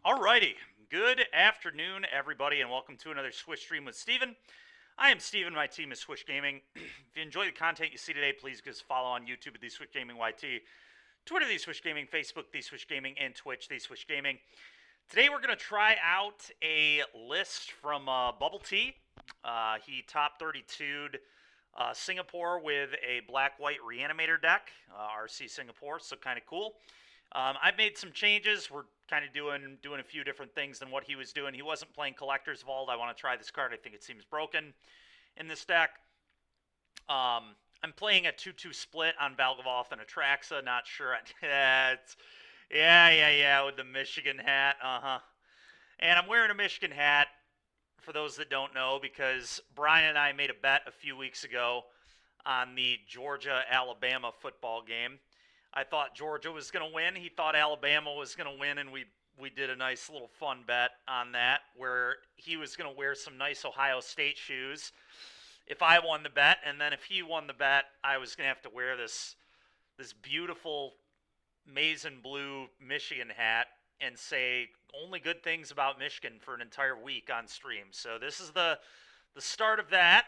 Alrighty, good afternoon, everybody, and welcome to another Swish Stream with Steven. I am Steven, my team is Swish Gaming. If you enjoy the content you see today, please give us a follow on YouTube at The Swish Gaming YT, Twitter, The Swish Gaming, Facebook, The Swish Gaming, and Twitch, The Swish Gaming. Today we're going to try out a list from Bubble Tea. He top 32'd Singapore with a black-white reanimator deck, RC Singapore, so kind of cool. I've made some changes. We're kind of doing a few different things than what he was doing. He wasn't playing Collector's Vault. I want to try this card. I think it seems broken in this deck. I'm playing a 2-2 split on Valgavoth and Atraxa. Not sure. Yeah, with the Michigan hat. And I'm wearing a Michigan hat, for those that don't know, because Brian and I made a bet a few weeks ago on the Georgia-Alabama football game. I thought Georgia was going to win. He thought Alabama was going to win, and we did a nice little fun bet on that, where he was going to wear some nice Ohio State shoes if I won the bet, and then if he won the bet, I was going to have to wear this beautiful maize and blue Michigan hat and say only good things about Michigan for an entire week on stream. So this is the start of that.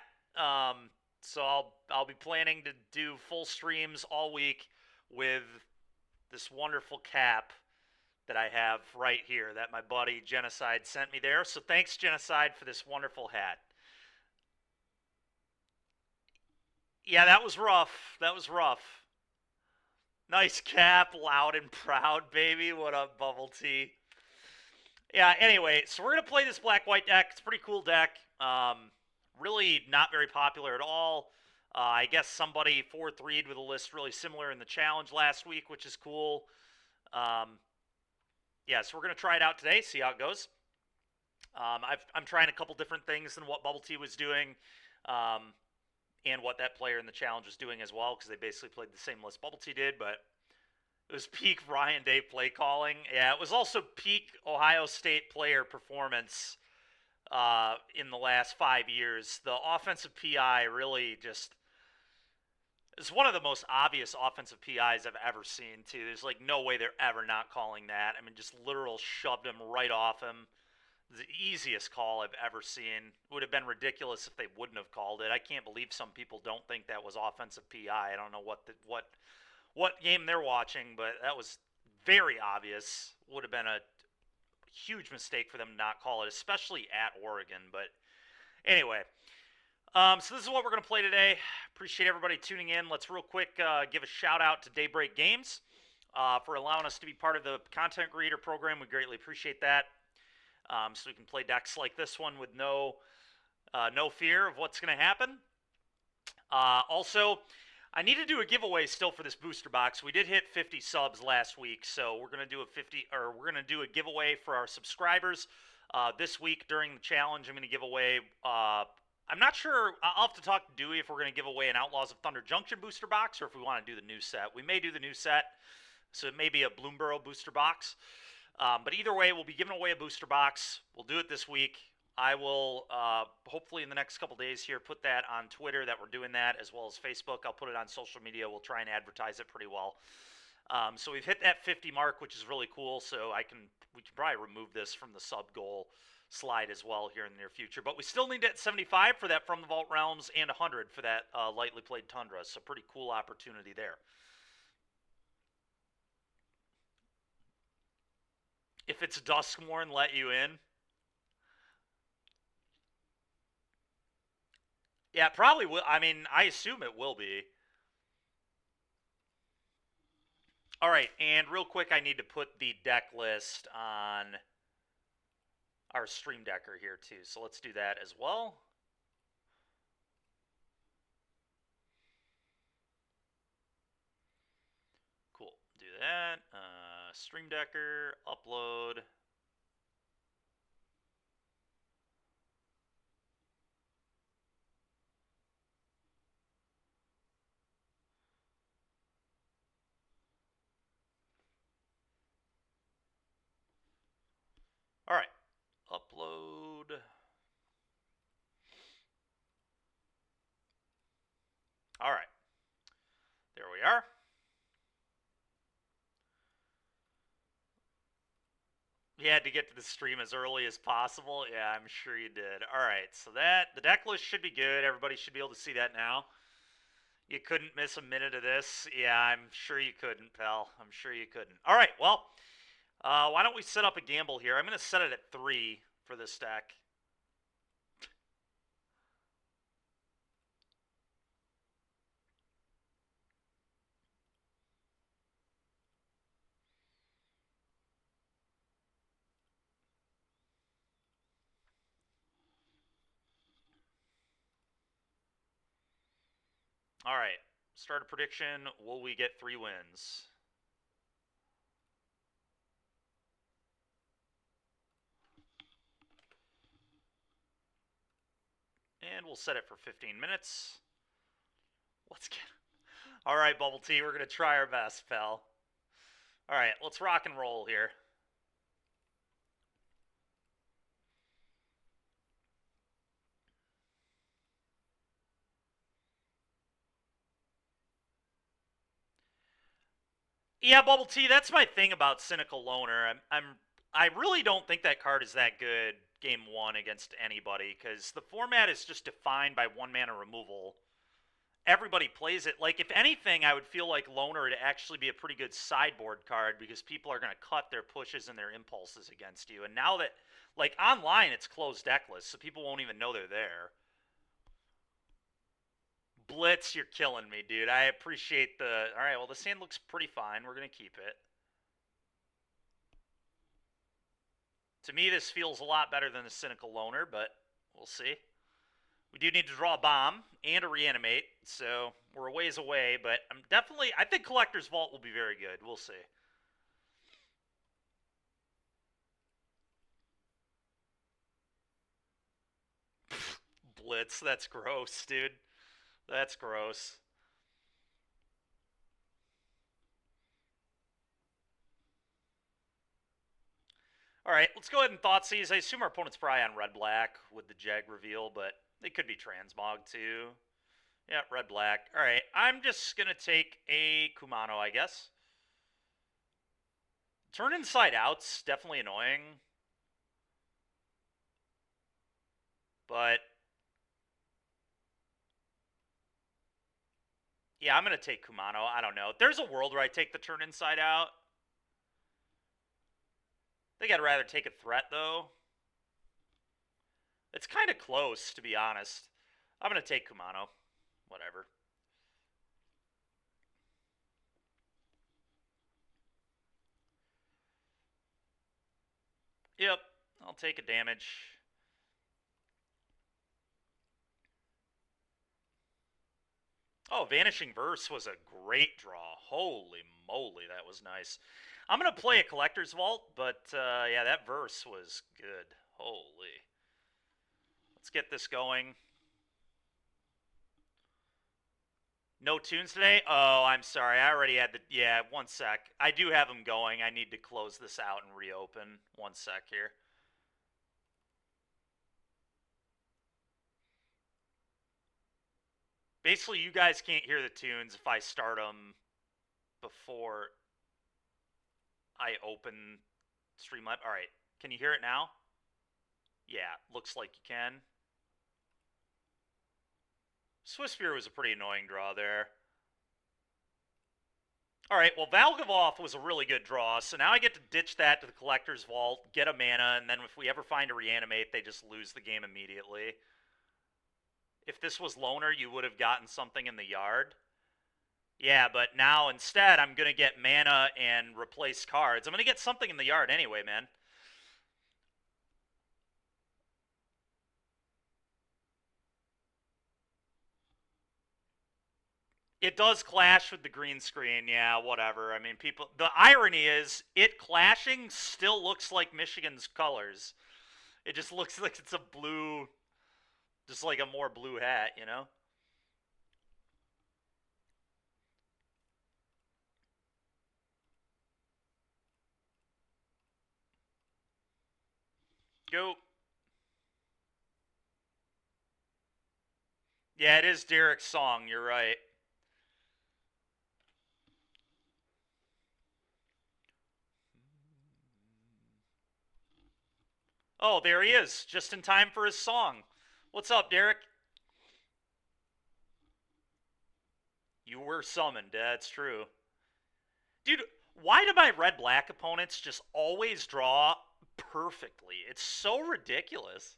So I'll be planning to do full streams all week with this wonderful cap that I have right here that my buddy Genocide sent me there. So thanks, Genocide, for this wonderful hat. Yeah, that was rough. Nice cap, loud and proud, baby. What up, Bubble Tea? Yeah, anyway, so we're going to play this black-white deck. It's a pretty cool deck. Really not very popular at all. I guess somebody 4-3'd with a list really similar in the challenge last week, which is cool. Yeah, so we're going to try it out today, see how it goes. I'm trying a couple different things than what Bubble Tea was doing, and what that player in the challenge was doing as well, because they basically played the same list Bubble Tea did, but it was peak Ryan Day play calling. Yeah, it was also peak Ohio State player performance in the last 5 years. The offensive PI really just... It's one of the most obvious offensive PIs I've ever seen, too. There's like no way they're ever not calling that. I mean, just literal shoved him right off him. The easiest call I've ever seen. It would have been ridiculous if they wouldn't have called it. I can't believe some people don't think that was offensive PI. I don't know what game they're watching, but that was very obvious. Would have been a huge mistake for them to not call it, especially at Oregon. But anyway, so this is what we're going to play today. Appreciate everybody tuning in. Let's real quick give a shout out to Daybreak Games for allowing us to be part of the content creator program. We greatly appreciate that. So we can play decks like this one with no fear of what's going to happen. Also, I need to do a giveaway still for this booster box. We did hit 50 subs last week, so we're going to do a giveaway for our subscribers this week during the challenge. I'm going to give away. I'm not sure. I'll have to talk to Dewey if we're going to give away an Outlaws of Thunder Junction booster box or if we want to do the new set. We may do the new set, so it may be a Bloomborough booster box. But either way, we'll be giving away a booster box. We'll do it this week. I will, hopefully in the next couple days here, put that on Twitter that we're doing that, as well as Facebook. I'll put it on social media. We'll try and advertise it pretty well. So we've hit that 50 mark, which is really cool. So we can probably remove this from the sub goal slide as well here in the near future. But we still need that 75 for that From the Vault Realms and 100 for that lightly played Tundra. So pretty cool opportunity there. If it's Duskmourn, let you in. Yeah, probably will. I mean, I assume it will be. All right, and real quick, I need to put the deck list on our stream decker here, too. So let's do that as well. Cool. Do that. Stream decker, upload. All right, upload. All right, there we are. You had to get to the stream as early as possible. Yeah, I'm sure you did. All right, so the deck list should be good. Everybody should be able to see that now. You couldn't miss a minute of this. Yeah, I'm sure you couldn't, pal. I'm sure you couldn't. All right, well, why don't we set up a gamble here? I'm going to set it at 3 for this deck. All right, start a prediction. Will we get 3 wins? And we'll set it for 15 minutes. Let's get... All right, Bubble Tea, we're going to try our best, pal. All right, let's rock and roll here. Yeah, Bubble Tea, that's my thing about Cynical Loner. I really don't think that card is that good game 1 against anybody, because the format is just defined by 1-mana removal. Everybody plays it. Like, if anything, I would feel like Loner would actually be a pretty good sideboard card, because people are going to cut their pushes and their impulses against you. And now that, like, online it's closed deck list, so people won't even know they're there. Blitz, you're killing me, dude. I appreciate the... All right, well, the sand looks pretty fine. We're going to keep it. To me, this feels a lot better than the Cynical Loner, but we'll see. We do need to draw a bomb and a reanimate, so we're a ways away, but I think Collector's Vault will be very good. We'll see. Blitz, that's gross, dude. That's gross. All right, let's go ahead and Thoughtseize. I assume our opponent's probably on red-black with the Jag reveal, but they could be Transmog too. Yeah, red-black. All right, I'm just going to take a Kumano, I guess. Turn inside out's definitely annoying. But yeah, I'm going to take Kumano. I don't know. There's a world where I take the turn inside out. I think I'd rather take a threat, though. It's kind of close, to be honest. I'm going to take Kumano. Whatever. Yep, I'll take a damage. Oh, Vanishing Verse was a great draw. Holy moly, that was nice. I'm going to play a Collector's Vault, but yeah, that verse was good. Holy. Let's get this going. No tunes today? Oh, I'm sorry. I already had the... Yeah, one sec. I do have them going. I need to close this out and reopen. One sec here. Basically, you guys can't hear the tunes if I start them before I open Streamlabs. All right. Can you hear it now? Yeah, looks like you can. Swiftspear was a pretty annoying draw there. All right, well, Valgavoth was a really good draw, so now I get to ditch that to the Collector's Vault, get a mana, and then if we ever find a reanimate, they just lose the game immediately. If this was Loner, you would have gotten something in the yard. Yeah, but now instead, I'm going to get mana and replace cards. I'm going to get something in the yard anyway, man. It does clash with the green screen, yeah, whatever. I mean, people... The irony is, it clashing still looks like Michigan's colors. It just looks like it's a blue... Just like a more blue hat, you know? Go. Yeah, it is Derek's song, you're right. Oh, there he is, just in time for his song. What's up, Derek? You were summoned, that's true. Dude, why do my red-black opponents just always draw perfectly? It's so ridiculous.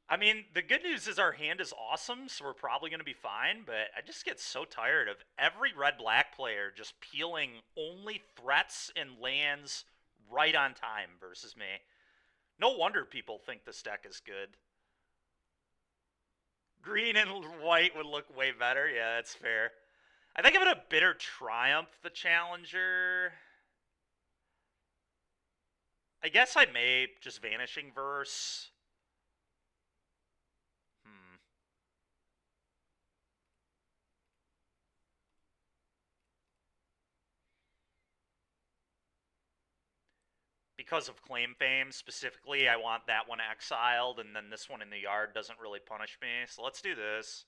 I mean, the good news is our hand is awesome, so we're probably going to be fine, but I just get so tired of every red-black player just peeling only threats and lands right on time versus me. No wonder people think this deck is good. Green and white would look way better. Yeah, that's fair. I think I'm going to Bitter Triumph the Challenger. I guess I may just Vanishing Verse. Because of Claim Fame specifically, I want that one exiled, and then this one in the yard doesn't really punish me. So let's do this.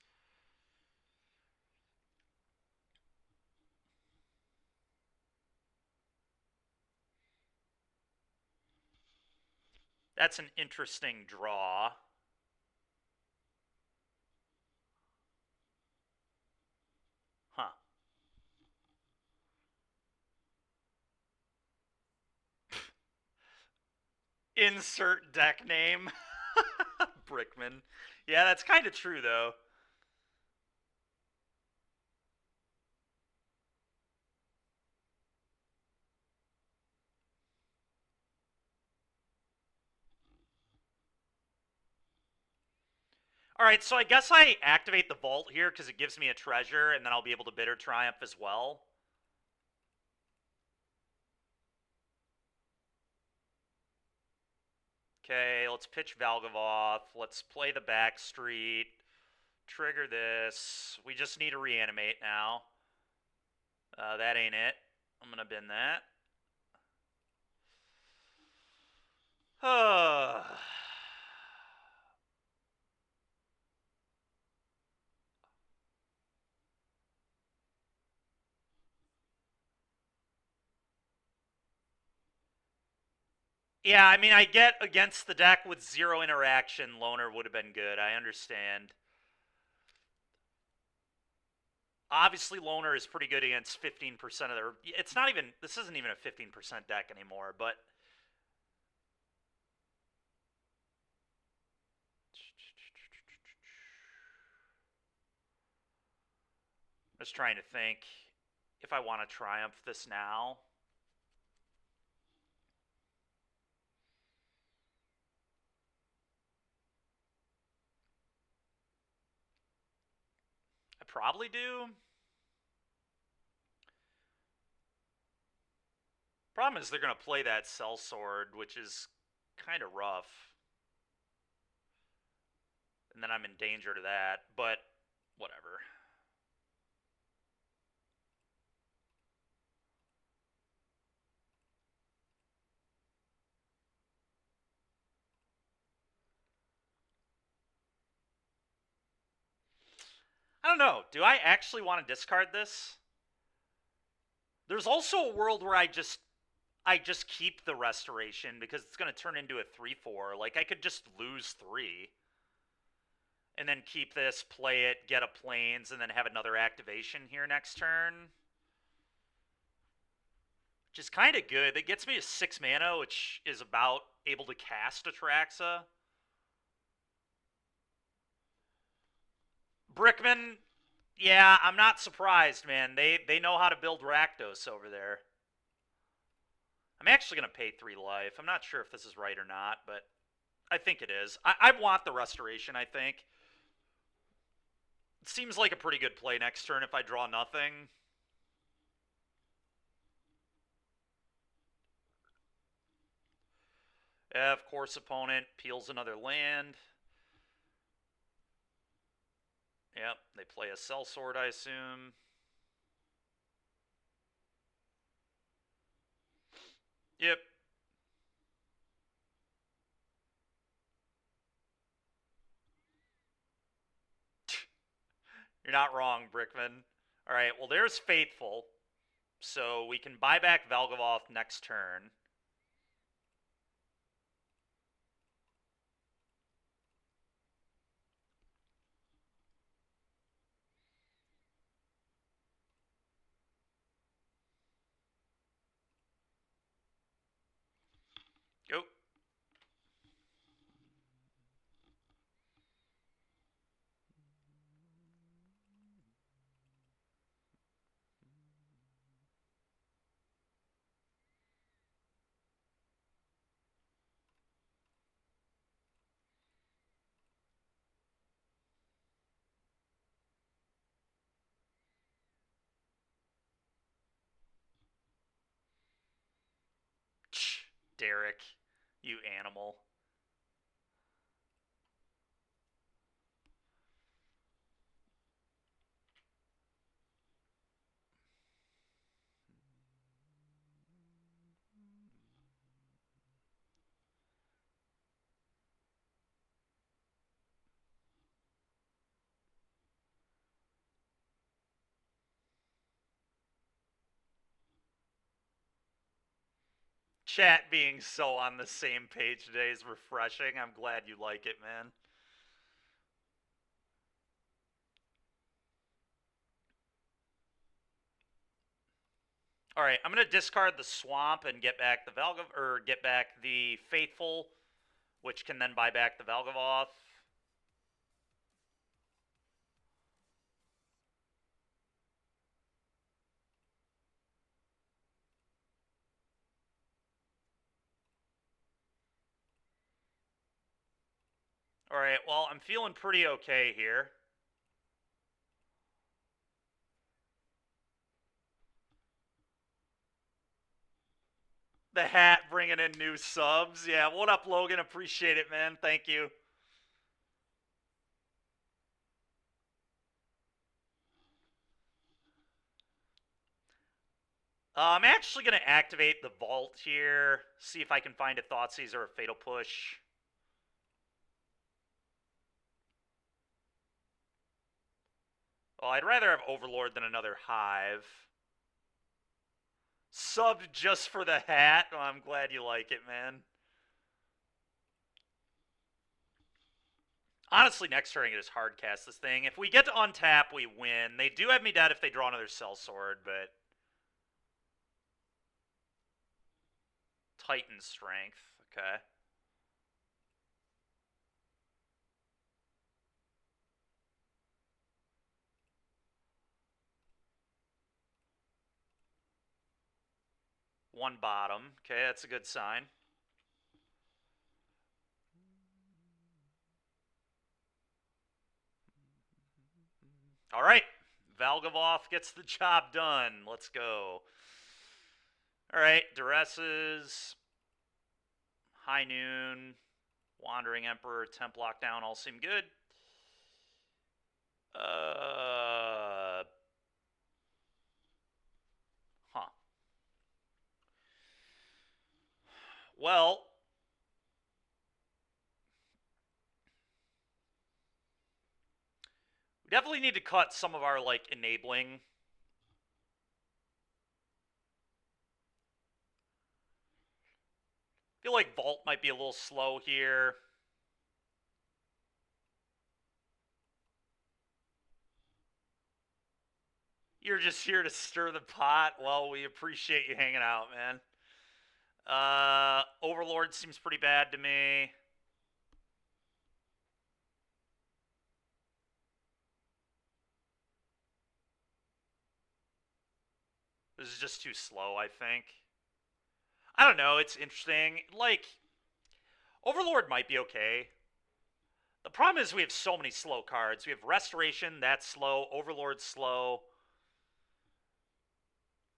That's an interesting draw. Huh. Insert deck name. Brickman. Yeah, that's kind of true, though. Alright, so I guess I activate the Vault here because it gives me a treasure, and then I'll be able to Bitter Triumph as well. Okay, let's pitch Valgavoth. Let's play the Backstreet. Trigger this. We just need to reanimate now. That ain't it. I'm gonna bin that. Yeah, I mean, I get against the deck with 0 interaction, Loner would have been good. I understand. Obviously, Loner is pretty good against 15% of their... It's not even... This isn't even a 15% deck anymore, but... I'm just trying to think if I want to Triumph this now. I probably do. Problem is they're going to play that Sellsword, which is kind of rough. And then I'm in danger to that, but whatever. I don't know. Do I actually want to discard this? There's also a world where I just keep the restoration because it's going to turn into a 3/4. Like, I could just lose 3 and then keep this, play it, get a planes, and then have another activation here next turn. Which is kind of good. That gets me to 6 mana, which is about able to cast Atraxa. Brickman, yeah, I'm not surprised, man. They know how to build Rakdos over there. I'm actually going to pay 3 life. I'm not sure if this is right or not, but I think it is. I want the restoration, I think. It seems like a pretty good play next turn if I draw nothing. Yeah, of course, opponent peels another land. Yep, they play a Sellsword, I assume. Yep. You're not wrong, Brickman. Alright, well, there's Faithful. So we can buy back Valgavoth next turn. Derek, you animal. Chat being so on the same page today is refreshing. I'm glad you like it, man. All right, I'm gonna discard the swamp and get back the get back the faithful, which can then buy back the Valgavoth. All right, well, I'm feeling pretty okay here. The hat bringing in new subs. Yeah, what up, Logan? Appreciate it, man. Thank you. I'm actually going to activate the vault here, see if I can find a Thoughtseize or a Fatal Push. Well, I'd rather have Overlord than another Hive. Subbed just for the hat. Well, I'm glad you like it, man. Honestly, next turn I can just hardcast this thing. If we get to untap, we win. They do have me dead if they draw another Sellsword, but... Titan Strength. Okay. One bottom. Okay, that's a good sign. All right. Valgavoth gets the job done. Let's go. All right, Duresses, High Noon, Wandering Emperor, Temp Lockdown all seem good. Huh. Well, we definitely need to cut some of our, like, enabling. I feel like Vault might be a little slow here. You're just here to stir the pot. Well, we appreciate you hanging out, man. Overlord seems pretty bad to me. This is just too slow, I think. I don't know, it's interesting. Like, Overlord might be okay. The problem is we have so many slow cards. We have Restoration, that's slow. Overlord's slow.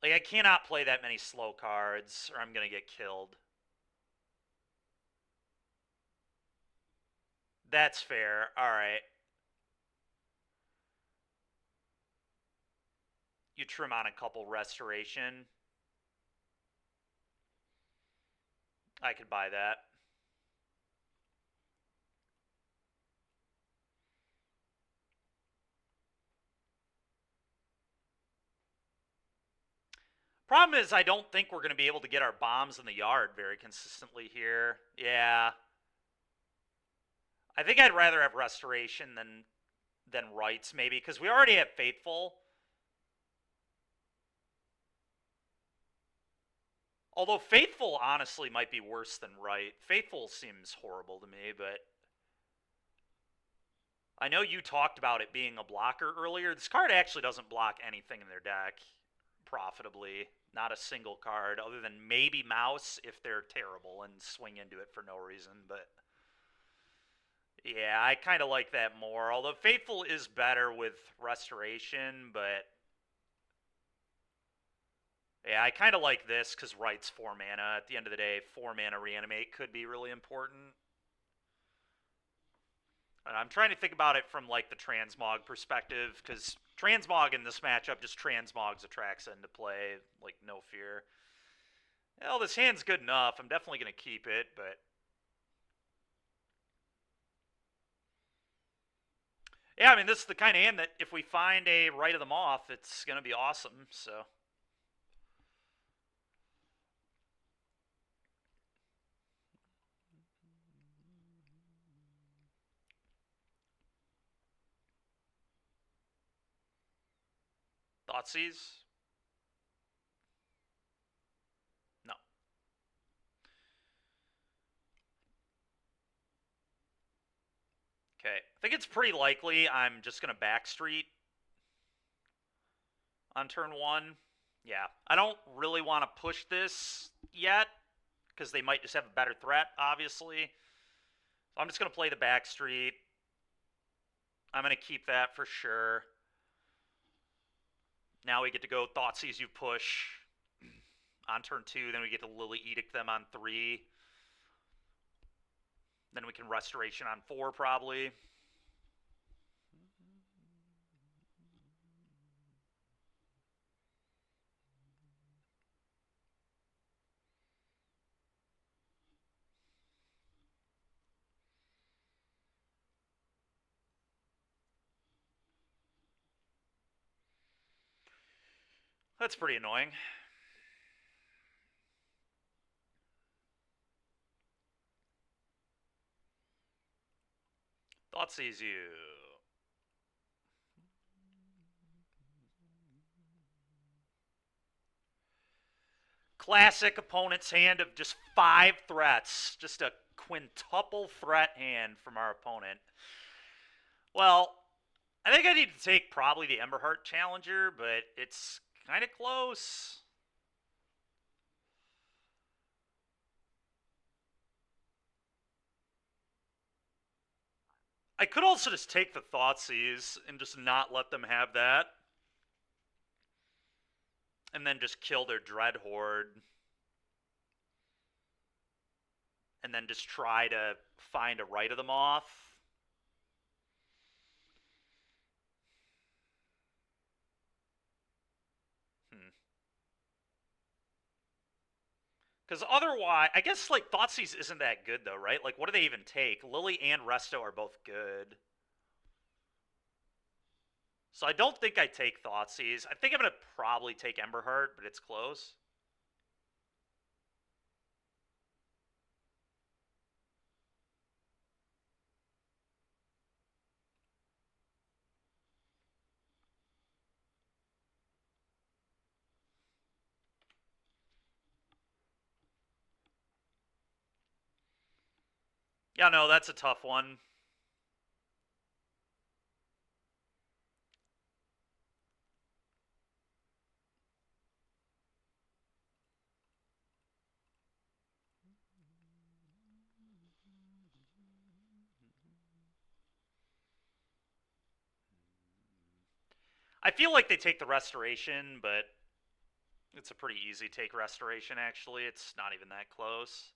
Like, I cannot play that many slow cards, or I'm gonna get killed. That's fair. Alright. You trim on a couple Restoration. I could buy that. Problem is, I don't think we're going to be able to get our bombs in the yard very consistently here. Yeah. I think I'd rather have Restoration than Rights, maybe, because we already have Faithful. Although Faithful, honestly, might be worse than Right. Faithful seems horrible to me, but... I know you talked about it being a blocker earlier. This card actually doesn't block anything in their deck profitably. Not a single card, other than maybe Mouse if they're terrible and swing into it for no reason, but... Yeah, I kind of like that more. Although Faithful is better with Restoration, but... Yeah, I kind of like this because Right's 4 mana. At the end of the day, 4 mana reanimate could be really important. And I'm trying to think about it from like the transmog perspective, because transmog in this matchup just transmogs Atraxa into play, like no fear. Well, this hand's good enough. I'm definitely going to keep it, but yeah, I mean, this is the kind of hand that if we find a Right of the Moth, it's going to be awesome, so. Thoughtseize? No. Okay. I think it's pretty likely I'm just going to backstreet on turn 1. Yeah. I don't really want to push this yet, because they might just have a better threat, obviously. So I'm just going to play the backstreet. I'm going to keep that for sure. Now we get to go Thoughtseize you push on turn 2. Then we get to Lily Edict them on 3. Then we can Restoration on 4, probably. That's pretty annoying. Thoughtseize you. Classic opponent's hand of just 5 threats. Just a quintuple threat hand from our opponent. Well, I think I need to take probably the Emberheart Challenger, but it's kind of close. I could also just take the Thoughtseize and just not let them have that. And then just kill their Dread Horde. And then just try to find a Right of the Moth. Because otherwise, I guess like Thoughtseize isn't that good though, right? Like, what do they even take? Lily and Resto are both good. So I don't think I take Thoughtseize. I think I'm going to probably take Emberheart, but it's close. Yeah, no, that's a tough one. I feel like they take the Restoration, but it's a pretty easy take Restoration, actually. It's not even that close.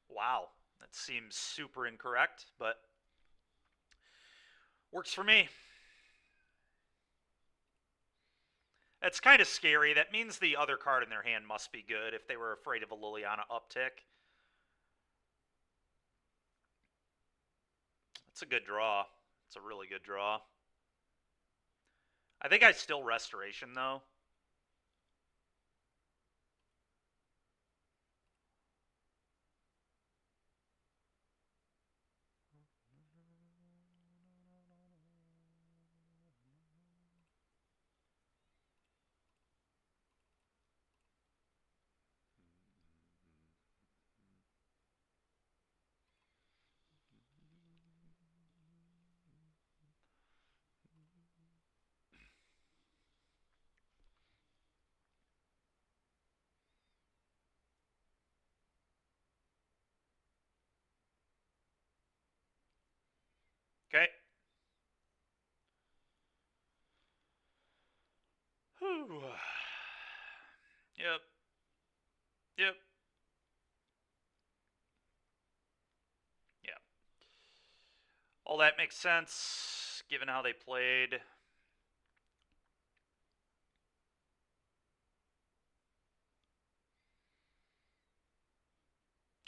Wow, that seems super incorrect, but works for me. That's kind of scary. That means the other card in their hand must be good if they were afraid of a Liliana uptick. It's a good draw. It's a really good draw. I think I still Restoration, though. Okay. Whew. Yep. Yep. Yep. All that makes sense, given how they played.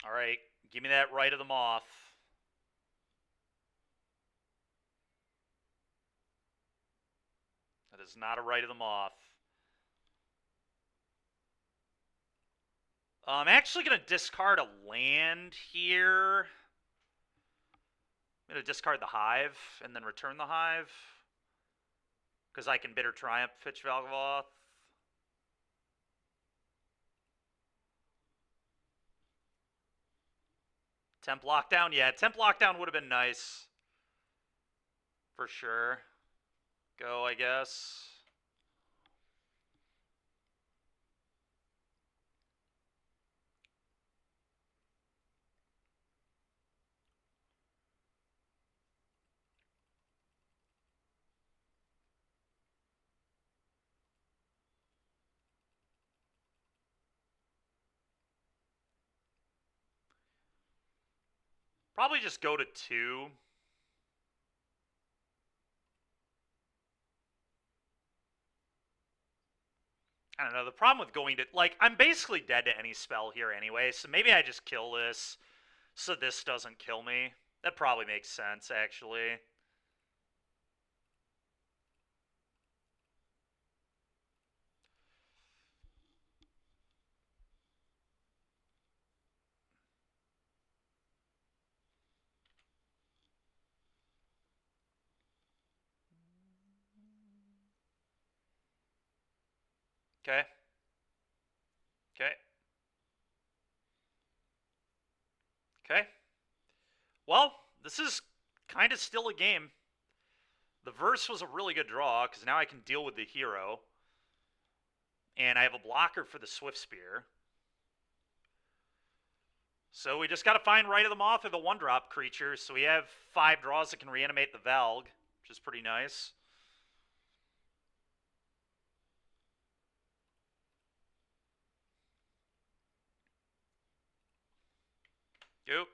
All right, give me that right of the moth. That is not a right of the moth. I'm actually going to discard a land here. I'm going to discard the hive and then return the hive. Because I can Bitter Triumph Fitch Valgavoth. Temp Lockdown? Yeah, Temp Lockdown would have been nice. For sure. Go, I guess. Probably just go to 2. I don't know. The problem with going to... Like, I'm basically dead to any spell here anyway, so maybe I just kill this so this doesn't kill me. That probably makes sense, actually. Okay. Okay. Okay. Well, this is kind of still a game. The verse was a really good draw, because now I can deal with the hero. And I have a blocker for the Swift Spear. So we just got to find Right of the Moth or the 1-drop creatures. So we have 5 draws that can reanimate the Valg, which is pretty nice. Yep.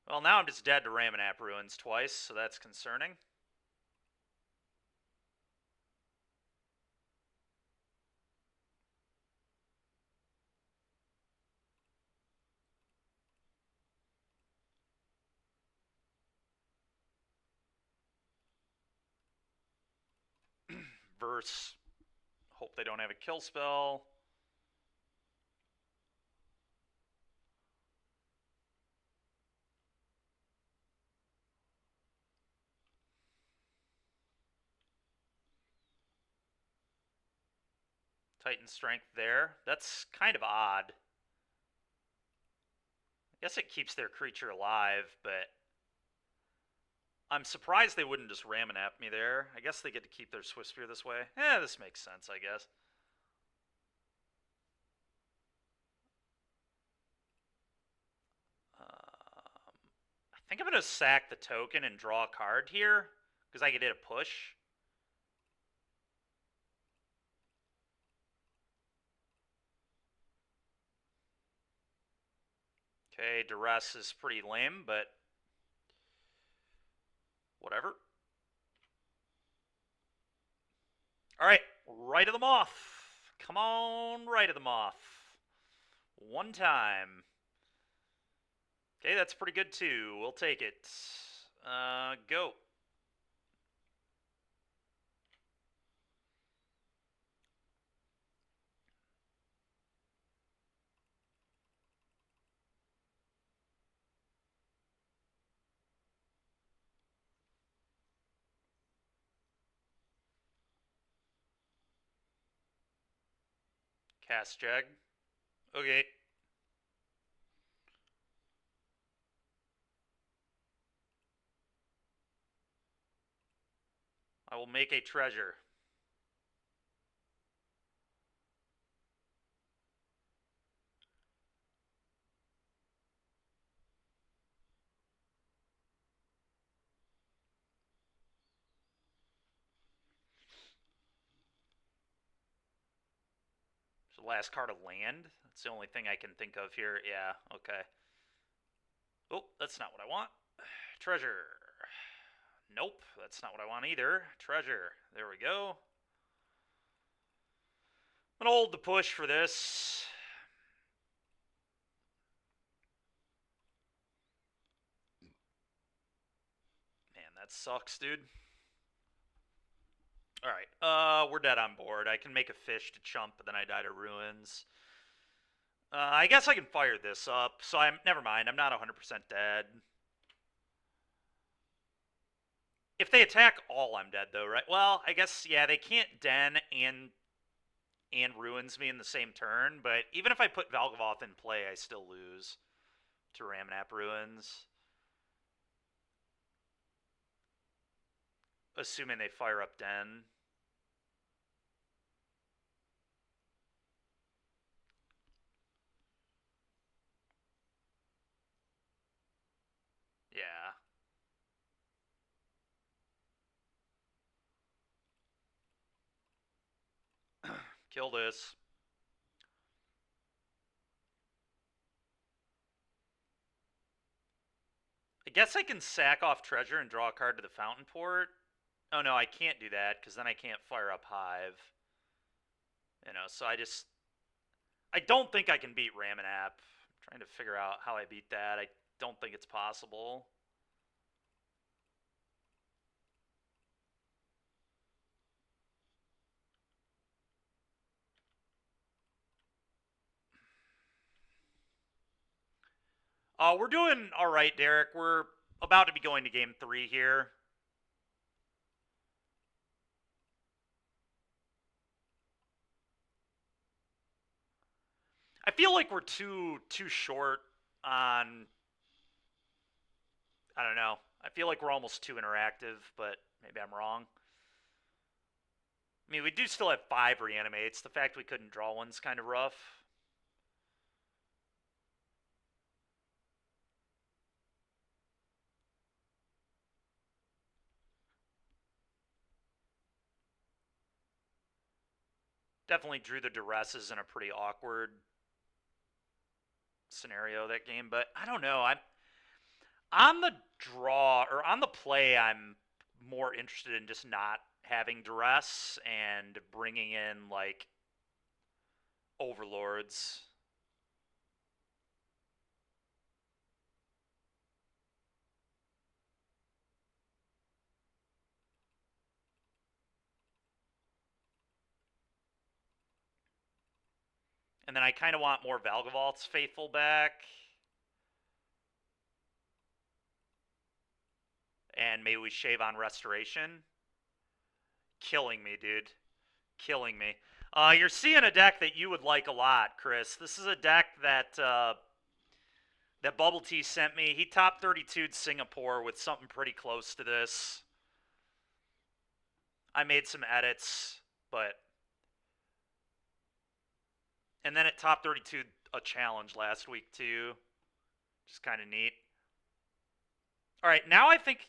Well, now I'm just dead to Ramanap Ruins twice, so that's concerning. Verse. Hope they don't have a kill spell. Titan Strength there. That's kind of odd. I guess it keeps their creature alive, but I'm surprised they wouldn't just Ramanap me there. I guess they get to keep their Swift Spear this way. This makes sense, I guess. I think I'm going to sack the token and draw a card here, because I could hit a push. Okay, Duress is pretty lame, but whatever. Alright, Right of the Moth. Come on, Right of the Moth. One time. Okay, that's pretty good too. We'll take it. Go. Cast Jag. Okay. I will make a treasure. So last card of land. That's the only thing I can think of here. Yeah, okay. Oh, that's not what I want. Treasure. Nope, that's not what I want either. Treasure. There we go. I'm gonna hold the push for this. Man, that sucks, dude. Alright, we're dead on board. I can make a fish to chump, but then I die to ruins. I guess I can fire this up, so never mind, I'm not 100% dead. If they attack all, I'm dead, though, right? Well, I guess, yeah, they can't den and ruins me in the same turn, but even if I put Valgavoth in play, I still lose to Ramanap Ruins. Assuming they fire up Den. Yeah. Kill this. I guess I can sack off treasure and draw a card to the fountain port. Oh no, I can't do that because then I can't fire up Hive. You know, so I don't think I can beat Ramanap. I'm trying to figure out how I beat that. I don't think it's possible. We're doing all right, Derek. We're about to be going to game 3 here. I feel like we're too short on. I don't know. I feel like we're almost too interactive, but maybe I'm wrong. I mean, we do still have 5 reanimates. The fact we couldn't draw one's kind of rough. Definitely drew the duresses in a pretty awkward scenario that game, but I don't know. I'm on the draw or on the play. I'm more interested in just not having duress and bringing in like overlords. And then I kind of want more Valgavoth's Faithful back. And maybe we shave on Restoration. Killing me, dude. Killing me. You're seeing a deck that you would like a lot, Chris. This is a deck that that Bubble Tea sent me. He top 32'd Singapore with something pretty close to this. I made some edits, but... And then it top 32 a challenge last week, too. Just kind of neat. All right, now I think...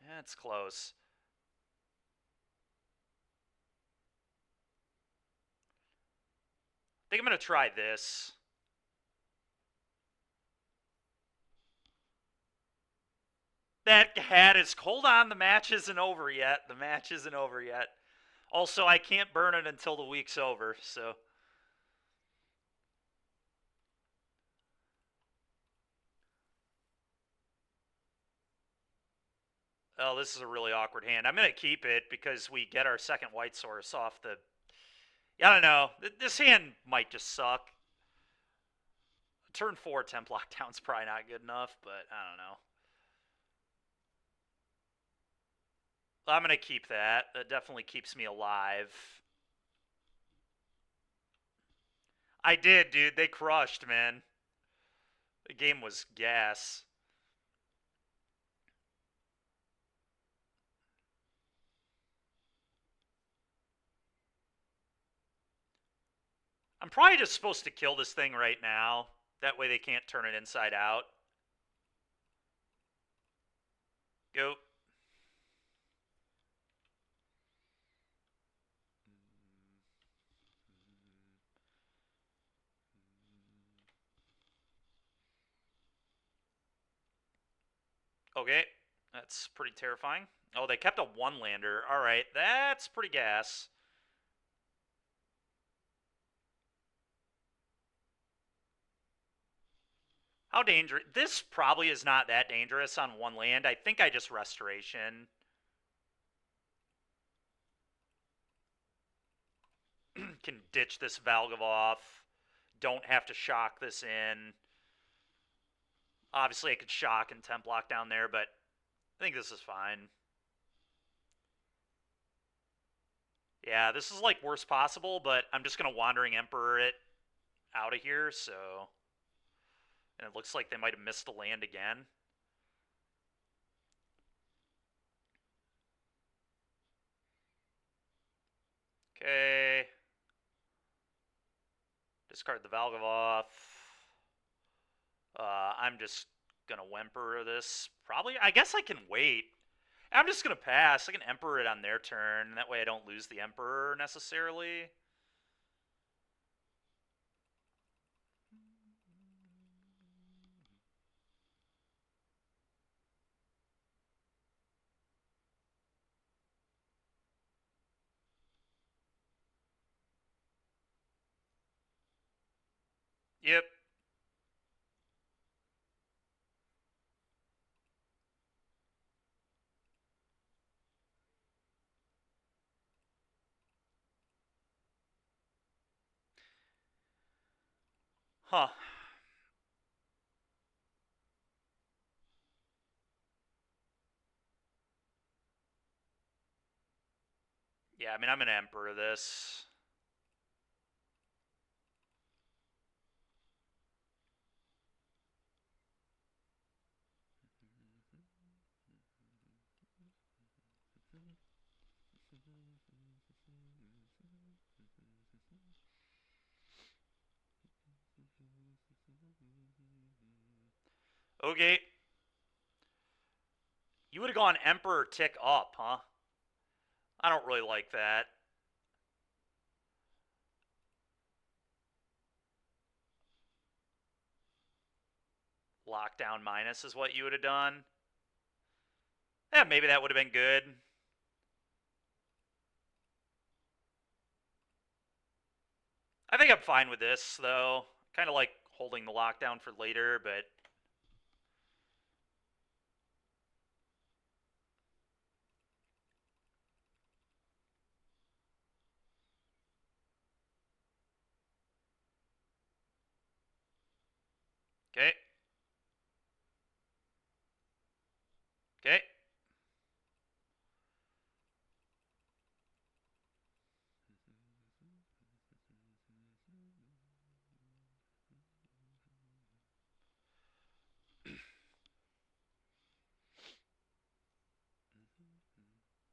Yeah, it's close. I think I'm going to try this. That hat is... Hold on, the match isn't over yet. The match isn't over yet. Also, I can't burn it until the week's over, so... Oh, this is a really awkward hand. I'm going to keep it because we get our second white source off the... I don't know. This hand might just suck. Turn 4 temp lockdown's probably not good enough, but I don't know. I'm going to keep that. That definitely keeps me alive. I did, dude. They crushed, man. The game was gas. I'm probably just supposed to kill this thing right now. That way they can't turn it inside out. Go. Okay. That's pretty terrifying. Oh, they kept a one-lander. All right. That's pretty gas. How dangerous? This probably is not that dangerous on one land. I think I just restoration. Can ditch this Valgov off. Don't have to shock this in. Obviously, I could shock and temp block down there, but I think this is fine. Yeah, this is like worst possible, but I'm just going to Wandering Emperor it out of here, so... And it looks like they might have missed the land again. Okay. Discard the Valgov off. I'm just gonna Wemper this. Probably, I guess I can wait. I'm just gonna pass. I can Emperor it on their turn. That way I don't lose the Emperor necessarily. Yep. Huh. Yeah, I mean, I'm gonna Emperor this. Okay. You would have gone Emperor tick up, huh? I don't really like that. Lockdown minus is what you would have done. Yeah, maybe that would have been good. I think I'm fine with this, though. Kind of like holding the lockdown for later, but... Okay. Okay.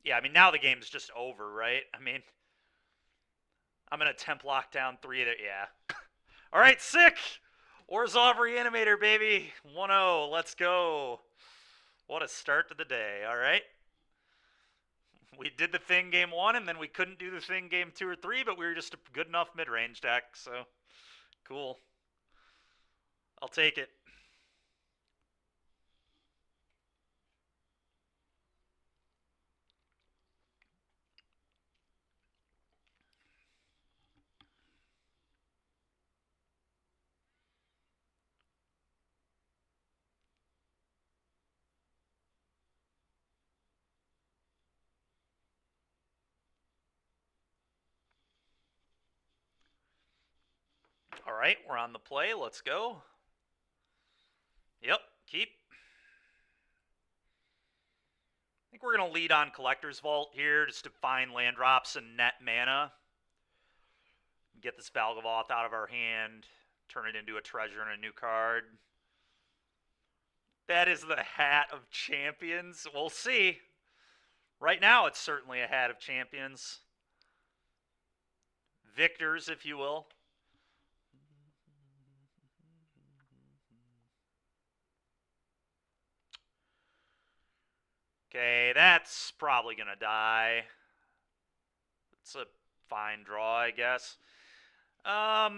Yeah, I mean, now the game's just over, right? I mean, I'm going to temp lock down 3 of it. Yeah. All right, sick! Orzhov reanimator, baby! 1-0. Let's go. What a start to the day. All right. We did the thing game 1, and then we couldn't do the thing game 2 or 3, but we were just a good enough mid-range deck, so cool. I'll take it. All right, we're on the play. Let's go. Yep, keep. I think we're going to lead on Collector's Vault here just to find land drops and net mana. Get this Valgavoth out of our hand, turn it into a treasure and a new card. That is the Hat of Champions. We'll see. Right now, it's certainly a Hat of Champions. Victors, if you will. Okay, that's probably going to die. It's a fine draw, I guess. I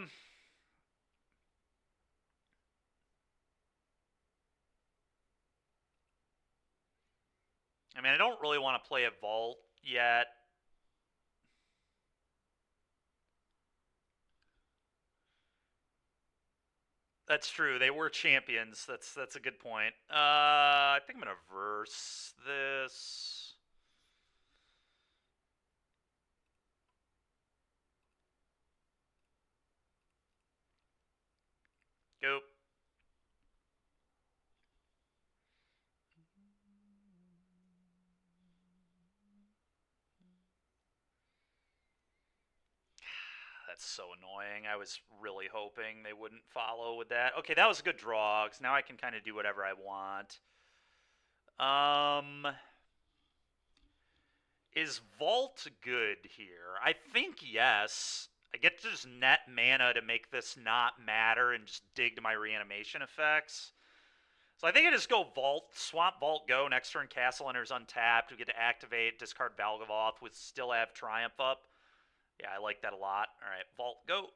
mean, I don't really want to play a Vault yet. That's true. They were champions. That's a good point. I think I'm going to verse this. Go. That's so annoying. I was really hoping they wouldn't follow with that. Okay, that was a good draw, because now I can kind of do whatever I want. Is Vault good here? I think yes. I get to just net mana to make this not matter and just dig to my reanimation effects. So I think I just go Vault, Swamp Vault, go. Next turn, Castle enters untapped. We get to activate, discard Valgavoth, with still have Triumph up. Yeah, I like that a lot. All right, Vault, go.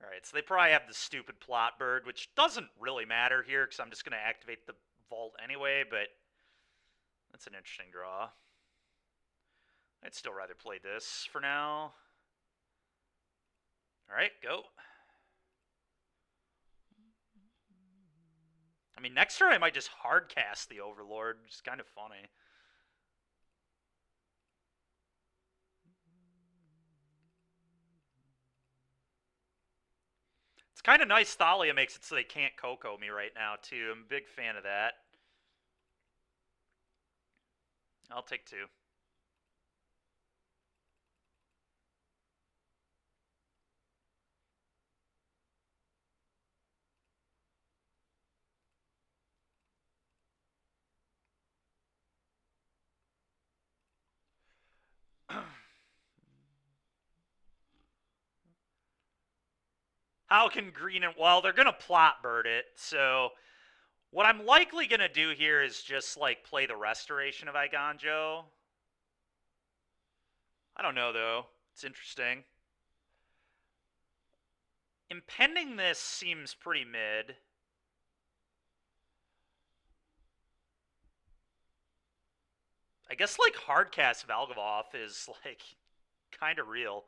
All right, so they probably have the stupid Plot Bird, which doesn't really matter here because I'm just going to activate the Vault anyway, but that's an interesting draw. I'd still rather play this for now. All right, go. I mean, next turn I might just hardcast the Overlord, which is kind of funny. It's kind of nice Thalia makes it so they can't Coco me right now, too. I'm a big fan of that. I'll take 2. How can green and... Well, they're going to Plot Bird it, so... What I'm likely going to do here is just, like, play the Restoration of Iganjo. I don't know, though. It's interesting. Impending this seems pretty mid. I guess, like, hardcast Valgavoth is, like, kind of real.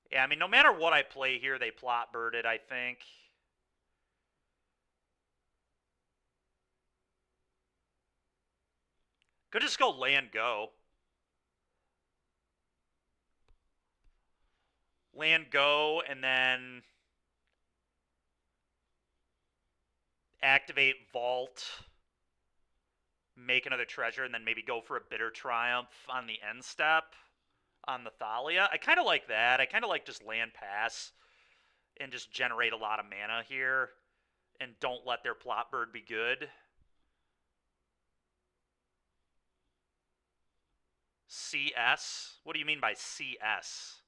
Yeah, I mean, no matter what I play here, they Plot Bird it, I think. Could just go land go. Land go, and then activate Vault, make another treasure, and then maybe go for a Bitter Triumph on the end step on the Thalia. I kind of like that. I kind of like just land pass and just generate a lot of mana here and don't let their Plot Bird be good. CS? What do you mean by CS?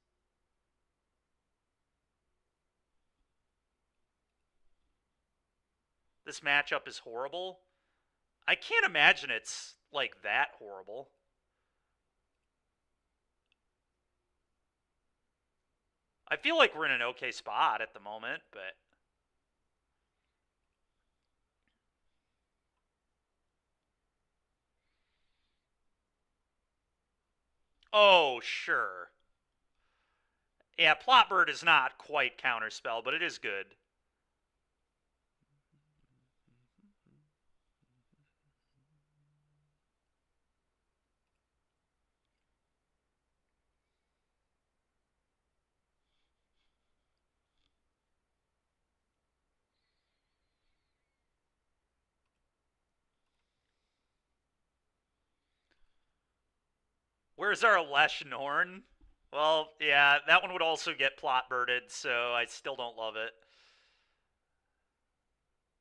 This matchup is horrible? I can't imagine it's, like, that horrible. I feel like we're in an okay spot at the moment, but... Oh, sure. Yeah, Plot Bird is not quite Counterspell, but it is good. Where's our Lesh Norn? Well, yeah, that one would also get plot birded, so I still don't love it.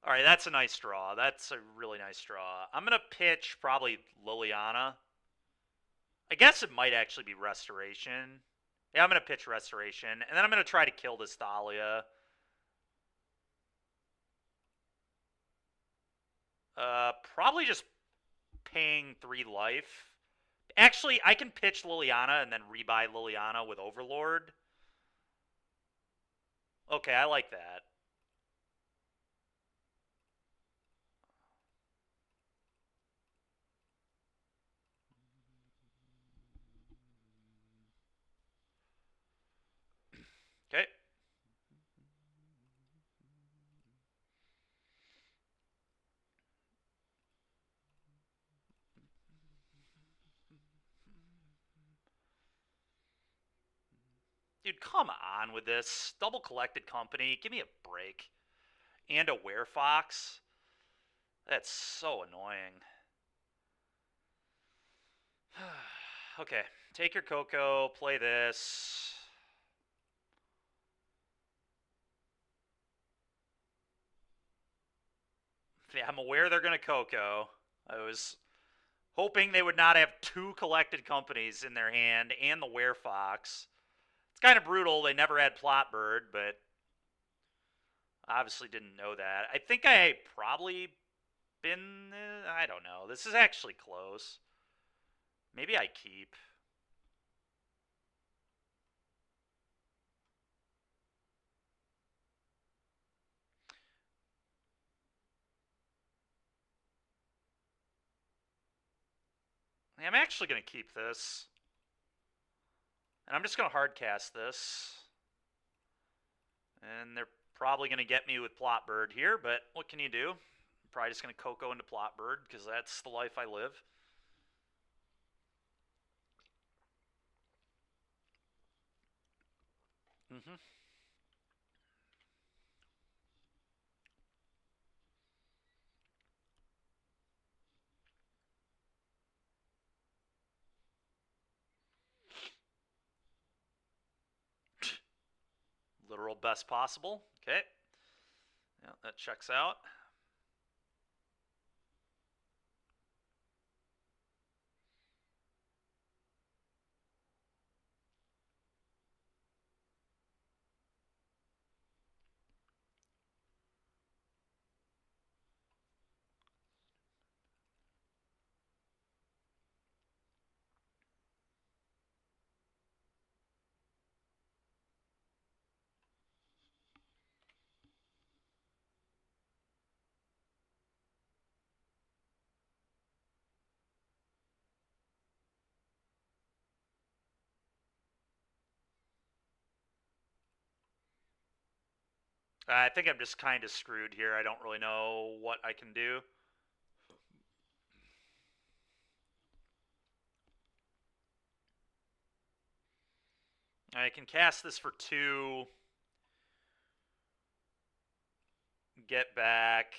Alright, that's a nice draw. That's a really nice draw. I'm going to pitch probably Liliana. I guess it might actually be Restoration. Yeah, I'm going to pitch Restoration, and then I'm going to try to kill this Thalia. Probably just paying 3 life. Actually, I can pitch Liliana and then rebuy Liliana with Overlord. Okay, I like that. Okay. Dude, come on with this. Double collected company. Give me a break. And a Werefox. That's so annoying. Okay, take your Coco, play this. Yeah, I'm aware they're going to Coco. I was hoping they would not have 2 collected companies in their hand and the Werefox. It's kind of brutal. They never had Plot Bird, but obviously didn't know that. I think I probably been... I don't know. This is actually close. Maybe I keep. I'm actually going to keep this. And I'm just going to hardcast this. And they're probably going to get me with Plot Bird here, but what can you do? I'm probably just going to Coco into Plot Bird, because that's the life I live. Mm-hmm. Literal best possible. Okay. Yeah, that checks out. I think I'm just kind of screwed here. I don't really know what I can do. I can cast this for 2. Get back.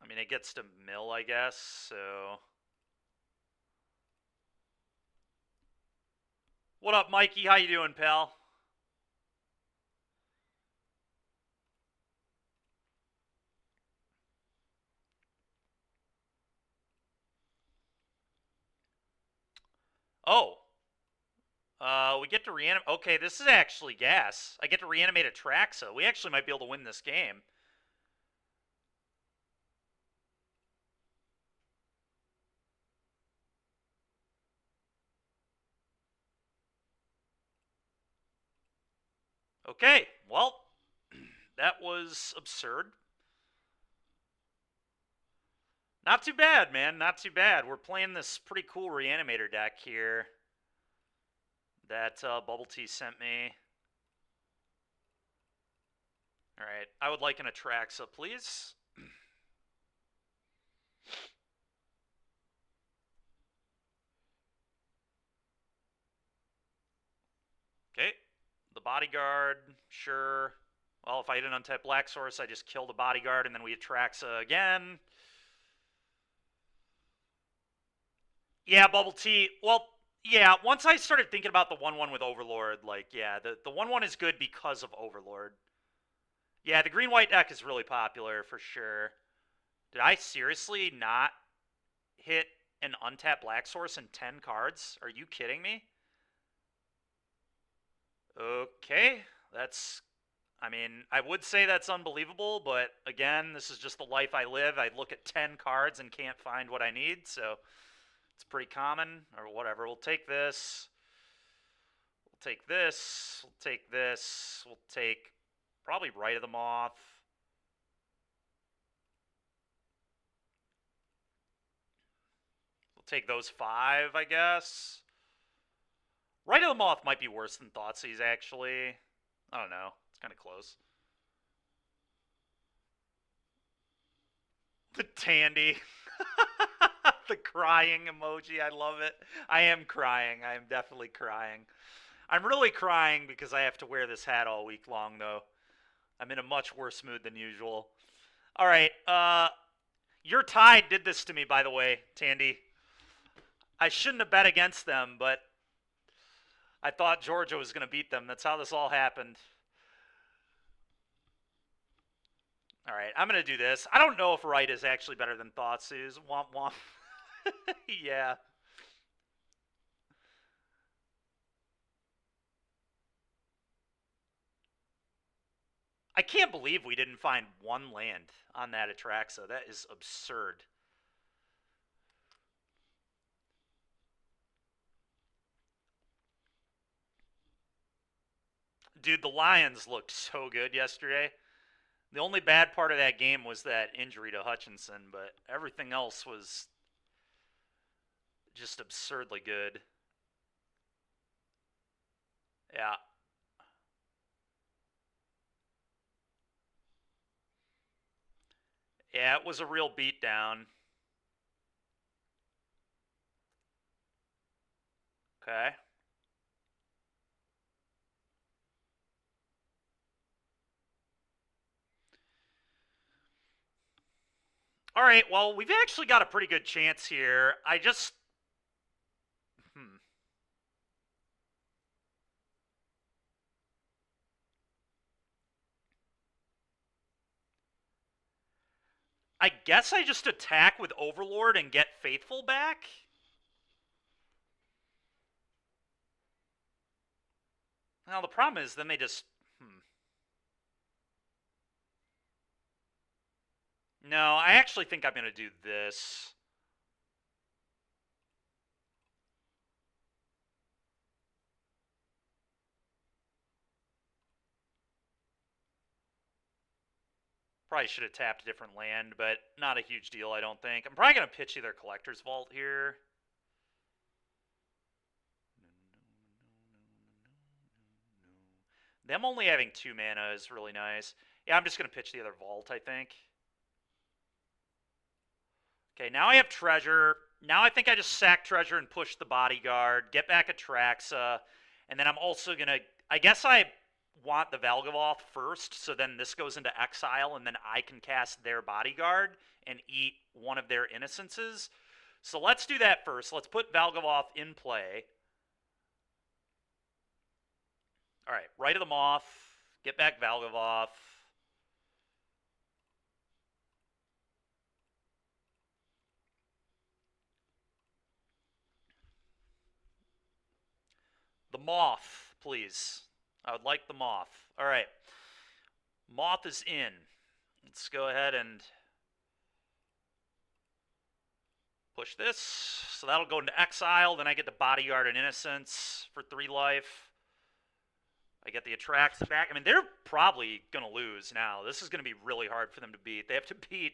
I mean, it gets to mill, I guess, so... What up, Mikey? How you doing, pal? Oh. We get to reanimate... Okay, this is actually gas. I get to reanimate a Traxa. We actually might be able to win this game. Okay, well, that was absurd. Not too bad, man. Not too bad. We're playing this pretty cool reanimator deck here that Bubble Tea sent me. Alright, I would like an Atraxa, please. Okay, the Bodyguard, sure. Well, if I hit an untapped Black Source, I just kill the Bodyguard, and then we Atraxa again. Yeah, bubble tea. Well, yeah. Once I started thinking about the 1/1 with Overlord, like, yeah, the 1/1 is good because of Overlord. Yeah, the green white deck is really popular for sure. Did I seriously not hit an untapped black source in 10 cards? Are you kidding me? Okay, that's. I mean, I would say that's unbelievable, but again, this is just the life I live. I look at 10 cards and can't find what I need, so it's pretty common, or whatever. We'll take this. We'll take this. We'll take this. We'll take probably Right of the Moth. We'll take those 5, I guess. Right of the Moth might be worse than Thoughtseize, actually. I don't know. It's kind of close. The Tandy. The crying emoji. I love it. I am crying. I am definitely crying. I'm really crying because I have to wear this hat all week long, though. I'm in a much worse mood than usual. All right. Your Tide did this to me, by the way, Tandy. I shouldn't have bet against them, but I thought Georgia was going to beat them. That's how this all happened. All right, I'm going to do this. I don't know if Right is actually better than Thoughtseize. Womp womp. Yeah. I can't believe we didn't find one land on that Atraxa. That is absurd. Dude, the Lions looked so good yesterday. The only bad part of that game was that injury to Hutchinson, but everything else was just absurdly good. Yeah. Yeah, it was a real beatdown. Okay. All right, well, we've actually got a pretty good chance here. I just. Hmm. I guess I just attack with Overlord and get Faithful back? Now, the problem is then they just. Hmm. No, I actually think I'm going to do this. Probably should have tapped a different land, but not a huge deal, I don't think. I'm probably going to pitch either Collector's Vault here. Them only having 2 mana is really nice. Yeah, I'm just going to pitch the other Vault, I think. Okay, now I have Treasure. Now I think I just sack Treasure and push the Bodyguard, get back Atraxa, and then I'm also going to... I guess I want the Valgavoth first, so then this goes into exile, and then I can cast their Bodyguard and eat one of their Innocences. So let's do that first. Let's put Valgavoth in play. All right, Right of the Moth, get back Valgavoth. The Moth, please. I would like the Moth. All right, Moth is in. Let's go ahead and push this. So that'll go into exile. Then I get the Bodyguard and Innocence for 3 life. I get the Atraxa back. I mean, they're probably going to lose now. This is going to be really hard for them to beat. They have to beat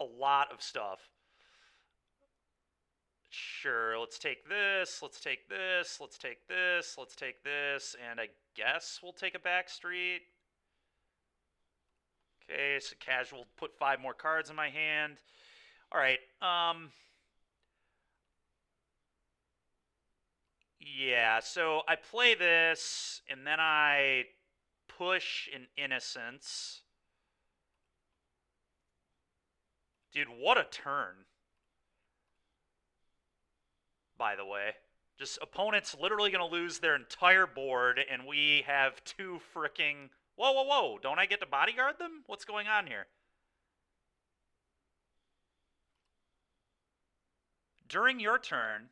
a lot of stuff. Sure, let's take this, let's take this, let's take this, let's take this, and I guess we'll take a back street. Okay, so casual, put 5 more cards in my hand. All right, yeah, so I play this, and then I push an Innocence. Dude, what a turn. by the way. Just opponents literally going to lose their entire board, and we have 2 freaking... Whoa, whoa, whoa. Don't I get to bodyguard them? What's going on here? During your turn...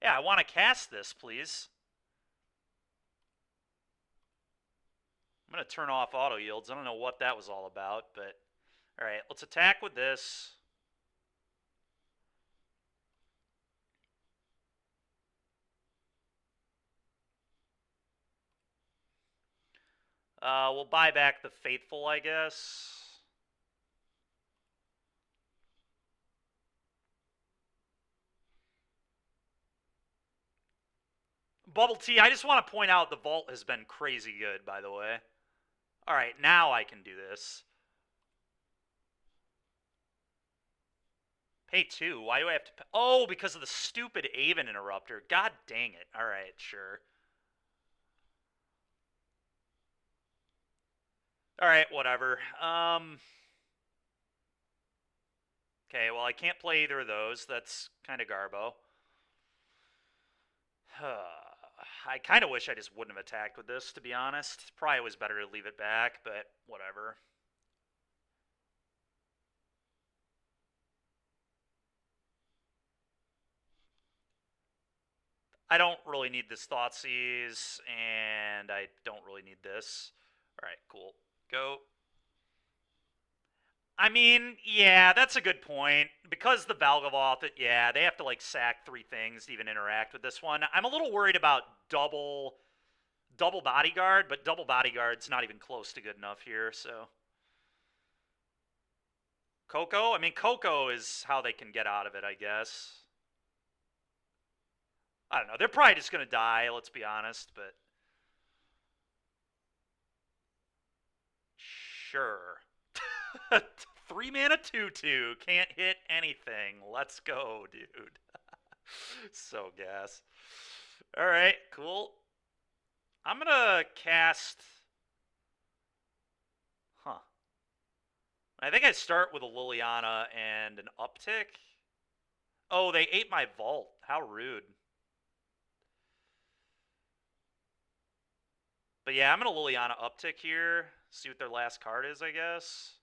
Yeah, I want to cast this, please. I'm going to turn off auto yields. I don't know what that was all about, but... Alright, let's attack with this. We'll buy back the Faithful, I guess. Bubble Tea, I just want to point out the vault has been crazy good, by the way. Alright, now I can do this. Pay 2? Why do I have to pay? Oh, because of the stupid Aven Interrupter. God dang it. Alright, sure. Alright, whatever. Okay, well, I can't play either of those. That's kind of garbo. I kind of wish I just wouldn't have attacked with this, to be honest. Probably was better to leave it back, but whatever. I don't really need this Thoughtseize, and I don't really need this. Alright, cool. Go. I mean, yeah, that's a good point. Because the Valgavoth, yeah, they have to, like, sack 3 things to even interact with this one. I'm a little worried about double bodyguard, but double bodyguard's not even close to good enough here, so... Coco? I mean, Coco is how they can get out of it, I guess. I don't know. They're probably just going to die, let's be honest, but... Sure. 3 mana 2/2. Can't hit anything. Let's go, dude. So gas. Alright, cool. I'm going to cast... Huh. I think I start with a Liliana and an uptick. Oh, they ate my vault. How rude. But yeah, I'm going to Liliana uptick here. See what their last card is, I guess.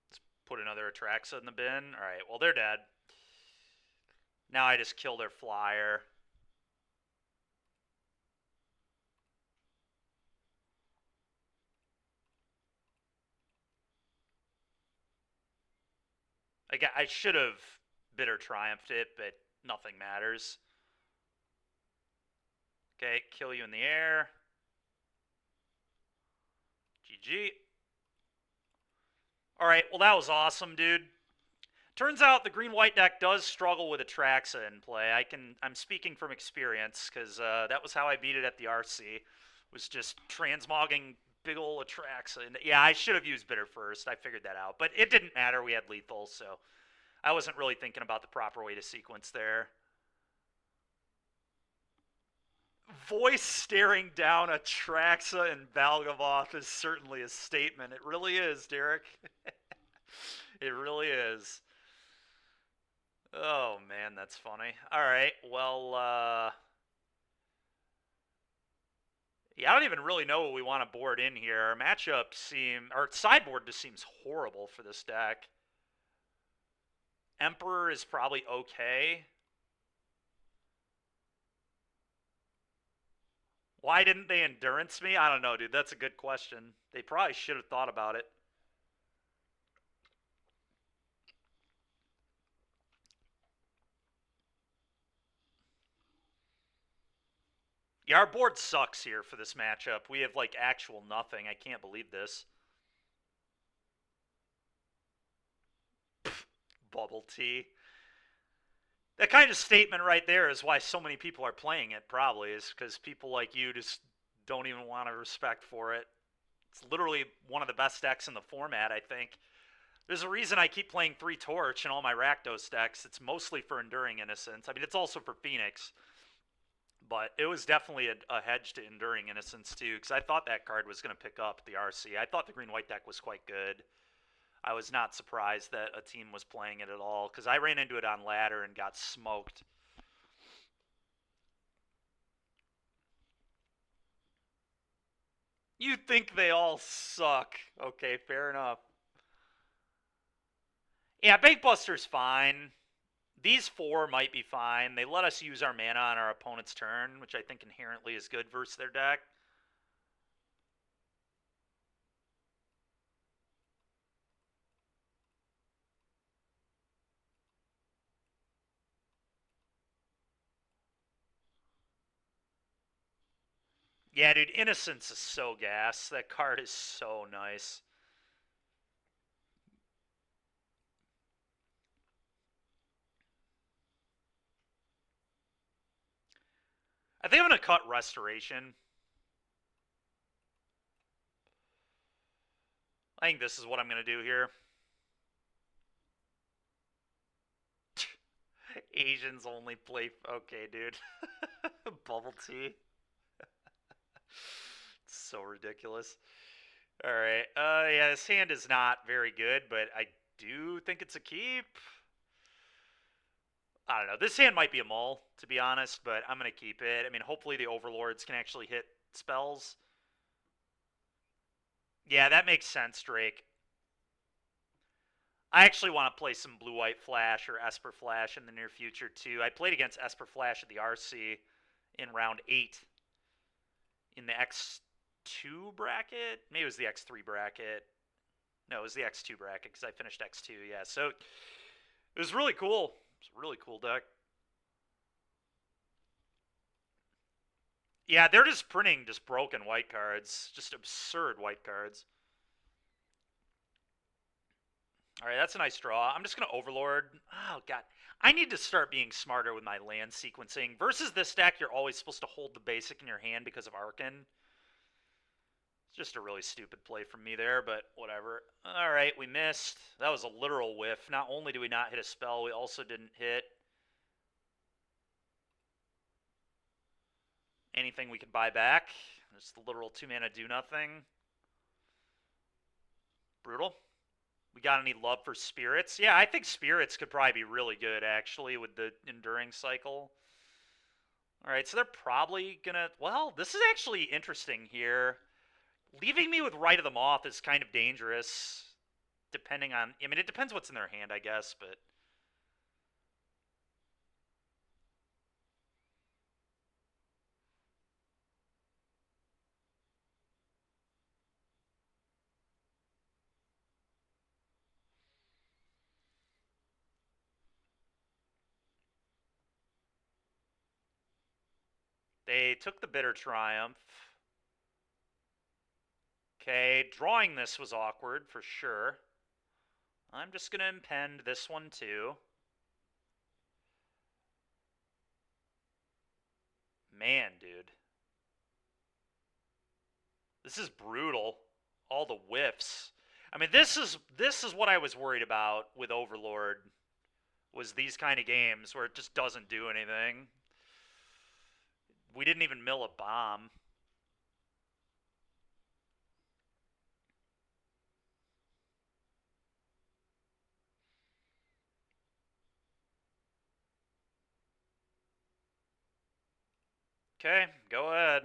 Let's put another Atraxa in the bin. Alright, well, they're dead. Now I just kill their flyer. I should have Bitter Triumphed it, but nothing matters. Okay, kill you in the air. GG. Alright, well that was awesome, dude. Turns out the green-white deck does struggle with Atraxa in play. I'm speaking from experience, because that was how I beat it at the RC. Was just transmogging big ol' Atraxa. And yeah, I should have used Bitter first. I figured that out. But it didn't matter. We had lethal, so I wasn't really thinking about the proper way to sequence there. Voice staring down Atraxa and Valgavoth is certainly a statement. It really is, Derek. It really is. Oh, man, that's funny. Alright, well, yeah, I don't even really know what we want to board in here. Our matchup our sideboard just seems horrible for this deck. Emperor is probably okay. Why didn't they endurance me? I don't know, dude. That's a good question. They probably should have thought about it. Yeah, our board sucks here for this matchup. We have, like, actual nothing. I can't believe this. Pfft, bubble tea. That kind of statement right there is why so many people are playing it, probably, is because people like you just don't even want to respect for it. It's literally one of the best decks in the format, I think. There's a reason I keep playing 3 Torch in all my Rakdos decks. It's mostly for Enduring Innocence. I mean, it's also for Phoenix. But it was definitely a hedge to Enduring Innocence, too, because I thought that card was going to pick up the RC. I thought the green-white deck was quite good. I was not surprised that a team was playing it at all, because I ran into it on ladder and got smoked. You think they all suck. Okay, fair enough. Yeah, Bankbuster's fine. These 4 might be fine. They let us use our mana on our opponent's turn, which I think inherently is good versus their deck. Yeah, dude, Innocence is so gas. That card is so nice. I think I'm going to cut Restoration. I think this is what I'm going to do here. Asians only play... Okay, dude. Bubble tea. It's so ridiculous. Alright. Yeah, this hand is not very good, but I do think it's a keep. I don't know. This hand might be a mull, to be honest, but I'm going to keep it. I mean, hopefully the Overlords can actually hit spells. Yeah, that makes sense, Drake. I actually want to play some Blue-White Flash or Esper Flash in the near future, too. I played against Esper Flash at the RC in round 8 in the X2 bracket. Maybe it was the X3 bracket. No, it was the X2 bracket because I finished X2, yeah. So it was really cool. It's a really cool deck. Yeah, they're just printing just broken white cards. Just absurd white cards. Alright, that's a nice draw. I'm just going to Overlord. Oh, God. I need to start being smarter with my land sequencing. Versus this deck, you're always supposed to hold the basic in your hand because of Arcan. It's just a really stupid play from me there, but whatever. Alright, we missed. That was a literal whiff. Not only do we not hit a spell, we also didn't hit anything we could buy back. Just the literal 2-mana do nothing. Brutal. We got any love for Spirits? Yeah, I think Spirits could probably be really good, actually, with the Enduring cycle. Alright, so they're probably gonna... Well, this is actually interesting here. Leaving me with Rite of the Moth is kind of dangerous, depending on... I mean, it depends what's in their hand, I guess, but... They took the Bitter Triumph. Okay, drawing this was awkward, for sure. I'm just going to impend this one, too. Man, dude. This is brutal. All the whiffs. I mean, this is what I was worried about with Overlord, was these kind of games where it just doesn't do anything. We didn't even mill a bomb. Okay, go ahead.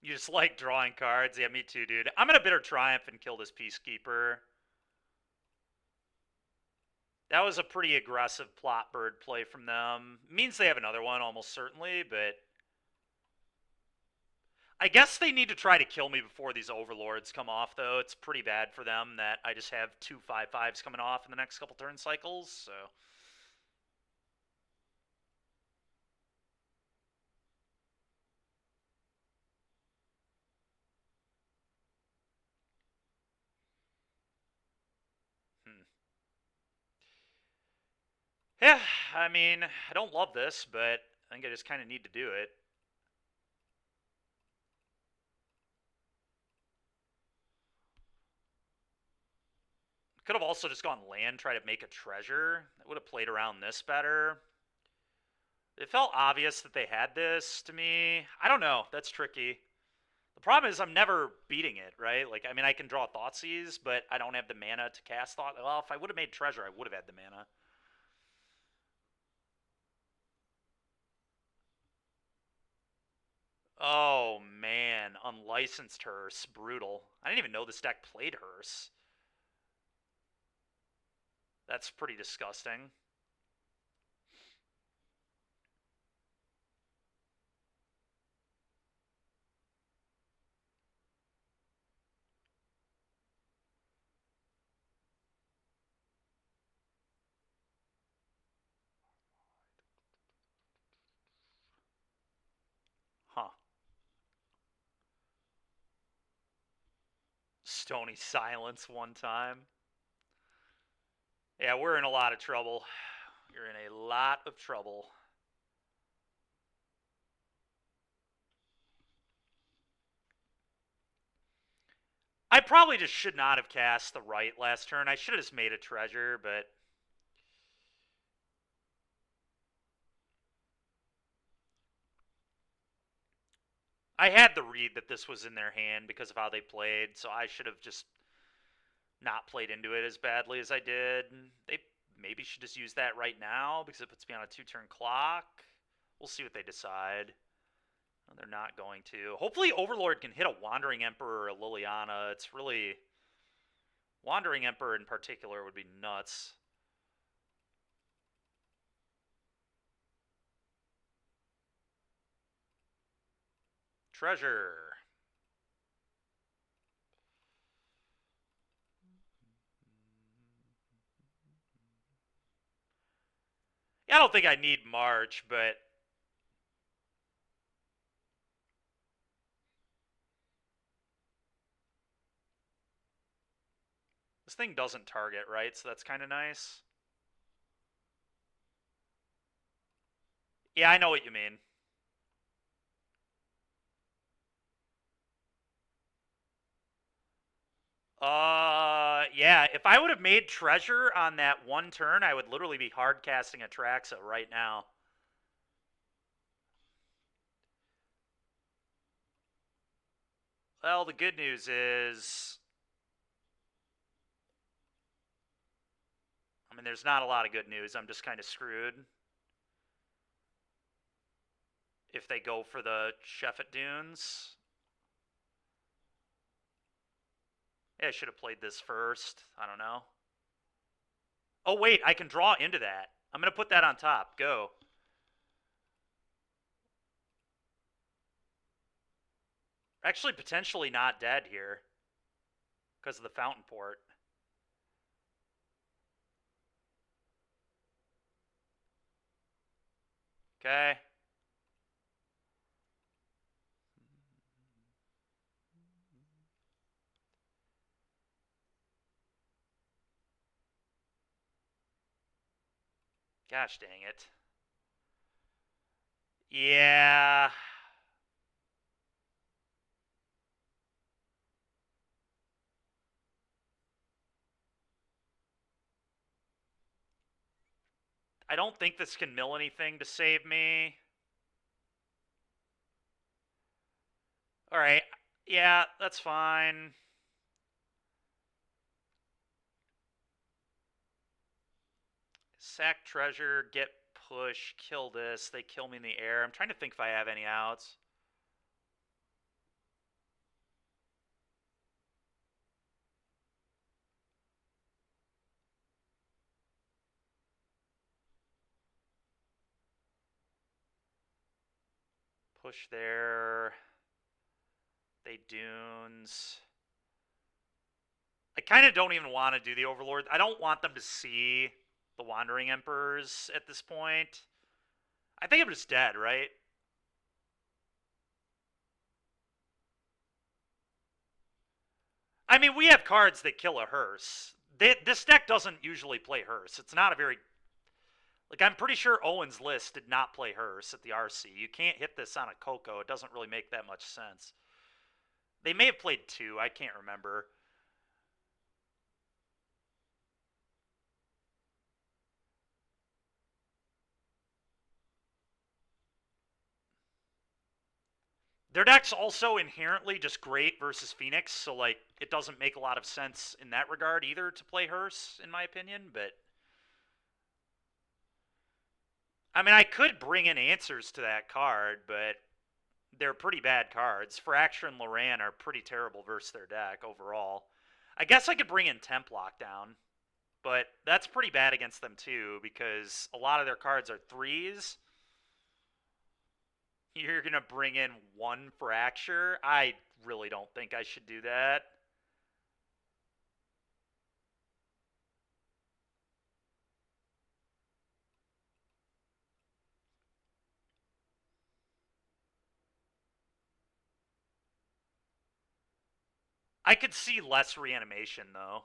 You just like drawing cards? Yeah, me too, dude. I'm gonna Bitter Triumph and kill this Peacekeeper. That was a pretty aggressive plot bird play from them. Means they have another one, almost certainly, but... I guess they need to try to kill me before these Overlords come off, though. It's pretty bad for them that I just have 2 5/5s coming off in the next couple turn cycles, so... Hmm. Yeah, I mean, I don't love this, but I think I just kind of need to do it. Could have also just gone land, try to make a treasure. I would have played around this better. It felt obvious that they had this to me. I don't know. That's tricky. The problem is I'm never beating it, right? Like, I mean, I can draw Thoughtseize, but I don't have the mana to cast Thought. Well, if I would have made treasure, I would have had the mana. Oh, man. Unlicensed Hearse. Brutal. I didn't even know this deck played Hearse. That's pretty disgusting. Huh. Stony Silence one time. Yeah, we're in a lot of trouble. You're in a lot of trouble. I probably just should not have cast the right last turn. I should have just made a treasure, but I had the read that this was in their hand because of how they played, so I should have just not played into it as badly as I did. They maybe should just use that right now because it puts me on a 2-turn clock. We'll see what they decide. No, they're not going to. Hopefully Overlord can hit a Wandering Emperor or a Liliana. It's really... Wandering Emperor in particular would be nuts. Treasure. Yeah, I don't think I need March, but this thing doesn't target, right? So that's kind of nice. Yeah, I know what you mean. Yeah, if I would have made treasure on that one turn, I would literally be hard casting Atraxa right now. Well, the good news is, I mean, there's not a lot of good news. I'm just kind of screwed. If they go for the Sheffet Dunes. Yeah, I should have played this first. I don't know. Oh, wait, I can draw into that. I'm going to put that on top. Go. Actually, potentially not dead here because of the Fountain Port. Okay. Gosh dang it. Yeah. I don't think this can mill anything to save me. Alright. Yeah, that's fine. Sack treasure, get push, kill this. They kill me in the air. I'm trying to think if I have any outs. Push there. They dunes. I kind of don't even want to do the Overlord. I don't want them to see the Wandering Emperors at this point. I think I'm just dead, right? I mean, we have cards that kill a hearse. This deck doesn't usually play hearse. It's not a very... Like, I'm pretty sure Owen's list did not play Hearse at the RC. You can't hit this on a Coco. It doesn't really make that much sense. They may have played 2. I can't remember. Their deck's also inherently just great versus Phoenix, so, like, it doesn't make a lot of sense in that regard either to play Hearse, in my opinion, but... I mean, I could bring in answers to that card, but they're pretty bad cards. Fracture and Loran are pretty terrible versus their deck overall. I guess I could bring in Temp Lockdown, but that's pretty bad against them too, because a lot of their cards are 3s. You're going to bring in 1 Fracture? I really don't think I should do that. I could see less reanimation, though.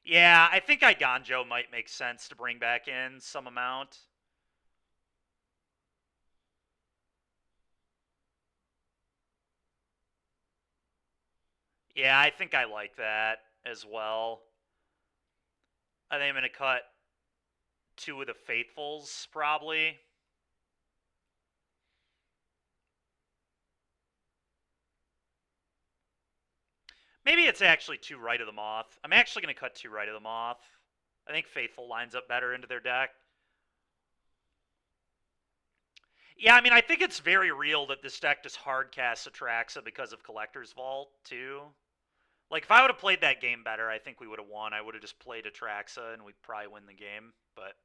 Yeah, I think Iganjo might make sense to bring back in some amount. Yeah, I think I like that as well. I think I'm going to cut 2 of the Faithfuls, probably. Maybe it's actually 2 Right of the Moth. I'm actually going to cut 2 Right of the Moth. I think Faithful lines up better into their deck. Yeah, I mean, I think it's very real that this deck just hard casts Atraxa because of Collector's Vault, too. Like, if I would have played that game better, I think we would have won. I would have just played Atraxa, and we'd probably win the game, but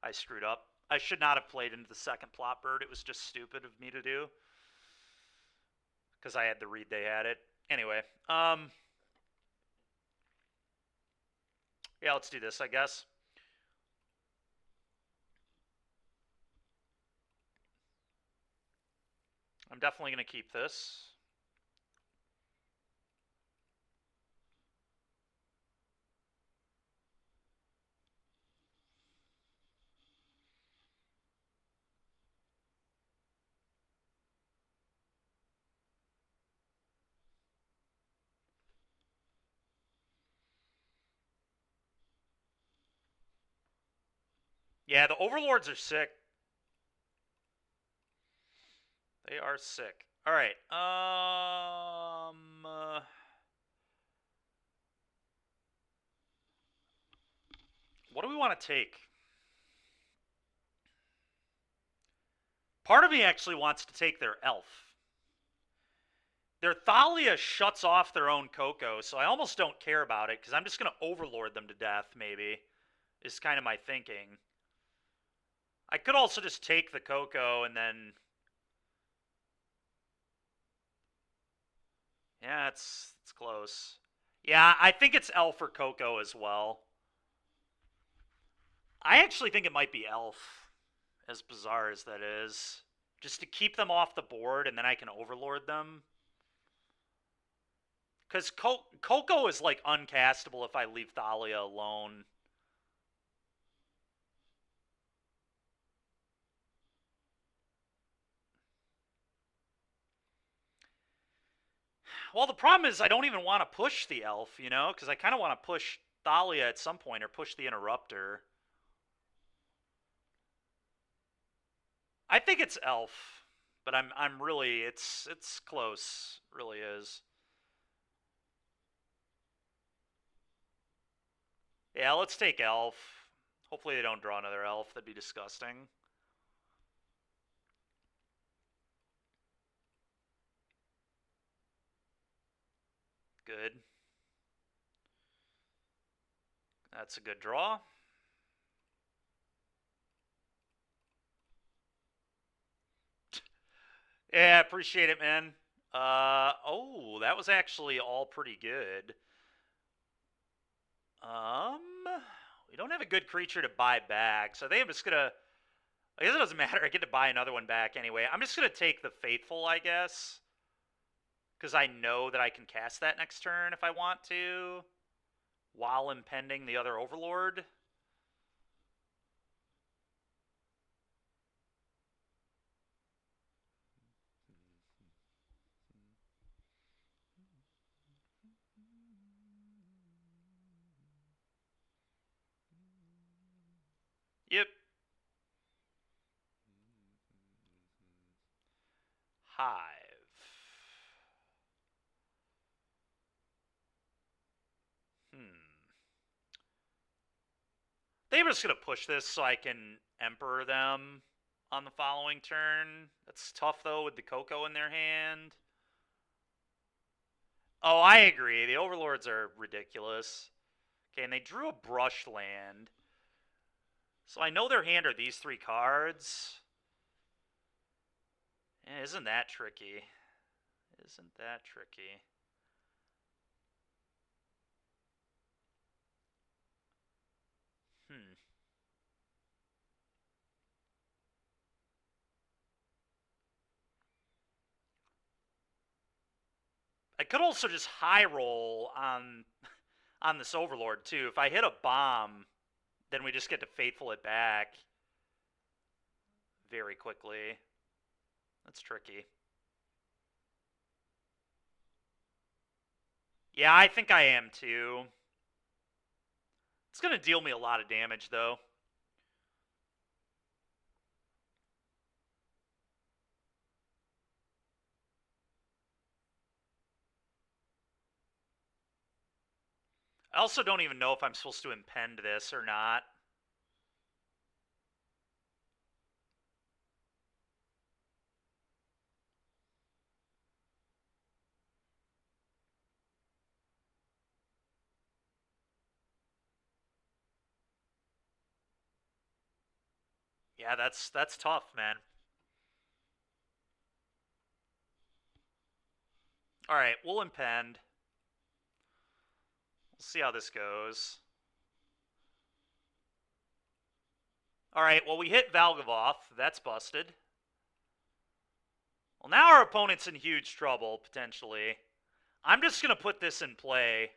I screwed up. I should not have played into the second Plot Bird. It was just stupid of me to do. Because I had the read they had it. Anyway, yeah, let's do this, I guess. I'm definitely going to keep this. Yeah, the Overlords are sick. They are sick. All right. What do we want to take? Part of me actually wants to take their Elf. Their Thalia shuts off their own Coco, so I almost don't care about it, because I'm just going to Overlord them to death, maybe, is kind of my thinking. I could also just take the Coco and then... Yeah, it's close. Yeah, I think it's Elf or Coco as well. I actually think it might be Elf, as bizarre as that is. Just to keep them off the board, and then I can Overlord them. Because Coco is, like, uncastable if I leave Thalia alone. Well, the problem is I don't even want to push the Elf, you know? Because I kind of want to push Thalia at some point, or push the Interrupter. I think it's Elf, but I'm really... It's close. It really is. Yeah, let's take Elf. Hopefully they don't draw another Elf. That'd be disgusting. Good. That's a good draw. Yeah, appreciate it, man. Oh, that was actually all pretty good. We don't have a good creature to buy back, so I think I'm just gonna... I guess it doesn't matter. I get to buy another one back anyway. I'm just gonna take the Faithful, I guess. because I know that I can cast that next turn if I want to, while impending the other Overlord. Yep. Hive. They were just going to push this so I can Emperor them on the following turn. That's tough, though, with the Coco in their hand. Oh, I agree. The Overlords are ridiculous. Okay, and they drew a brush land. So I know their hand are these 3 cards. Isn't that tricky? Isn't that tricky? I could also just high roll on this Overlord too. If I hit a bomb, then we just get to Faithful it back very quickly. That's tricky. Yeah, I think I am too. It's going to deal me a lot of damage though. I also don't even know if I'm supposed to impend this or not. Yeah, that's tough, man. All right, we'll impend. We'll see how this goes. All right, well, we hit Valgavoth. That's busted. Well, now our opponent's in huge trouble, potentially. I'm just going to put this in play.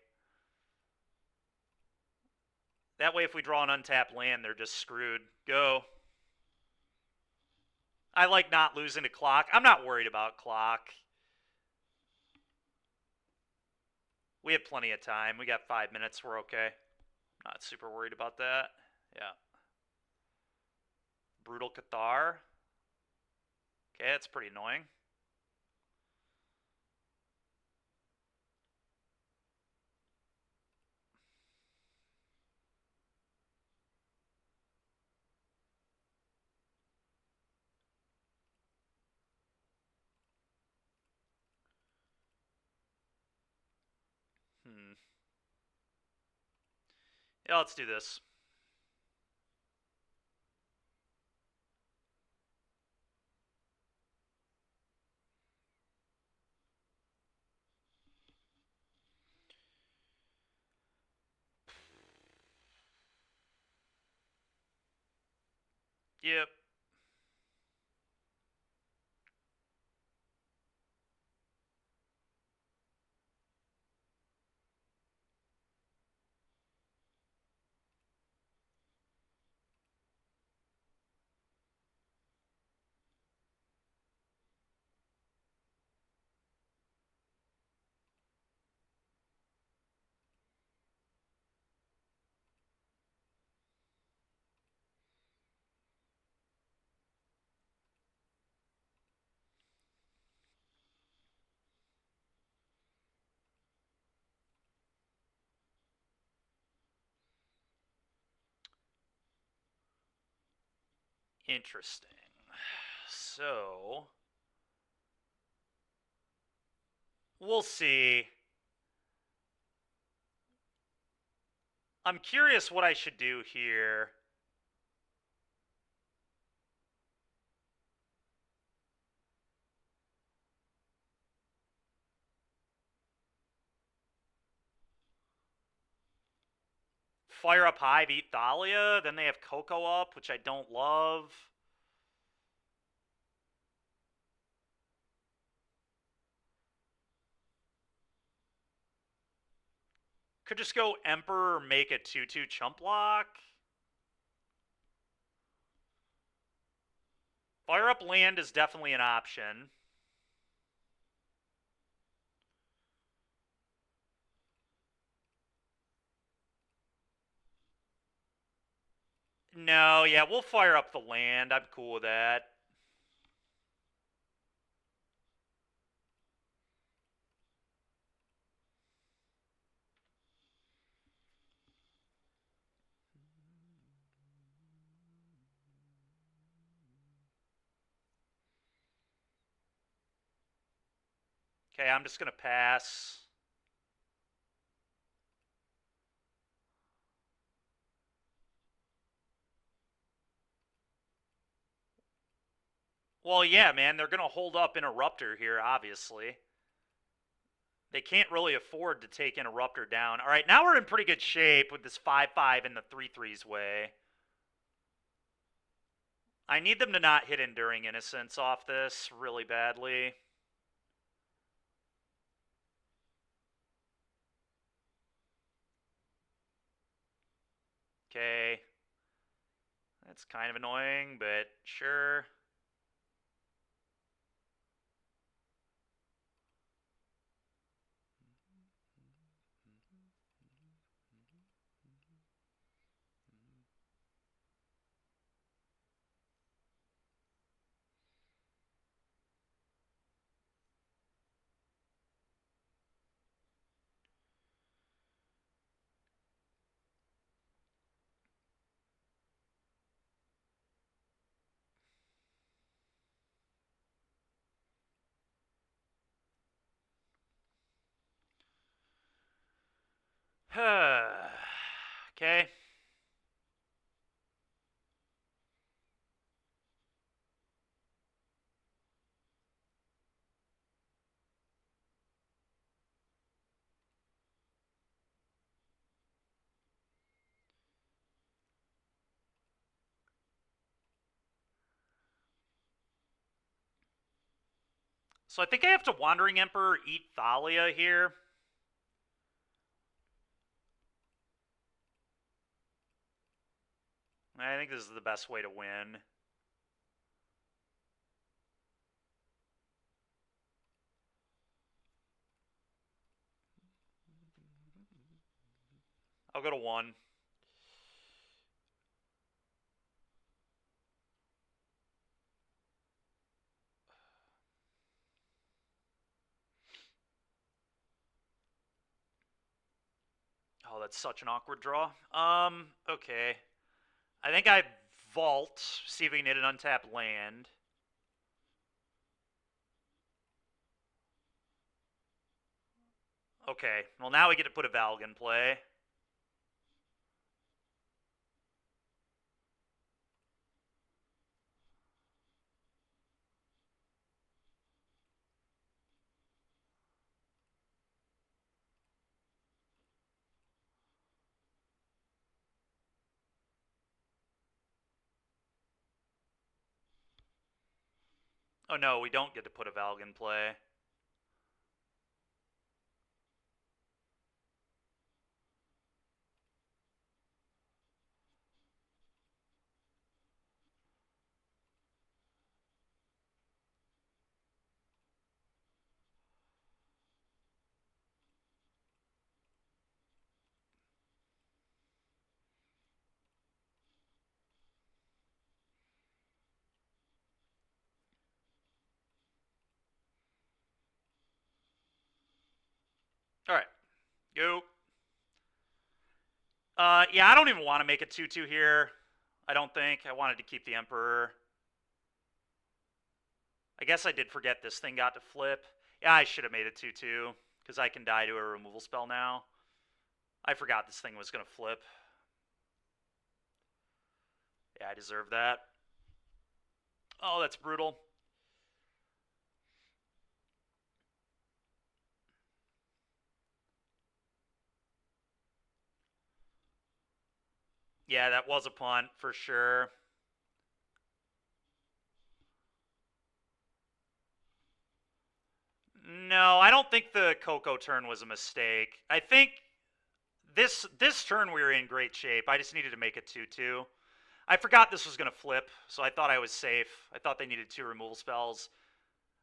That way, if we draw an untapped land, they're just screwed. Go. I like not losing to clock. I'm not worried about clock. We have plenty of time. We got 5 minutes. We're okay. Not super worried about that. Yeah. Brutal Cathar. Okay, that's pretty annoying. Yeah, let's do this. Yep. Interesting. So, we'll see. I'm curious what I should do here. Fire up Hive, eat Thalia. Then they have Coco up, which I don't love. Could just go Emperor, make a 2/2 chump block. Fire up land is definitely an option. No, yeah, we'll fire up the land. I'm cool with that. Okay, I'm just going to pass. Well, yeah, man, they're going to hold up Interrupter here, obviously. They can't really afford to take Interrupter down. All right, now we're in pretty good shape with this 5/5 and the 3/3's way. I need them to not hit Enduring Innocence off this really badly. Okay. That's kind of annoying, but sure. Okay. So I think I have to Wandering Emperor eat Thalia here. I think this is the best way to win. I'll go to 1. Oh, that's such an awkward draw. Okay. I think I vault, see if we can hit an untapped land. Okay, well now we get to put a Valg in play. Oh no, we don't get to put a Valg in play. Alright, go. Yeah, I don't even want to make a 2/2 here. I don't think. I wanted to keep the Emperor. I guess I did forget this thing got to flip. Yeah, I should have made it 2/2, because I can die to a removal spell now. I forgot this thing was going to flip. Yeah, I deserve that. Oh, that's brutal. Yeah, that was a punt for sure. No, I don't think the Coco turn was a mistake. I think this turn we were in great shape. I just needed to make it 2-2. I forgot this was going to flip, so I thought I was safe. I thought they needed 2 removal spells.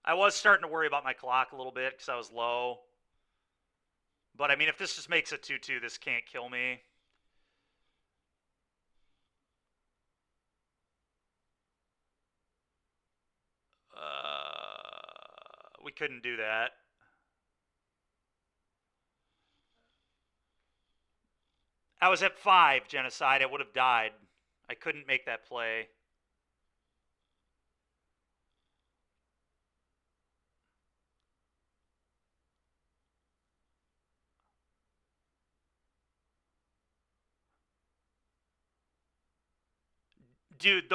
I was starting to worry about my clock a little bit because I was low. But, I mean, if this just makes it 2-2, this can't kill me. We couldn't do that. I was at 5, Genocide. I would have died. I couldn't make that play. Dude,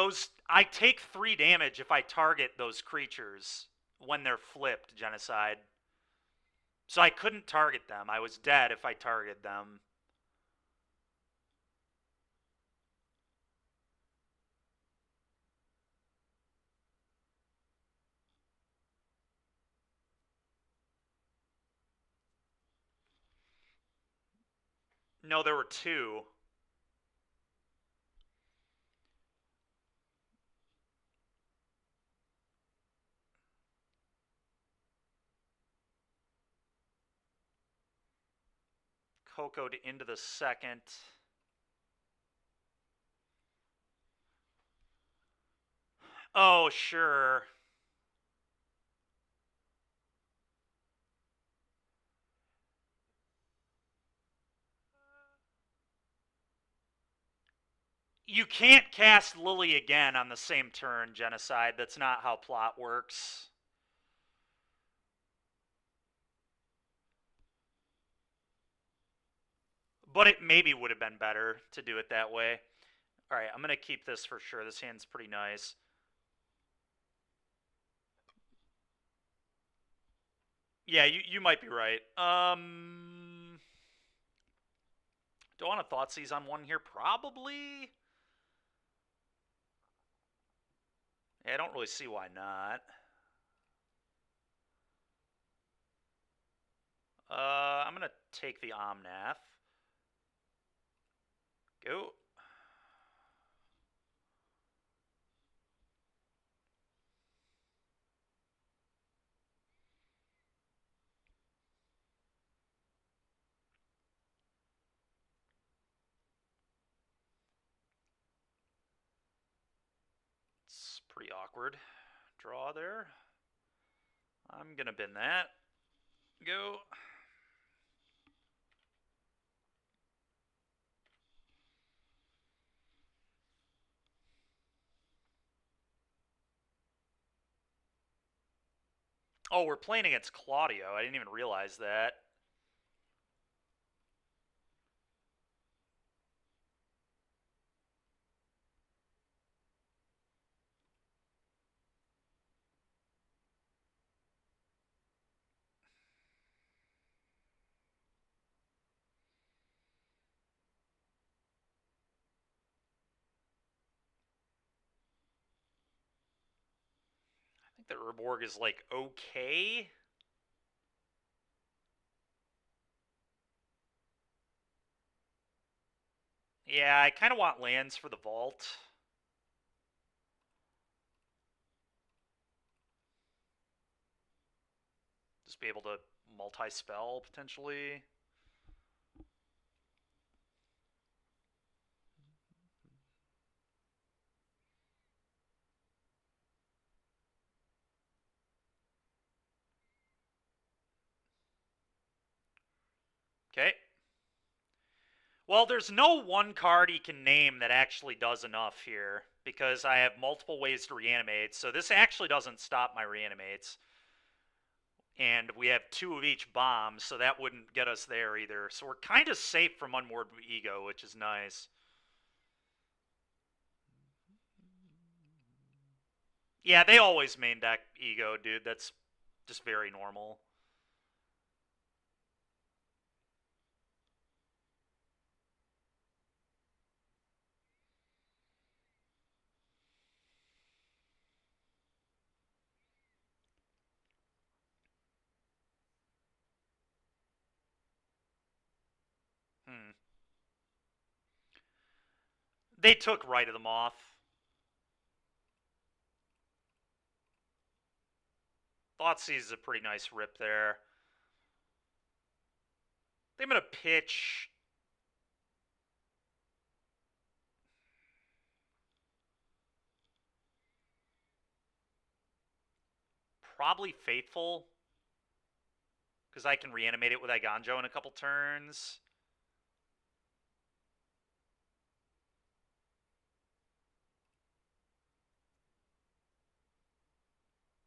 I take 3 damage if I target those creatures when they're flipped, Genocide. So I couldn't target them. I was dead if I targeted them. No, there were 2. Cocoed into the second. Oh, sure. You can't cast Lily again on the same turn, Genocide. That's not how plot works. But it maybe would have been better to do it that way. Alright, I'm going to keep this for sure. This hand's pretty nice. Yeah, you might be right. Do I want to Thoughtseize on one here? Probably. Yeah, I don't really see why not. I'm going to take the Omnath. Go. It's pretty awkward. Draw there. I'm going to bin that. Go. Oh, we're playing against Claudio. I didn't even realize that. I think that Urborg is, like, okay. Yeah, I kind of want lands for the vault. Just be able to multi-spell, potentially. Okay. Well, there's no one card he can name that actually does enough here, because I have multiple ways to reanimate, so this actually doesn't stop my reanimates. And we have 2 of each bomb, so that wouldn't get us there either. So we're kind of safe from Unmoored Ego, which is nice. Yeah, they always main deck Ego, dude. That's just very normal. Hmm. They took Right of the Moth. Thoughtseize is a pretty nice rip there. I think I'm going to pitch... probably Faithful, because I can reanimate it with Iganjo in a couple turns.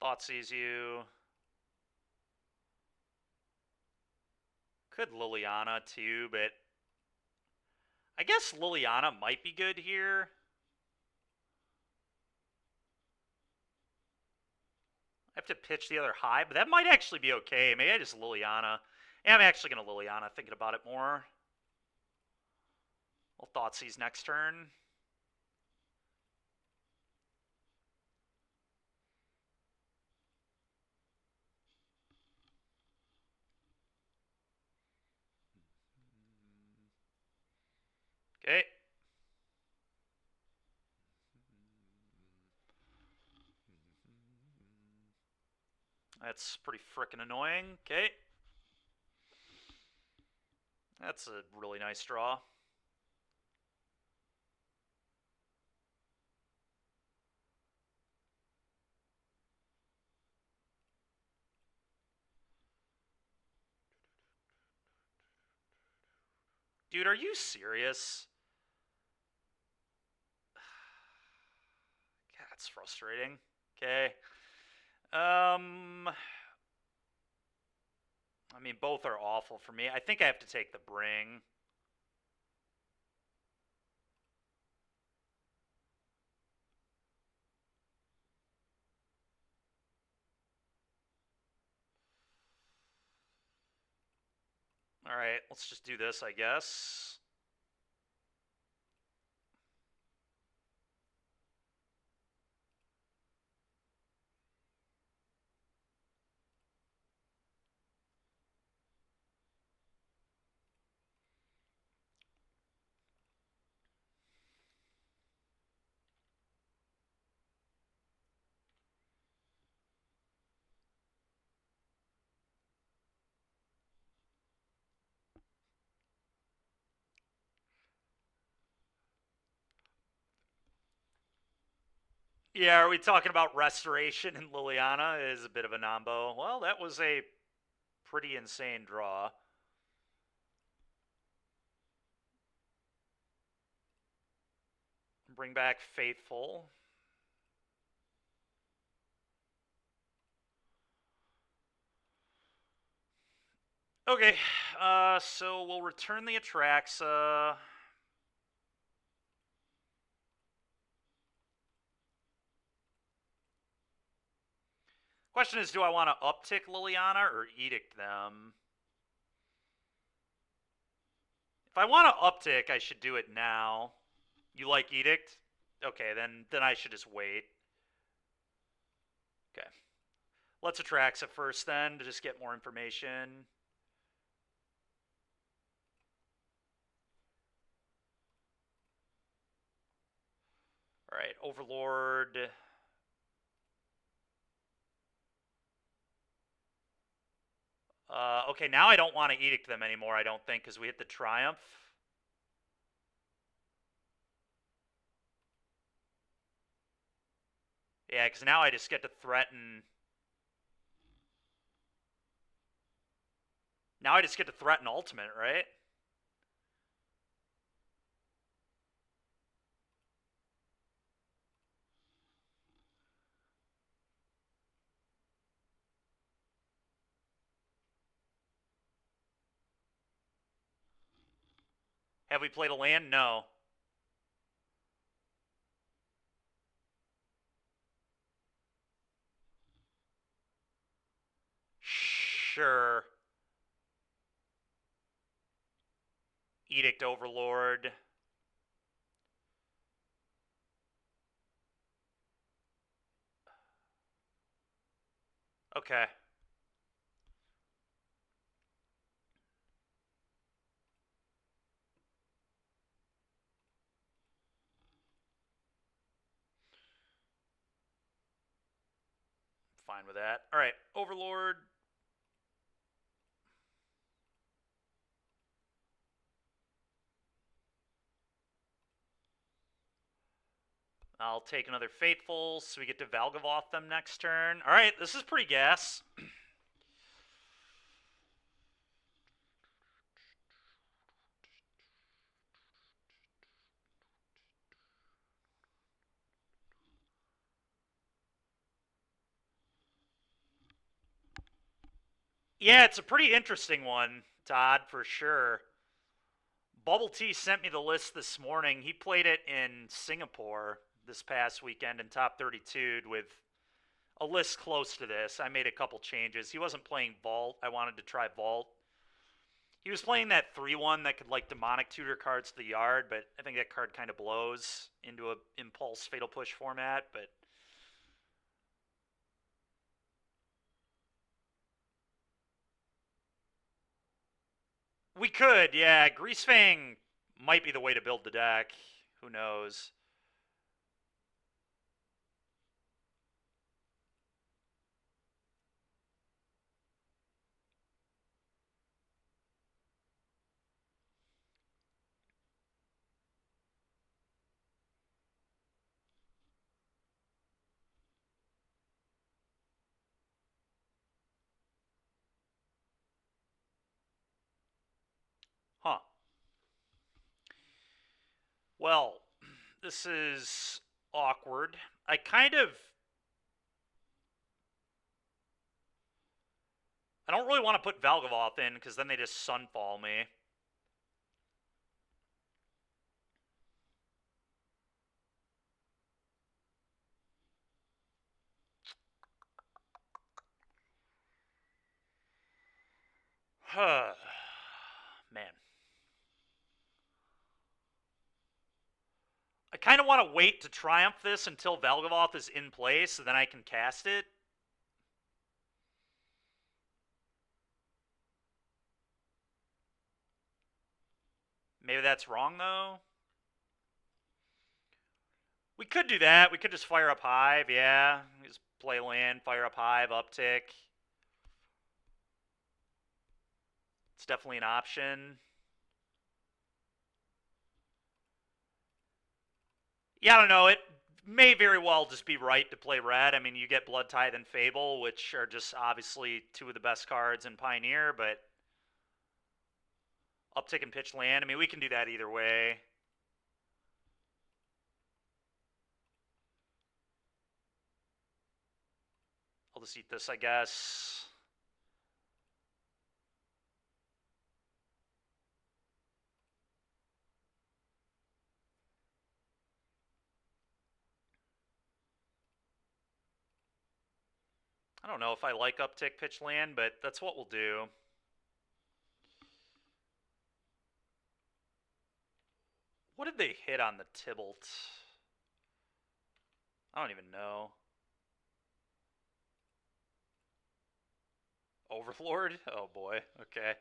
Thoughtseize you. Could Liliana too, but I guess Liliana might be good here. I have to pitch the other high, but that might actually be okay. Maybe I just Liliana. Yeah, I'm actually going to Liliana, thinking about it more. Well, Thoughtseize next turn. Okay. That's pretty frickin' annoying. Okay. That's a really nice draw. Dude, are you serious? God, that's frustrating. Okay. I mean, both are awful for me. I think I have to take the Bring. Alright, let's just do this, I guess. Yeah, are we talking about Restoration and Liliana is a bit of a nombo? Well, that was a pretty insane draw. Bring back Faithful. Okay, so we'll return the Atraxa. Question is, do I want to uptick Liliana or Edict them? If I want to uptick, I should do it now. You like Edict? Okay, then I should just wait. Okay. Let's Atraxa first then to just get more information. Alright, Overlord. Okay, now I don't want to Edict them anymore, I don't think, because we hit the Triumph. Yeah, because now I just get to threaten... Now I just get to threaten Ultimate, right? Have we played a land? No. Sure. Edict Overlord. Okay. fine with that. All right, Overlord. I'll take another Faithful, so we get to Valgavoth them next turn. All right, this is pretty gas. Yeah, it's a pretty interesting one, Todd, for sure. Bubble Tea sent me the list this morning. He played it in Singapore this past weekend in top 32 with a list close to this. I made a couple changes. He wasn't playing Vault. I wanted to try Vault. He was playing that 3-1 that could like demonic tutor cards to the yard, but I think that card kind of blows into a impulse fatal push format, but we could, yeah. Greasefang might be the way to build the deck. Who knows? Huh. Well, this is awkward. I don't really want to put Valgavoth in because then they just Sunfall me. Man. I kind of want to wait to Triumph this until Valgavoth is in place, so then I can cast it. Maybe that's wrong, though. We could do that. We could just fire up Hive, yeah. Just play land, fire up Hive, uptick. It's definitely an option. Yeah, I don't know. It may very well just be right to play red. I mean, you get Blood Tithe and Fable, which are just obviously two of the best cards in Pioneer, but uptick and pitch land. I mean, we can do that either way. I'll just eat this, I guess. I don't know if I like uptick pitch land, but that's what we'll do. What did they hit on the Tybalt? I don't even know. Overlord? Oh boy, okay.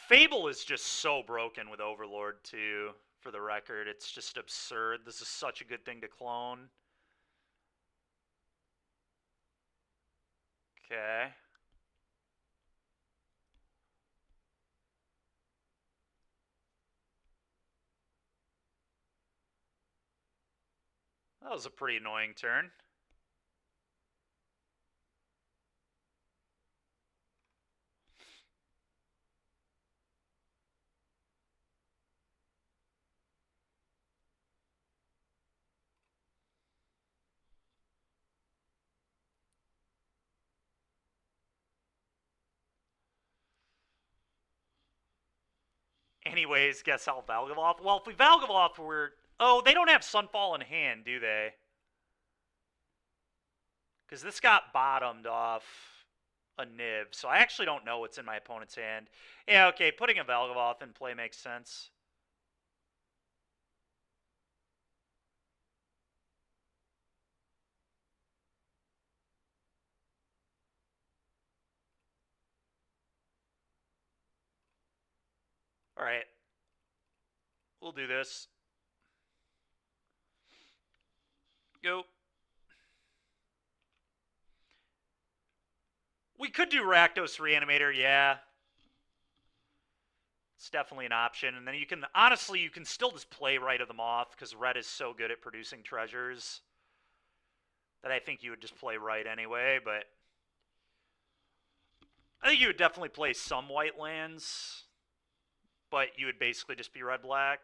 Fable is just so broken with Overlord, too, for the record. It's just absurd. This is such a good thing to clone. Okay. That was a pretty annoying turn. Anyways, guess I'll Valgavoth. Well, if we Valgavoth, we're... Oh, they don't have Sunfall in hand, do they? Because this got bottomed off a Niv, so I actually don't know what's in my opponent's hand. Yeah, okay, putting a Valgavoth in play makes sense. Alright. We'll do this. Go. We could do Rakdos Reanimator, yeah. It's definitely an option. And then you can, honestly, you can still just play Right of the Moth, because red is so good at producing treasures that I think you would just play Right anyway, but I think you would definitely play some white lands, but you would basically just be red-black.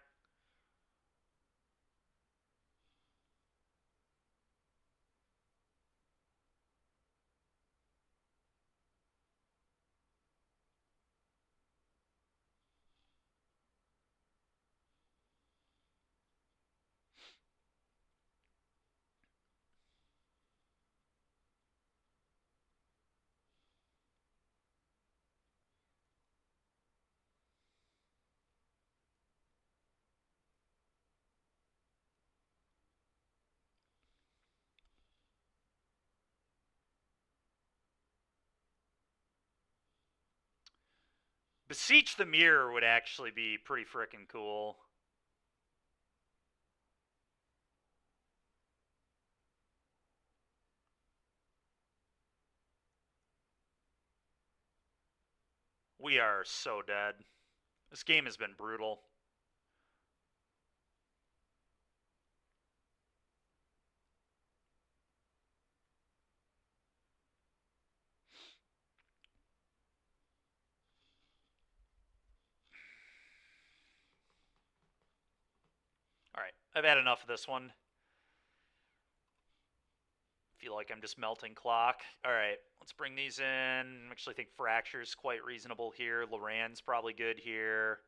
Beseech the Mirror would actually be pretty freaking cool. We are so dead. This game has been brutal. Alright, I've had enough of this one. Feel like I'm just melting clock. Alright, let's bring these in. I actually think Fracture's quite reasonable here. Loran's probably good here.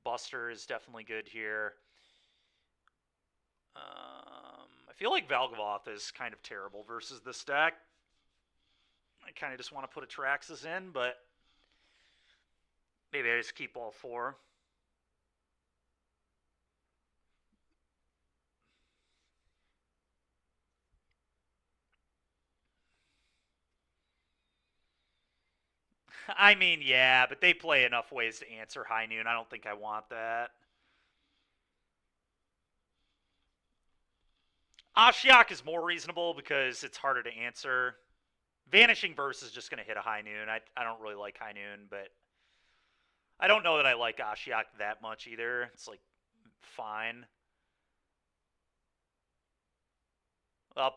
Buster is definitely good here. I feel like Valgavoth is kind of terrible versus this deck. I kind of just want to put Atraxas in, but maybe I just keep all four. I mean, yeah, but they play enough ways to answer High Noon. I don't think I want that. Ashiok is more reasonable because it's harder to answer. Vanishing Verse is just going to hit a High Noon. I don't really like High Noon, but I don't know that I like Ashiok that much either. It's like fine.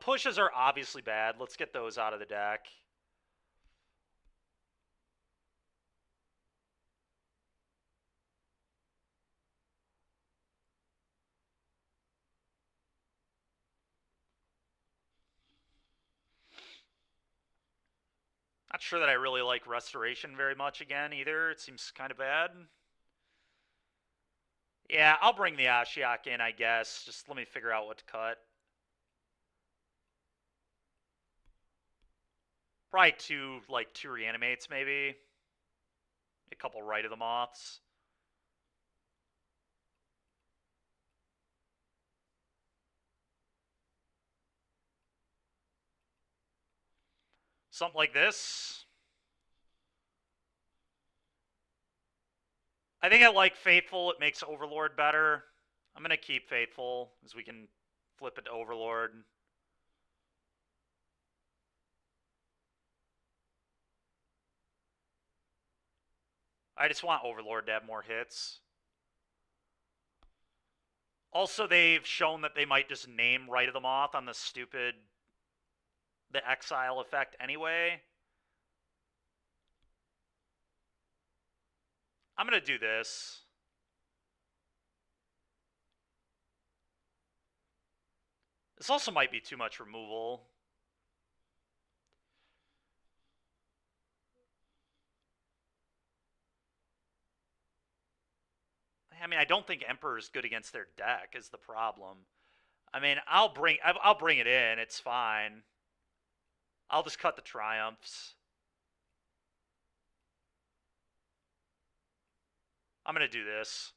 Pushes are obviously bad. Let's get those out of the deck. Not sure that I really like Restoration very much again either. It seems kind of bad. Yeah, I'll bring the Ashiok in, I guess. Just let me figure out what to cut. Probably two reanimates, maybe. A couple Right of the Moths. Something like this. I think I like Faithful. It makes Overlord better. I'm going to keep Faithful, as we can flip it to Overlord. I just want Overlord to have more hits. Also, they've shown that they might just name Right of the Moth on the Exile effect anyway. I'm going to do this. This also might be too much removal. I mean, I don't think Emperor is good against their deck is the problem. I mean, I'll bring it in. It's fine. I'll just cut the Triumphs. I'm going to do this.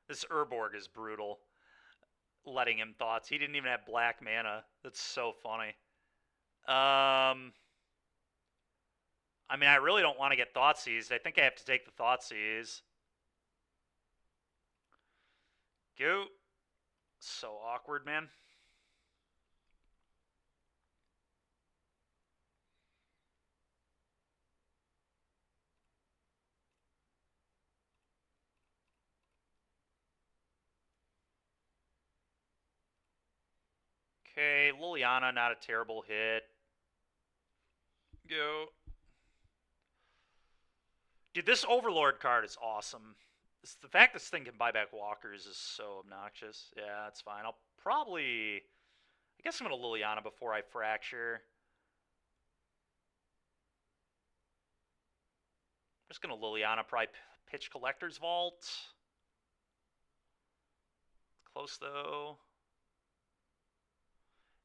This Urborg is brutal. Letting him thoughts. He didn't even have black mana. That's so funny. I mean, I really don't want to get Thoughtseized. I think I have to take the Thoughtseize. Go. So awkward, man. Okay, Liliana, not a terrible hit. Go. Dude, this Overlord card is awesome. The fact this thing can buy back walkers is so obnoxious. Yeah, that's fine. I'll probably... I guess I'm going to Liliana before I fracture. I'm just going to Liliana, probably pitch Collector's Vault. Close, though.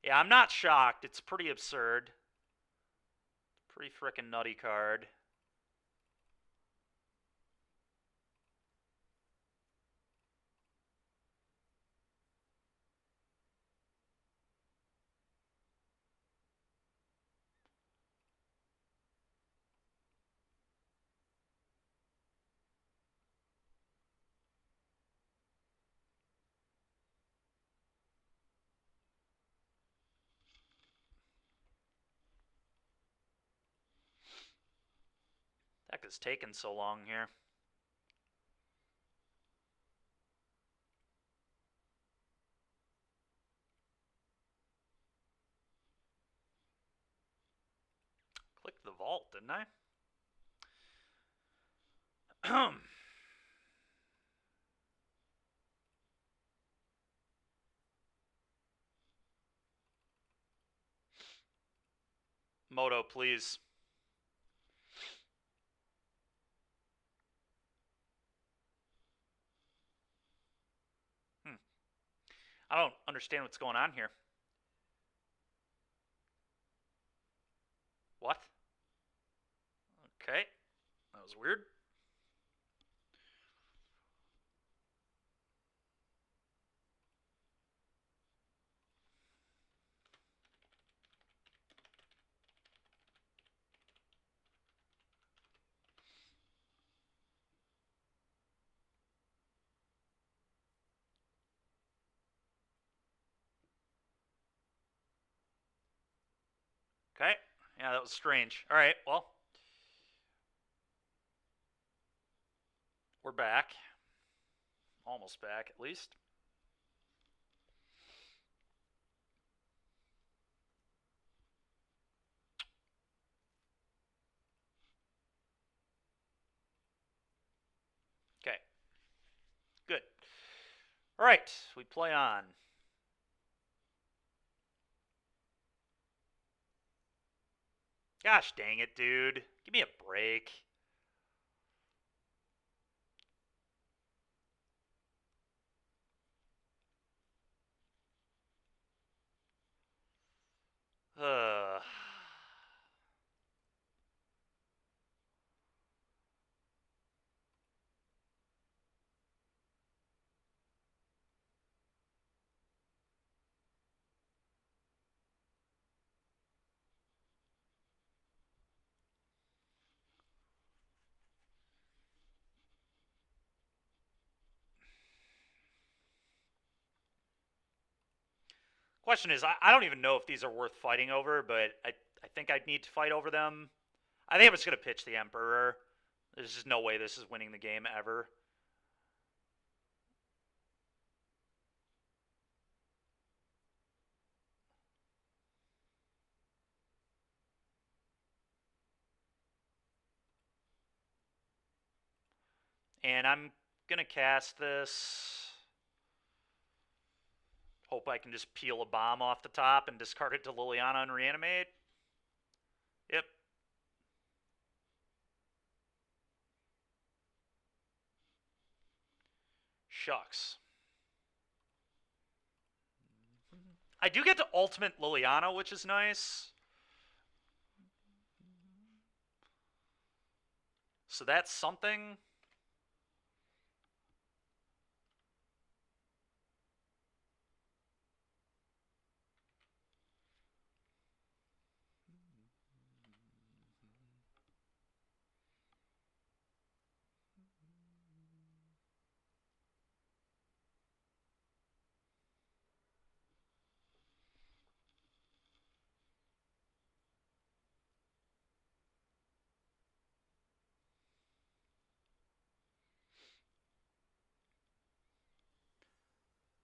Yeah, I'm not shocked. It's pretty absurd. Pretty frickin' nutty card. Heck is taking so long here. Clicked the vault, didn't I? Moto, please. I don't understand what's going on here. What? Okay. That was weird. Okay. Yeah, that was strange. All right, well. We're back. Almost back, at least. Okay. Good. All right, we play on. Gosh dang it, dude. Give me a break. Ugh. Question is, I don't even know if these are worth fighting over, but I think I'd need to fight over them. I think I'm just going to pitch the Emperor. There's just no way this is winning the game ever. And I'm going to cast this. Hope I can just peel a bomb off the top and discard it to Liliana and reanimate. Yep. Shucks. I do get to ultimate Liliana, which is nice. So that's something.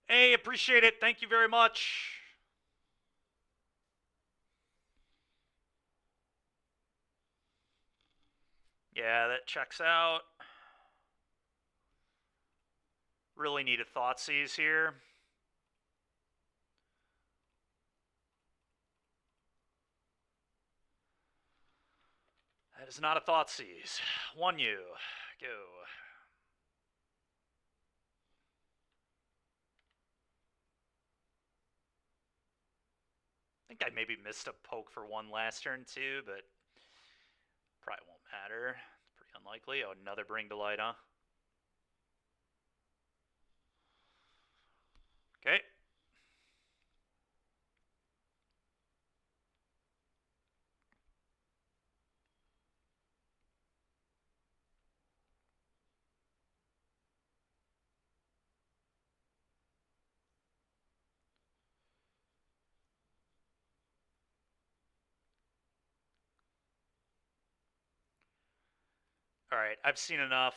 Hey, appreciate it. Thank you very much. Yeah, that checks out. Really need a Thoughtseize here. That is not a Thoughtseize. 1U. Go. I think I maybe missed a poke for 1 last turn too, but probably won't matter. It's pretty unlikely. Oh, another Bring to Light, huh? Okay. Alright, I've seen enough.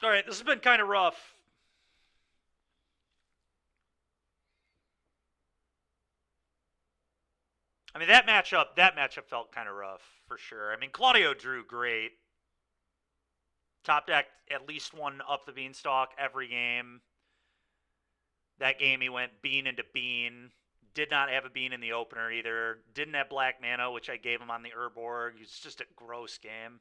Alright, this has been kind of rough. I mean, that matchup felt kind of rough, for sure. I mean, Claudio drew great. Top deck at least one up the beanstalk every game. That game he went bean into bean. Did not have a bean in the opener either. Didn't have black mana, which I gave him on the Urborg. It's just a gross game.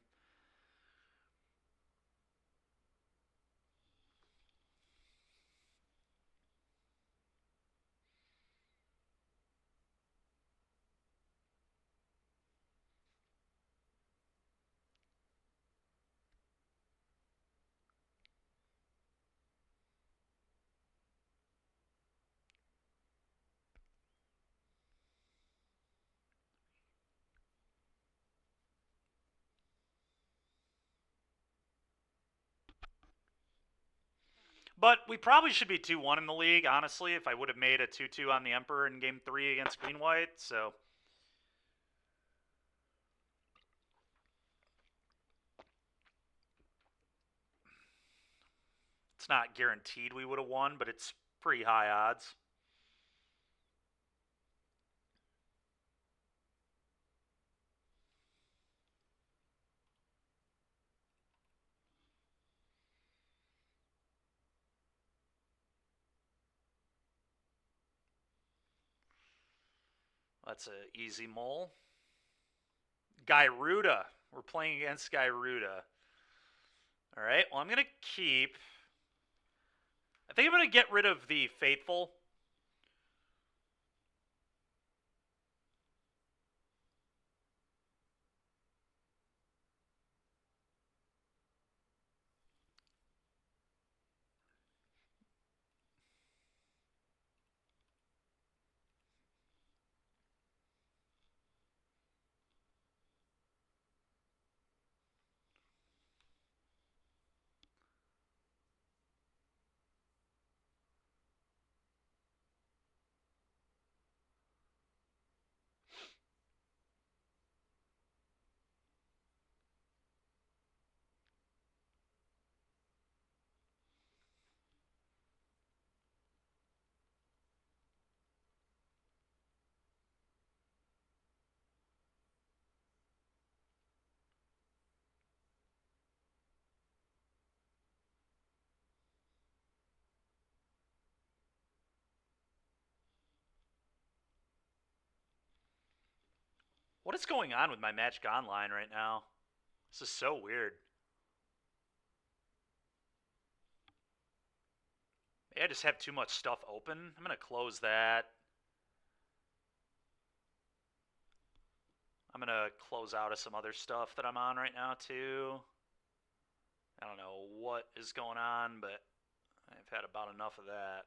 But we probably should be 2-1 in the league, honestly, if I would have made a 2-2 on the Emperor in Game 3 against Green-White, so... It's not guaranteed we would have won, but it's pretty high odds. That's an easy mole. Gyruda. We're playing against Gyruda. Alright, well, I'm going to keep... I think I'm going to get rid of the Faithful. What is going on with my Magic Online right now? This is so weird. Maybe I just have too much stuff open. I'm going to close that. I'm going to close out of some other stuff that I'm on right now, too. I don't know what is going on, but I've had about enough of that.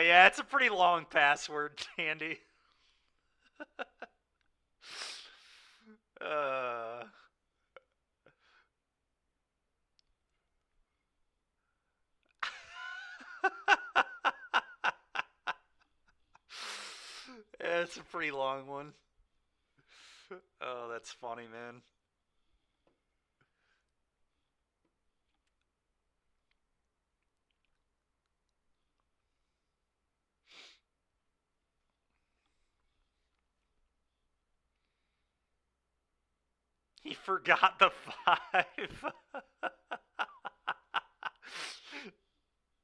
Yeah, it's a pretty long password, Andy. Uh, yeah, it's a pretty long one. Oh, that's funny, man. He forgot the 5.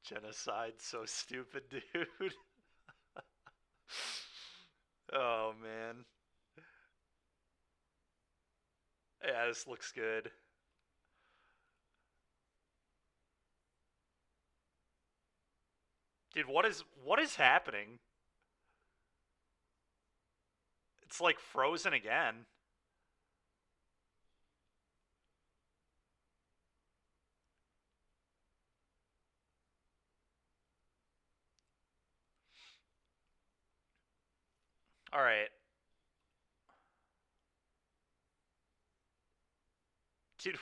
Genocide, so stupid, dude. Oh, man. Yeah, this looks good. Dude, what is happening? It's like frozen again. All right. Dude,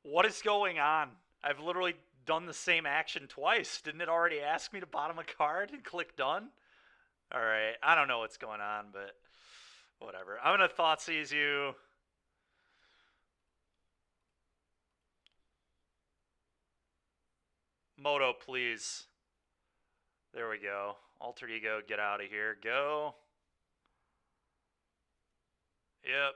what is going on? I've literally done the same action twice. Didn't it already ask me to bottom a card and click done? All right. I don't know what's going on, but whatever. I'm going to Thoughtseize you. Moto, please. There we go. Alter Ego, get out of here. Go. Yep.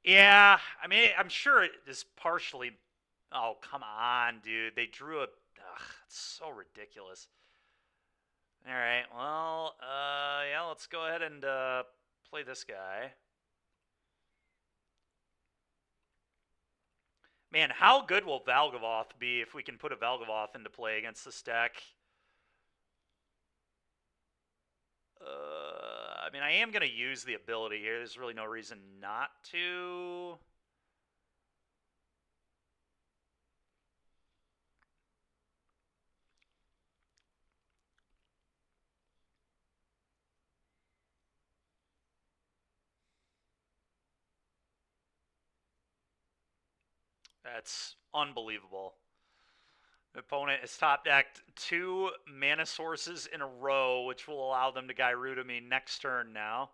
Yeah, I mean, I'm sure it is partially. Oh, come on, dude. They drew a. Ugh, it's so ridiculous. All right, well, yeah, let's go ahead and play this guy. Man, how good will Valgavoth be if we can put a Valgavoth into play against this deck? I mean, I am going to use the ability here. There's really no reason not to. That's unbelievable. The opponent has top decked 2 mana sources in a row, which will allow them to Gyruda me next turn now.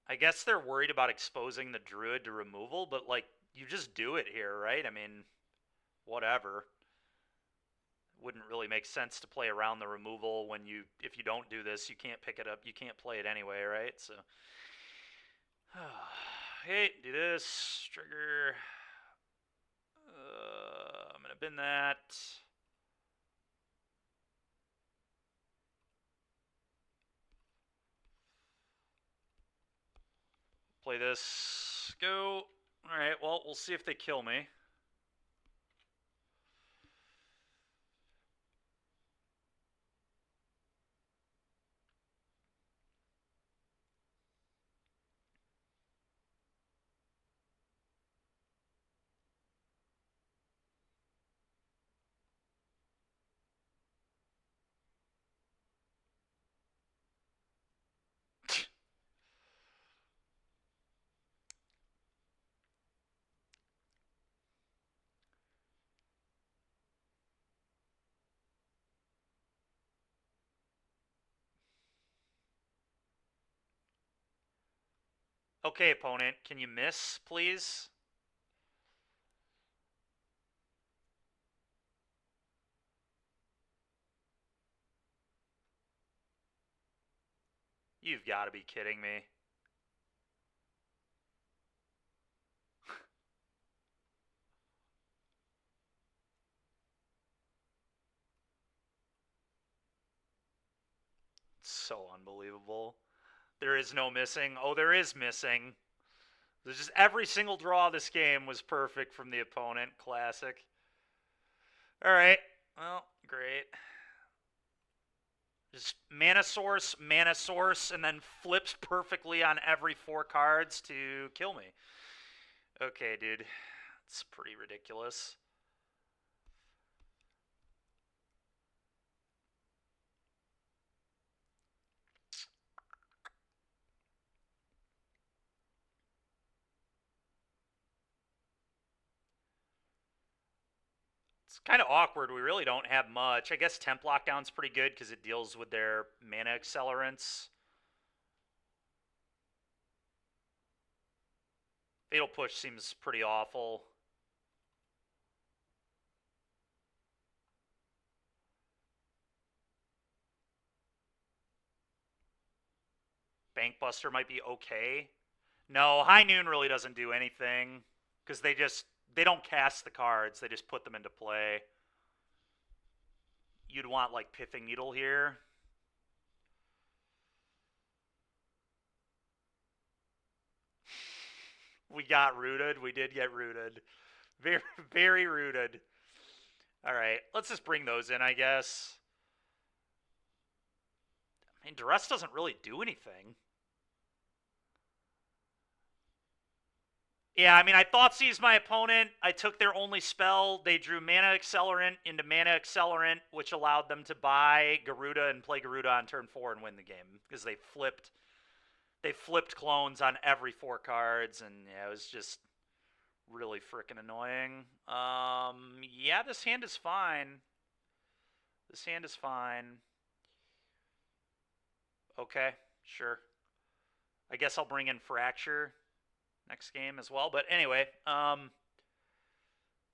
I guess they're worried about exposing the Druid to removal, but, like, you just do it here, right? I mean, whatever. Wouldn't really make sense to play around the removal when if you don't do this, you can't pick it up. You can't play it anyway, right? So, okay, do this. Trigger. I'm going to bin that. Play this. Go. Alright, well, we'll see if they kill me. Okay, opponent, can you miss, please? You've got to be kidding me. So unbelievable. There is no missing. Oh, there is missing. There's just every single draw of this game was perfect from the opponent. Classic. Alright. Well, great. Just mana source, and then flips perfectly on every 4 cards to kill me. Okay, dude. It's pretty ridiculous. It's kind of awkward. We really don't have much. I guess Temp Lockdown's pretty good because it deals with their mana accelerants. Fatal Push seems pretty awful. Bankbuster might be okay. No, High Noon really doesn't do anything because they don't cast the cards. They just put them into play. You'd want like Pithing Needle here. We got rooted. We did get rooted. Very, very rooted. All right, let's just bring those in, I guess. I mean, Duress doesn't really do anything. Yeah, I mean, I thought seized my opponent. I took their only spell. They drew Mana Accelerant into Mana Accelerant, which allowed them to buy Garuda and play Garuda on turn 4 and win the game because they flipped clones on every 4 cards, and yeah, it was just really freaking annoying. Yeah, this hand is fine. This hand is fine. Okay, sure. I guess I'll bring in Fracture next game as well. But anyway, I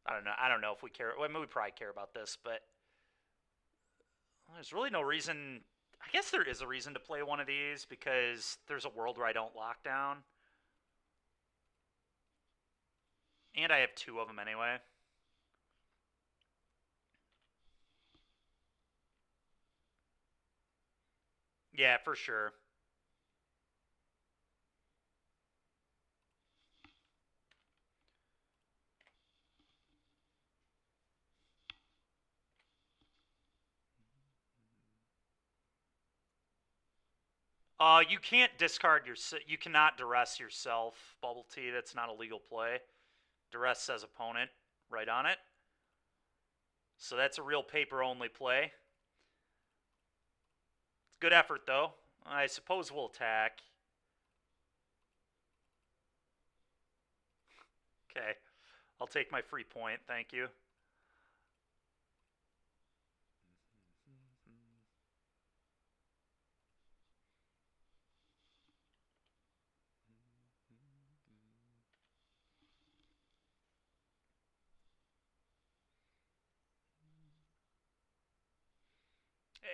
don't know. I don't know if we care. Well, I mean, we probably care about this, but there's really no reason. I guess there is a reason to play one of these because there's a world where I don't lock down. And I have 2 of them anyway. Yeah, for sure. You can't discard your. You cannot duress yourself, Bubble Tea. That's not a legal play. Duress says opponent right on it. So that's a real paper only play. It's good effort though. I suppose we'll attack. Okay. I'll take my free point, thank you.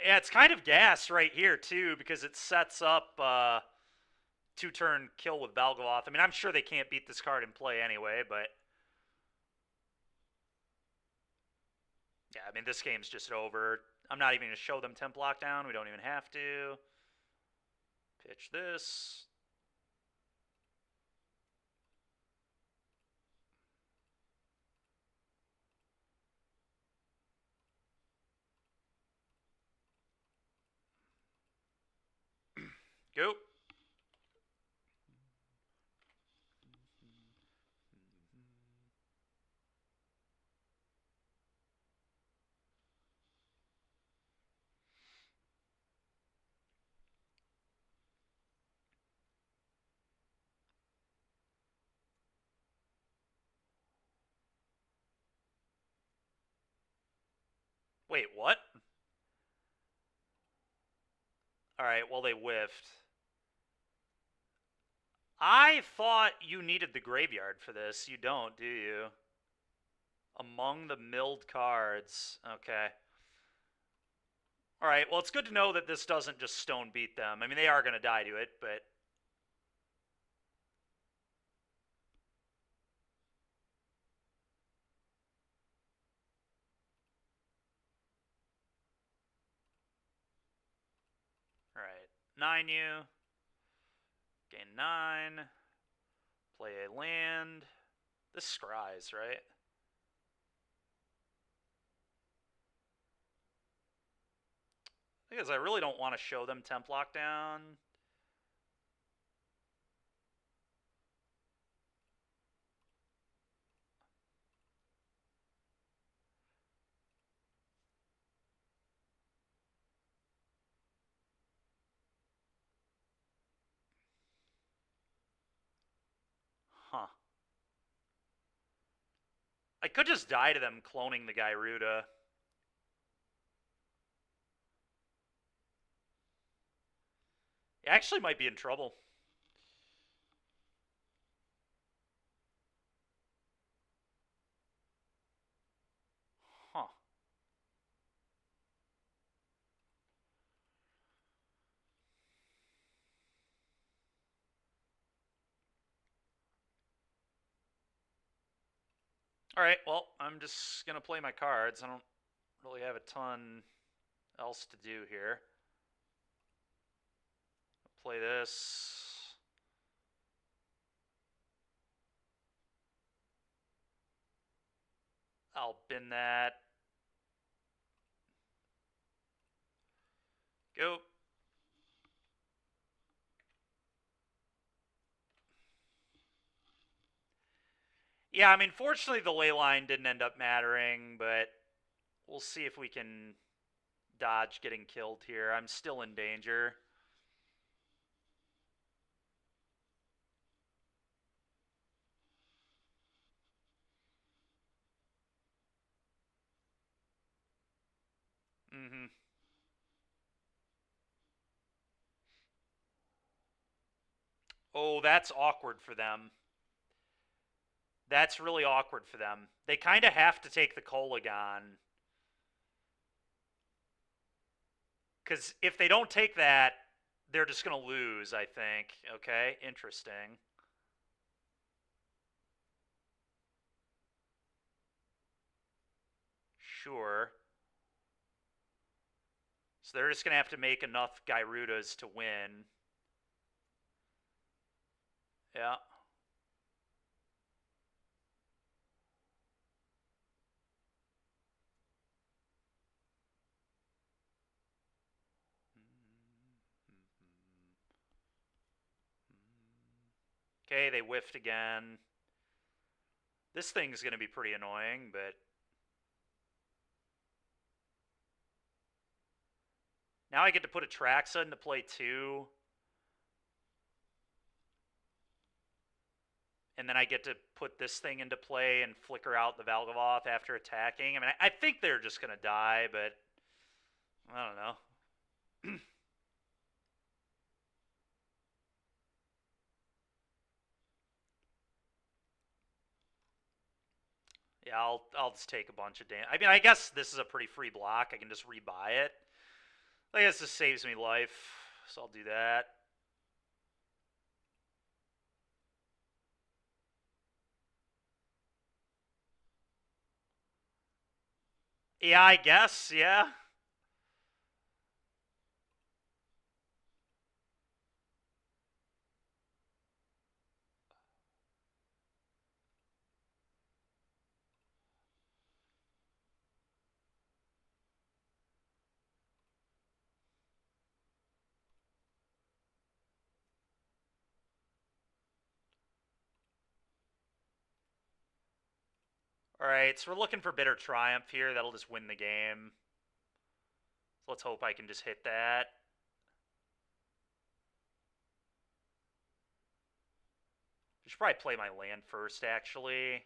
Yeah, it's kind of gas right here too because it sets up 2-turn kill with Balgavoth. I mean, I'm sure they can't beat this card in play anyway, but yeah, I mean, this game's just over. I'm not even going to show them Temp Lockdown. We don't even have to. Pitch this. Go. Wait, what? All right, well, they whiffed. I thought you needed the graveyard for this. You don't, do you? Among the milled cards. Okay. All right, well, it's good to know that this doesn't just stone beat them. I mean, they are going to die to it, but... All right, 9 you. Gain 9. Play a land. This scries, right? Because I really don't want to show them temp lockdown. Huh. I could just die to them cloning the Gyruda. It actually might be in trouble. Huh. Alright, well, I'm just going to play my cards. I don't really have a ton else to do here. Play this. I'll bin that. Go. Yeah, I mean, fortunately the ley line didn't end up mattering, but we'll see if we can dodge getting killed here. I'm still in danger. Mm-hmm. Oh, that's awkward for them. That's really awkward for them. They kind of have to take the Kolagon. Because if they don't take that, they're just going to lose, I think. Okay, interesting. Sure. So they're just going to have to make enough Gyrudas to win. Yeah. Okay, they whiffed again. This thing's going to be pretty annoying, but now I get to put a Traxa into play too. And then I get to put this thing into play and flicker out the Valgavoth after attacking. I mean, I think they're just going to die, but I don't know. Yeah, I'll just take a bunch of damage. I mean, I guess this is a pretty free block. I can just rebuy it. I guess this saves me life, so I'll do that. Yeah, I guess, yeah. Alright, so we're looking for Bitter Triumph here. That'll just win the game. So let's hope I can just hit that. I should probably play my land first, actually.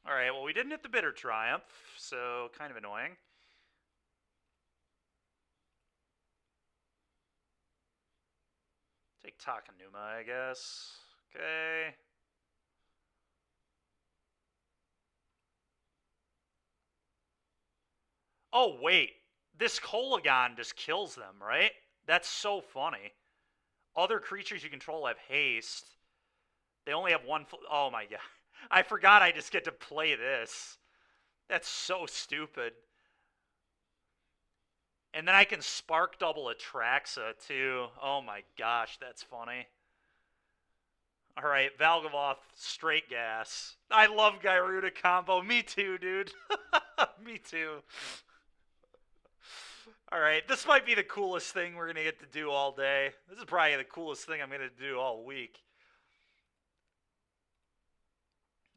Alright, well, we didn't hit the Bitter Triumph, so kind of annoying. Take Takanuma, I guess. Okay. Oh, wait. This Kolagon just kills them, right? That's so funny. Other creatures you control have haste. They only have one... Oh, my God. I forgot I just get to play this. That's so stupid. And then I can spark double Atraxa too. Oh my gosh, that's funny. Alright, Valgavoth, straight gas. I love Gyruda combo. Me too, dude. Me too. Alright, this might be the coolest thing we're going to get to do all day. This is probably the coolest thing I'm going to do all week.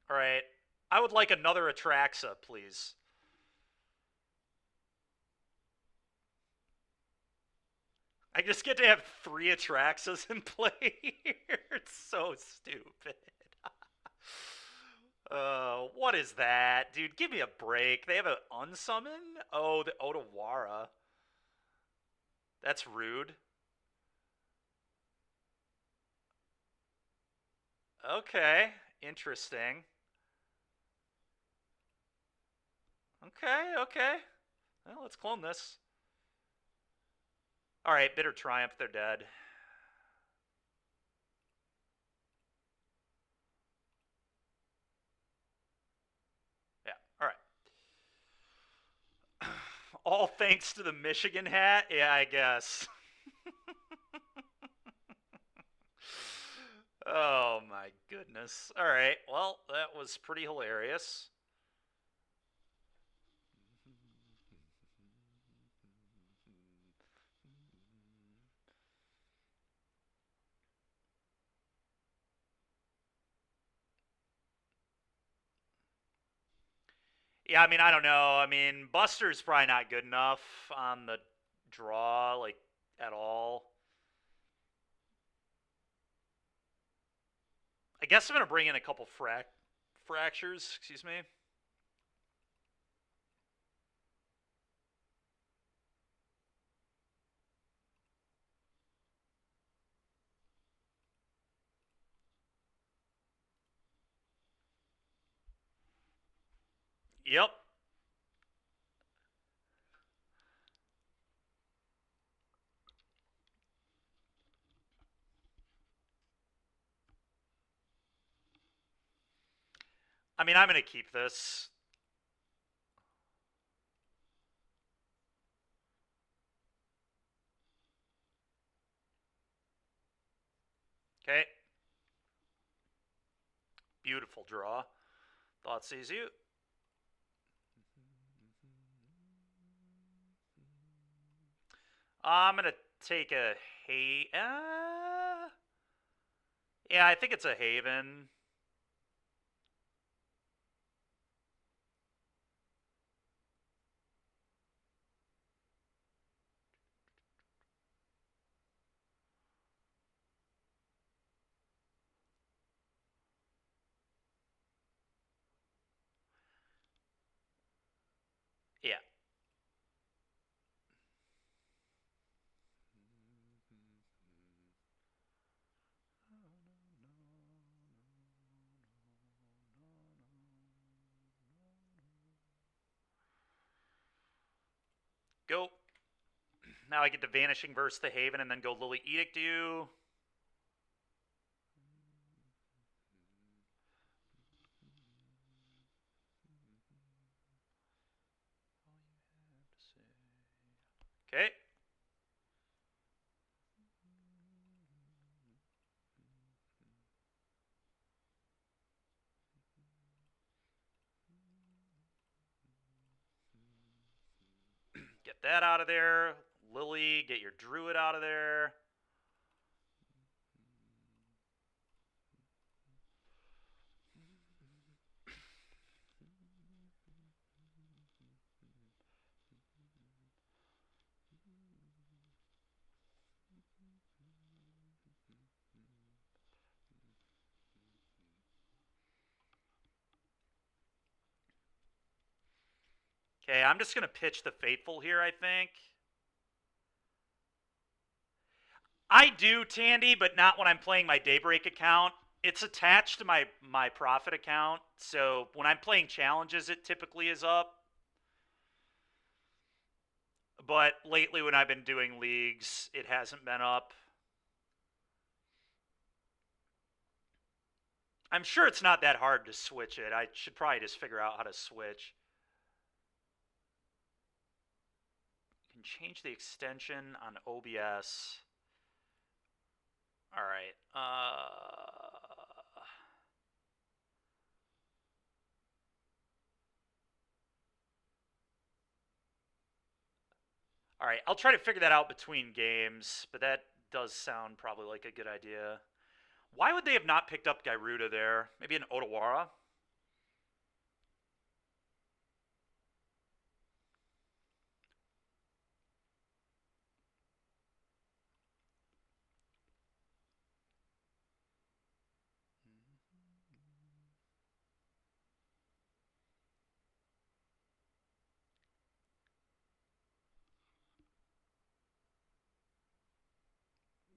Alright, I would like another Atraxa, please. I just get to have 3 Atraxas in play here. It's so stupid. What is that? Dude, give me a break. They have an unsummon? Oh, the Otawara. That's rude. Okay, interesting. Okay. Well, let's clone this. Alright, Bitter Triumph, they're dead. Yeah, alright. All thanks to the Michigan hat? Yeah, I guess. Oh my goodness. Alright, well, that was pretty hilarious. Yeah, I mean, I don't know. I mean, Buster's probably not good enough on the draw, like, at all. I guess I'm going to bring in a couple fractures, excuse me. Yep. I mean, I'm going to keep this. Okay. Beautiful draw. Thought sees you. I'm going to take a yeah, I think it's a Haven. Yeah. Go. Now I get to Vanishing versus the Haven and then go Lily Edict you. Okay. Get that out of there. Lily, get your Druid out of there. Okay, I'm just going to pitch the Fateful here, I think. I do, Tandy, but not when I'm playing my Daybreak account. It's attached to my Profit account, so when I'm playing challenges, it typically is up. But lately when I've been doing leagues, it hasn't been up. I'm sure it's not that hard to switch it. I should probably just figure out how to switch. change the extension on OBS. All right. All right, I'll try to figure that out between games, but that does sound probably like a good idea. Why would they have not picked up Gyruda there? Maybe an Otawara?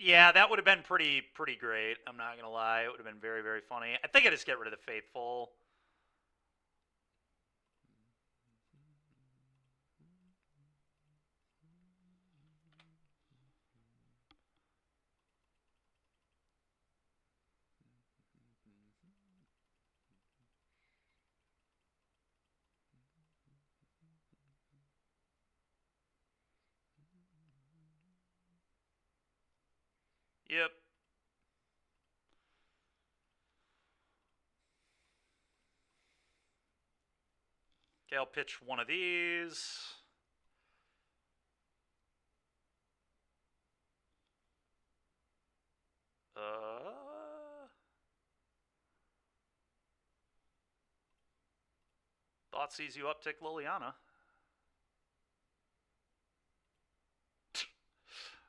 Yeah, that would have been pretty great. I'm not gonna lie, it would have been very, very funny. I think I just get rid of the Faithful. Yep. Okay, I'll pitch one of these. Thought sees you uptick Liliana.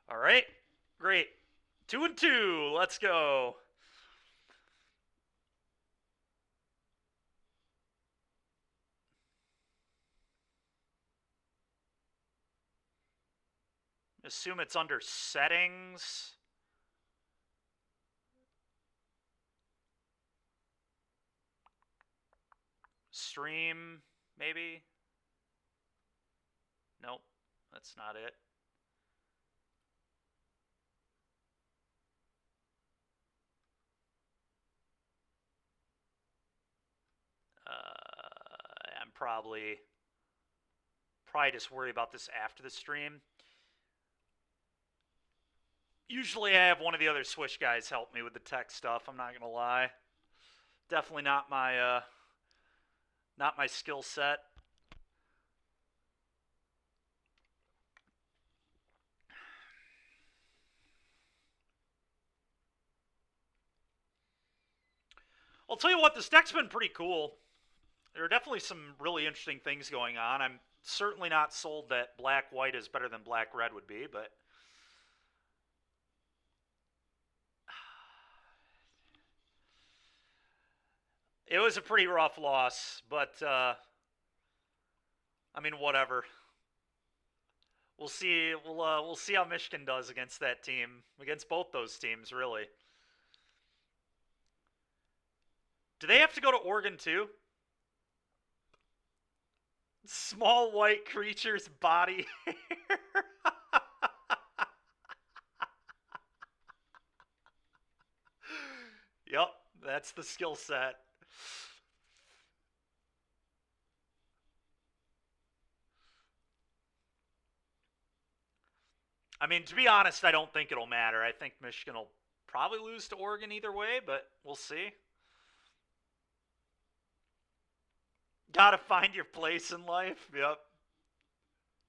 All right, great. 2 and 2. Let's go. Assume it's under settings. Stream, maybe? Nope, that's not it. I'm probably just worry about this after the stream. Usually I have one of the other Swish guys help me with the tech stuff, I'm not gonna lie. Definitely not my skill set. I'll tell you what, this deck's been pretty cool. There are definitely some really interesting things going on. I'm certainly not sold that black-white is better than black-red would be, but it was a pretty rough loss, but I mean, whatever. We'll see. We'll see how Michigan does against that team, against both those teams, really. Do they have to go to Oregon too? Small white creature's body hair. Yep, that's the skill set. I mean, to be honest, I don't think it'll matter. I think Michigan will probably lose to Oregon either way, but we'll see. Gotta find your place in life. Yep.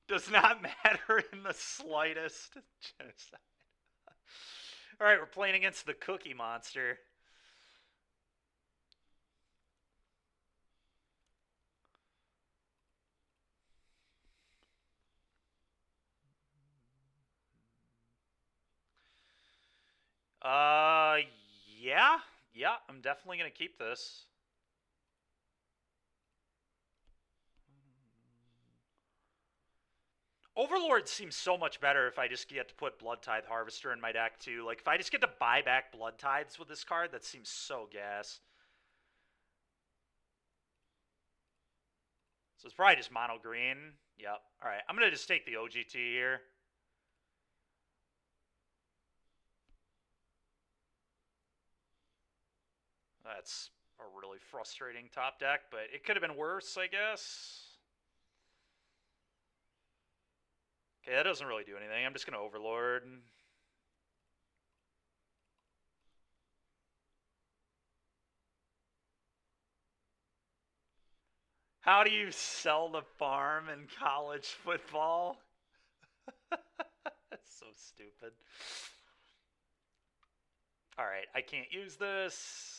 Does not matter in the slightest. Genocide. All right, we're playing against the Cookie Monster. Yeah. Yeah, I'm definitely going to keep this. Overlord seems so much better if I just get to put Blood Tithe Harvester in my deck, too. Like, if I just get to buy back Blood Tithes with this card, that seems so gas. So it's probably just mono green. Yep. All right, I'm going to just take the OGT here. That's a really frustrating top deck, but it could have been worse, I guess. Okay, that doesn't really do anything. I'm just going to Overlord. How do you sell the farm in college football? That's so stupid. Alright, I can't use this.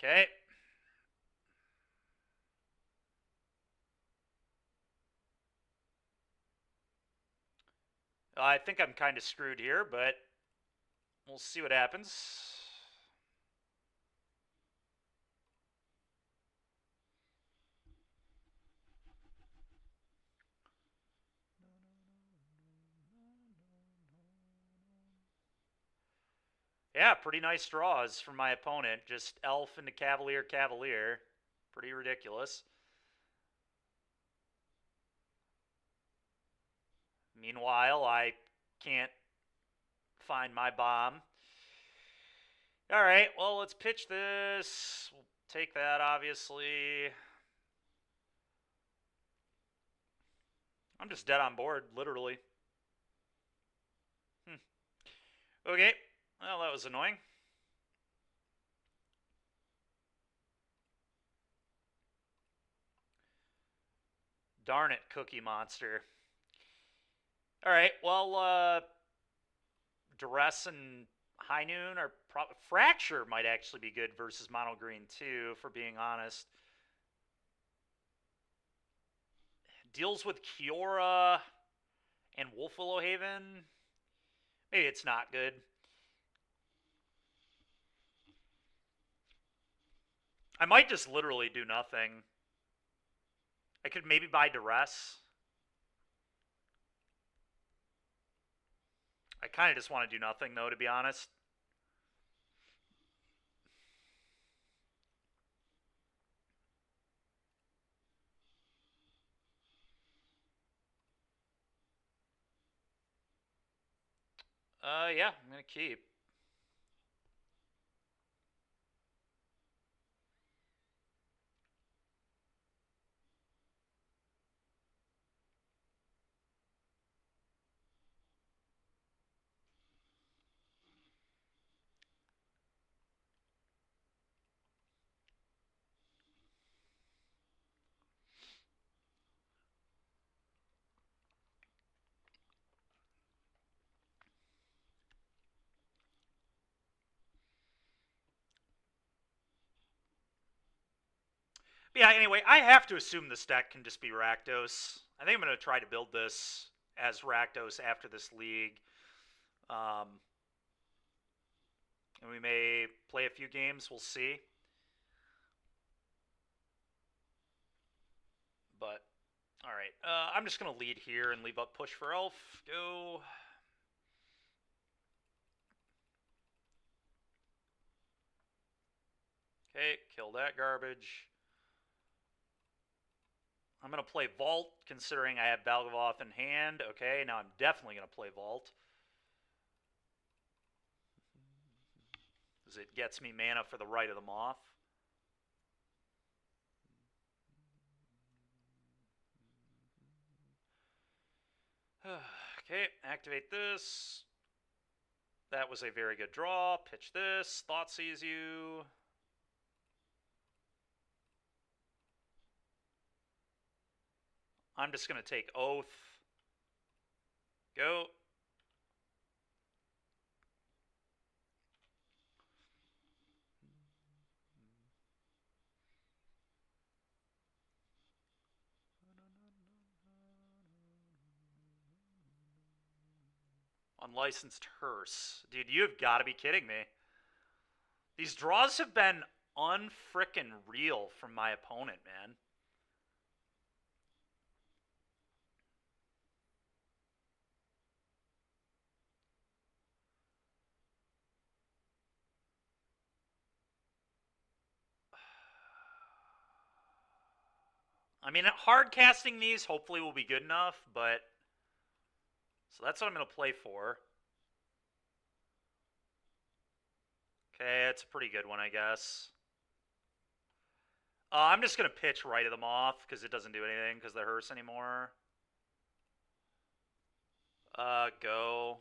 Okay. I think I'm kind of screwed here, but we'll see what happens. Yeah, pretty nice draws from my opponent. Just Elf into Cavalier, Cavalier. Pretty ridiculous. Meanwhile, I can't find my bomb. Alright, well, let's pitch this. We'll take that, obviously. I'm just dead on board, literally. Okay, well, that was annoying. Darn it, Cookie Monster. Alright, well, Duress and High Noon are Fracture might actually be good versus Mono Green too, for being honest. Deals with Kiora and Wolf Willow Haven. Maybe it's not good. I might just literally do nothing. I could maybe buy Duress. I kind of just want to do nothing, though, to be honest. Yeah, I'm going to keep. But yeah, anyway, I have to assume this deck can just be Rakdos. I think I'm going to try to build this as Rakdos after this league. And we may play a few games. We'll see. But, alright. I'm just going to lead here and leave up push for Elf. Go. Okay, kill that garbage. I'm going to play Vault, considering I have Balgavoth in hand. Okay, now I'm definitely going to play Vault. Because it gets me mana for the Rite of the Moth. Okay, activate this. That was a very good draw. Pitch this. Thought sees you. I'm just going to take Oath. Go. Unlicensed Hearse. Dude, you've got to be kidding me. These draws have been unfrickin' real from my opponent, man. I mean, hard casting these hopefully will be good enough, but... So that's what I'm going to play for. Okay, it's a pretty good one, I guess. I'm just going to pitch right of them off because it doesn't do anything because they're hearse anymore. Go.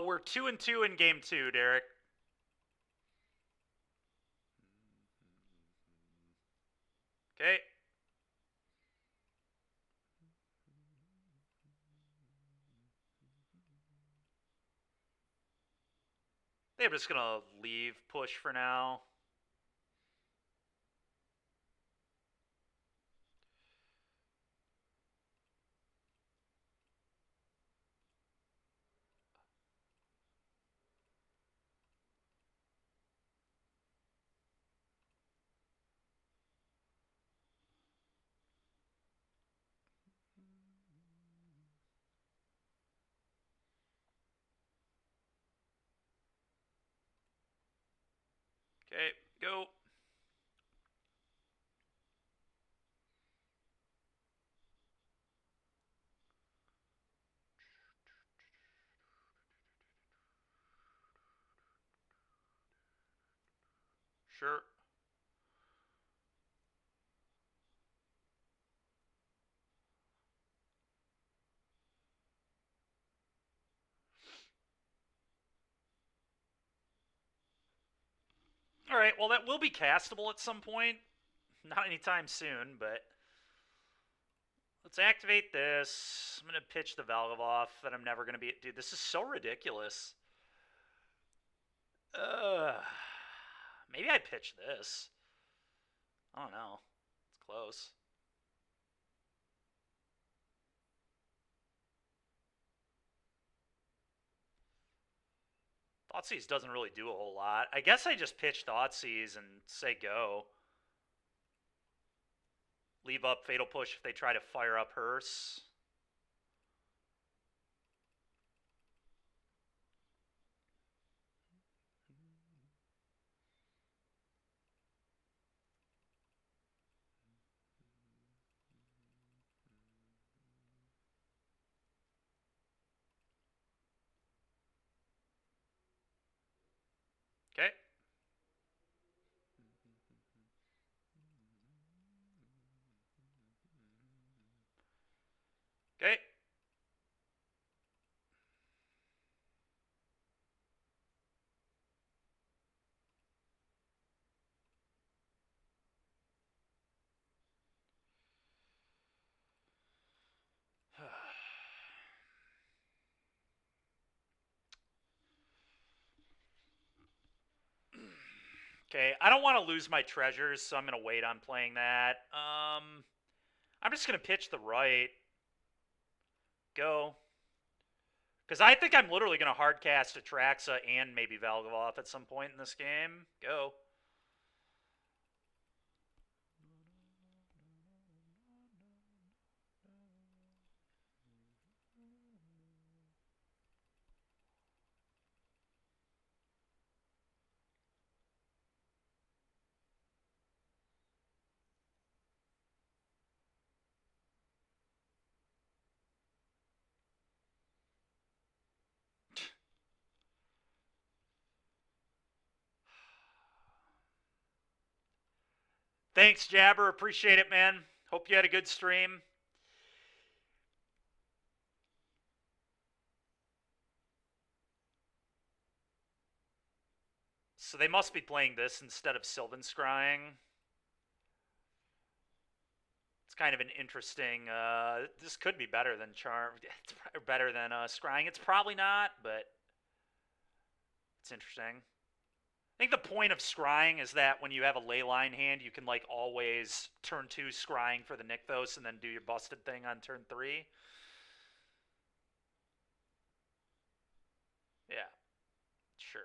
We're 2-2 in game 2, Derek. Okay. They're just gonna leave push for now. Okay, go. Sure. Alright, well, that will be castable at some point. Not anytime soon, but let's activate this. I'm going to pitch the Valgavoff that I'm never going to be... Dude, this is so ridiculous. Maybe I pitch this. I don't know. It's close. Thoughtseize doesn't really do a whole lot. I guess I just pitch Thoughtseize and say go. Leave up Fatal Push if they try to fire up Hearse. Okay. Okay. Okay, I don't want to lose my treasures, so I'm going to wait on playing that. I'm just going to pitch the right. Go. Because I think I'm literally going to hardcast Atraxa and maybe Valgavoff at some point in this game. Go. Thanks, Jabber. Appreciate it, man. Hope you had a good stream. So they must be playing this instead of Sylvan Scrying. It's kind of an interesting... this could be better than Charm... It's better than Scrying. It's probably not, but... It's interesting. I think the point of Scrying is that when you have a Leyline hand, you can, like, always turn 2 Scrying for the Nykthos and then do your busted thing on turn 3. Yeah. Sure.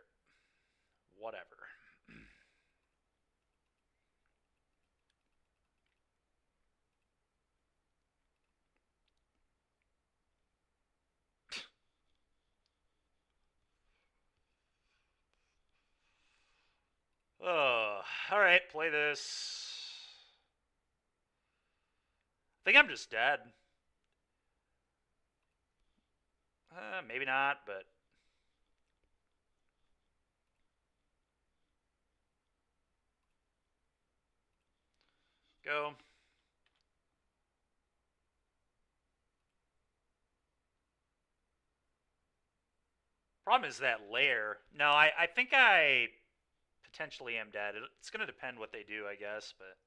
Whatever. Ugh. Alright, play this. I think I'm just dead. Maybe not, but... Go. Problem is that lair. No, I think I potentially am dead. It's going to depend what they do, I guess, but...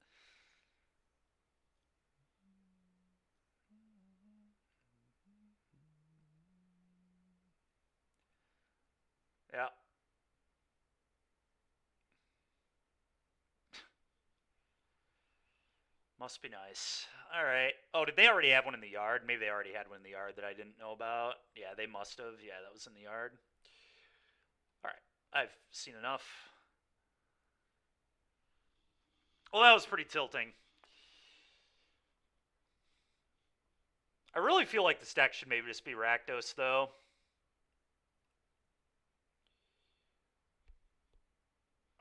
Yeah. Must be nice. Alright. Oh, did they already have one in the yard? Maybe they already had one in the yard that I didn't know about. Yeah, they must have. Yeah, that was in the yard. Alright. I've seen enough. Well, that was pretty tilting. I really feel like this deck should maybe just be Rakdos, though.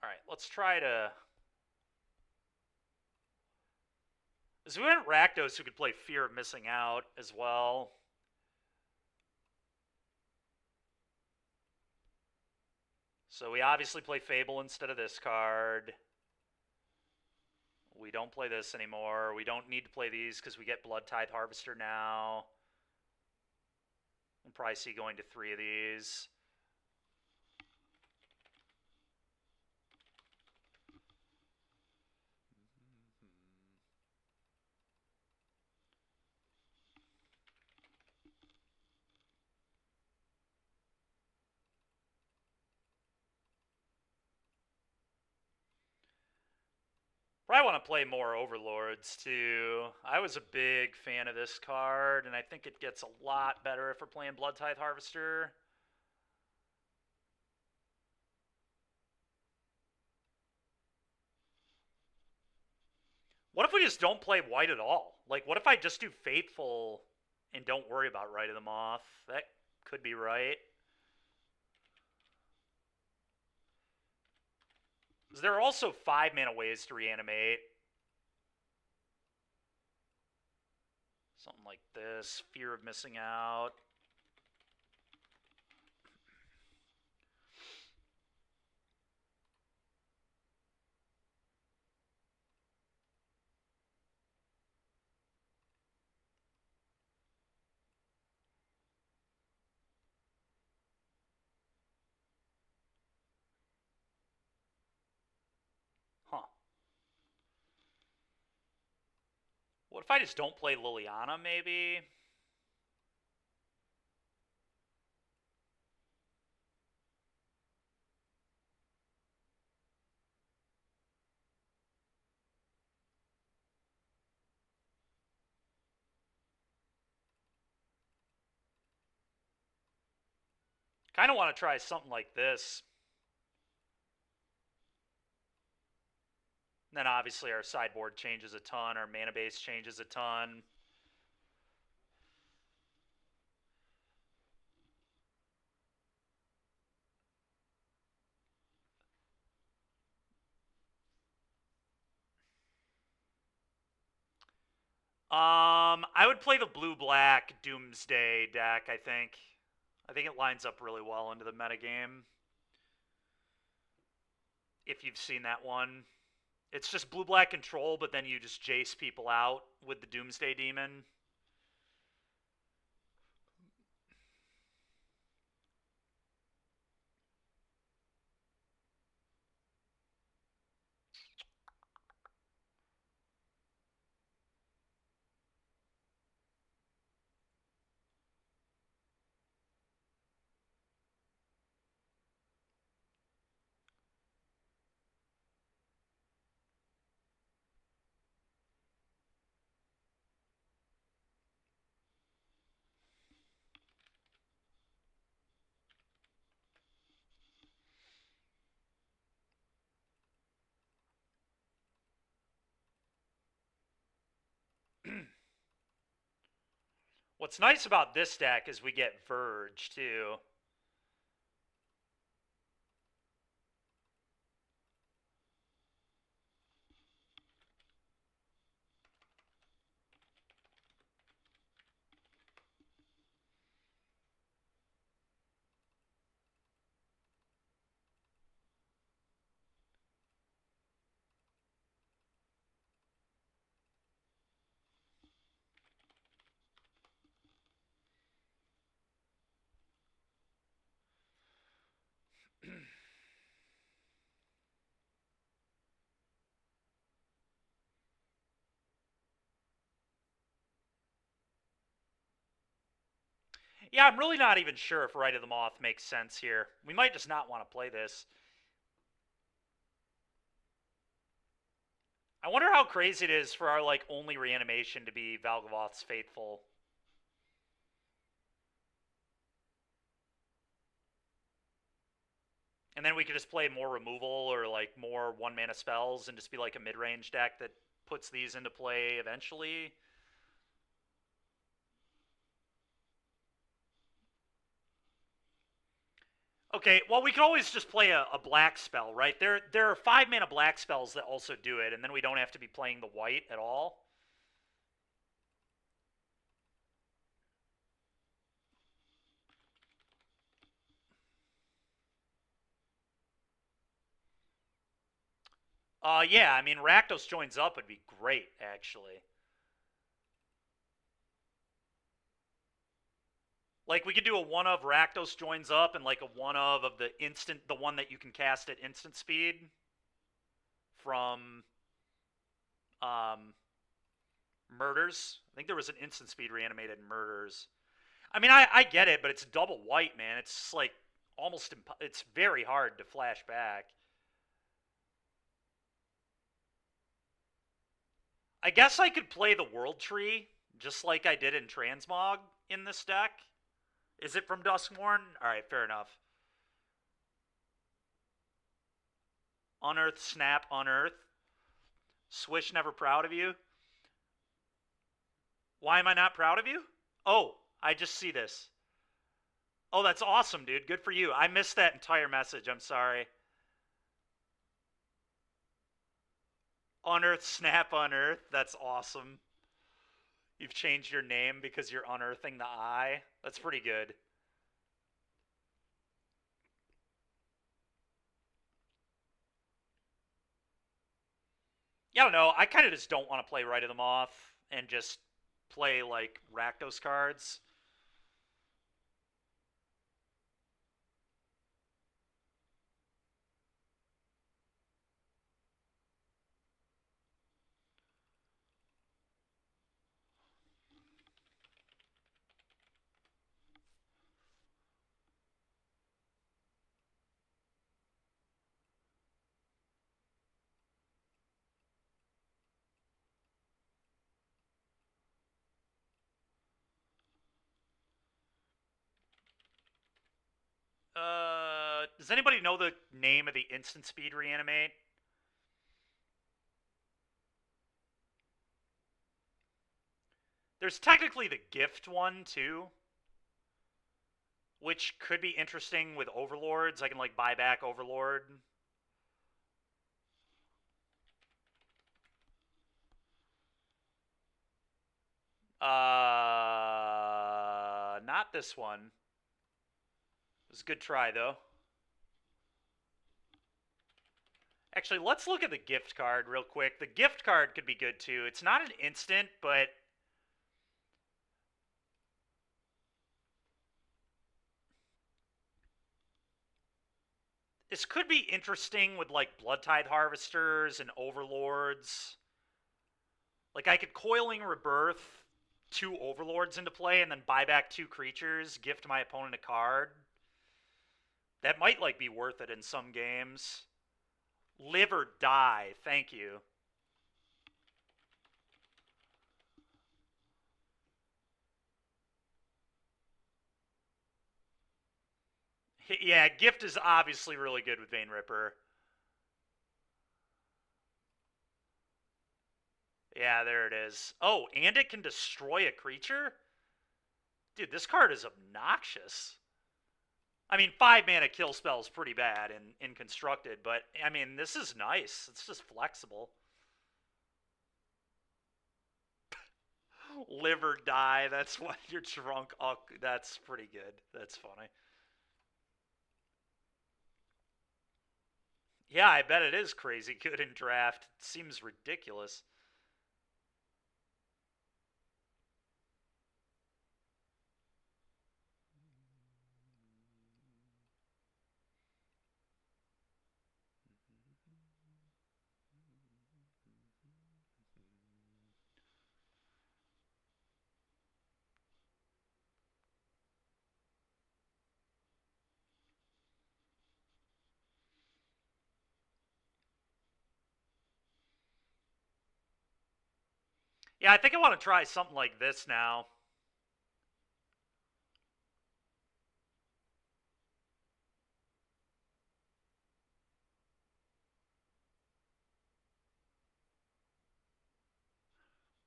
Alright, let's try to... So we went Rakdos, who could play Fear of Missing Out as well. So we obviously play Fable instead of this card. We don't play this anymore. We don't need to play these because we get Blood Tithe Harvester now. We'll probably see going to 3 of these. Probably want to play more Overlords, too. I was a big fan of this card, and I think it gets a lot better if we're playing Blood Tithe Harvester. What if we just don't play white at all? Like, what if I just do Fateful and don't worry about writing them off? That could be right. There are also 5-mana ways to reanimate. Something like this. Fear of Missing Out. Huh. What if I just don't play Liliana, maybe? Kind of want to try something like this. And then obviously our sideboard changes a ton, our mana base changes a ton. I would play the blue-black Doomsday deck, I think. I think it lines up really well into the metagame. If you've seen that one. It's just blue-black control, but then you just Jace people out with the Doomsday Demon. What's nice about this deck is we get Verge, too. Yeah, I'm really not even sure if Rite of the Moth makes sense here. We might just not want to play this. I wonder how crazy it is for our like only reanimation to be Valgavoth's Faithful. And then we could just play more removal or like more 1-mana spells and just be like a mid-range deck that puts these into play eventually. Okay, well we could always just play a black spell, right? There are 5-mana black spells that also do it, and then we don't have to be playing the white at all. Yeah, I mean Rakdos joins up would be great, actually. Like we could do a one of Rakdos joins up and like a one of the one that you can cast at instant speed from um Murders. I think there was an instant speed reanimated Murders. I mean, I get it, but it's double white, man. It's like almost it's very hard to flash back. I guess I could play the World Tree just like I did in Transmog in this deck. Is it from Duskmourn? All right, fair enough. Unearth, snap, unearth. Swish, never proud of you. Why am I not proud of you? Oh, I just see this. Oh, that's awesome, dude. Good for you. I missed that entire message. I'm sorry. Unearth, snap, unearth. That's awesome. You've changed your name because you're unearthing the eye. That's pretty good. Yeah, I don't know. I kind of just don't want to play Rite of the Moth and just play like Rakdos cards. Does anybody know the name of the instant speed reanimate? There's technically the gift one too, which could be interesting with overlords. I can like buy back overlord. Not this one. It was a good try though. Actually, let's look at the gift card real quick. The gift card could be good too. It's not an instant, but this could be interesting with like Blood Tithe Harvesters and Overlords. Like I could Coiling Rebirth 2 Overlords into play and then buy back 2 creatures, gift my opponent a card. That might like be worth it in some games. Live or die, thank you. Yeah, gift is obviously really good with Vein Ripper. Yeah, there it is. Oh, and it can destroy a creature? Dude, this card is obnoxious. I mean, 5-mana kill spell is pretty bad in constructed, but I mean, this is nice. It's just flexible. Live or die. That's what you're drunk. Oh, that's pretty good. That's funny. Yeah, I bet it is crazy good in draft. It seems ridiculous. Yeah, I think I want to try something like this now.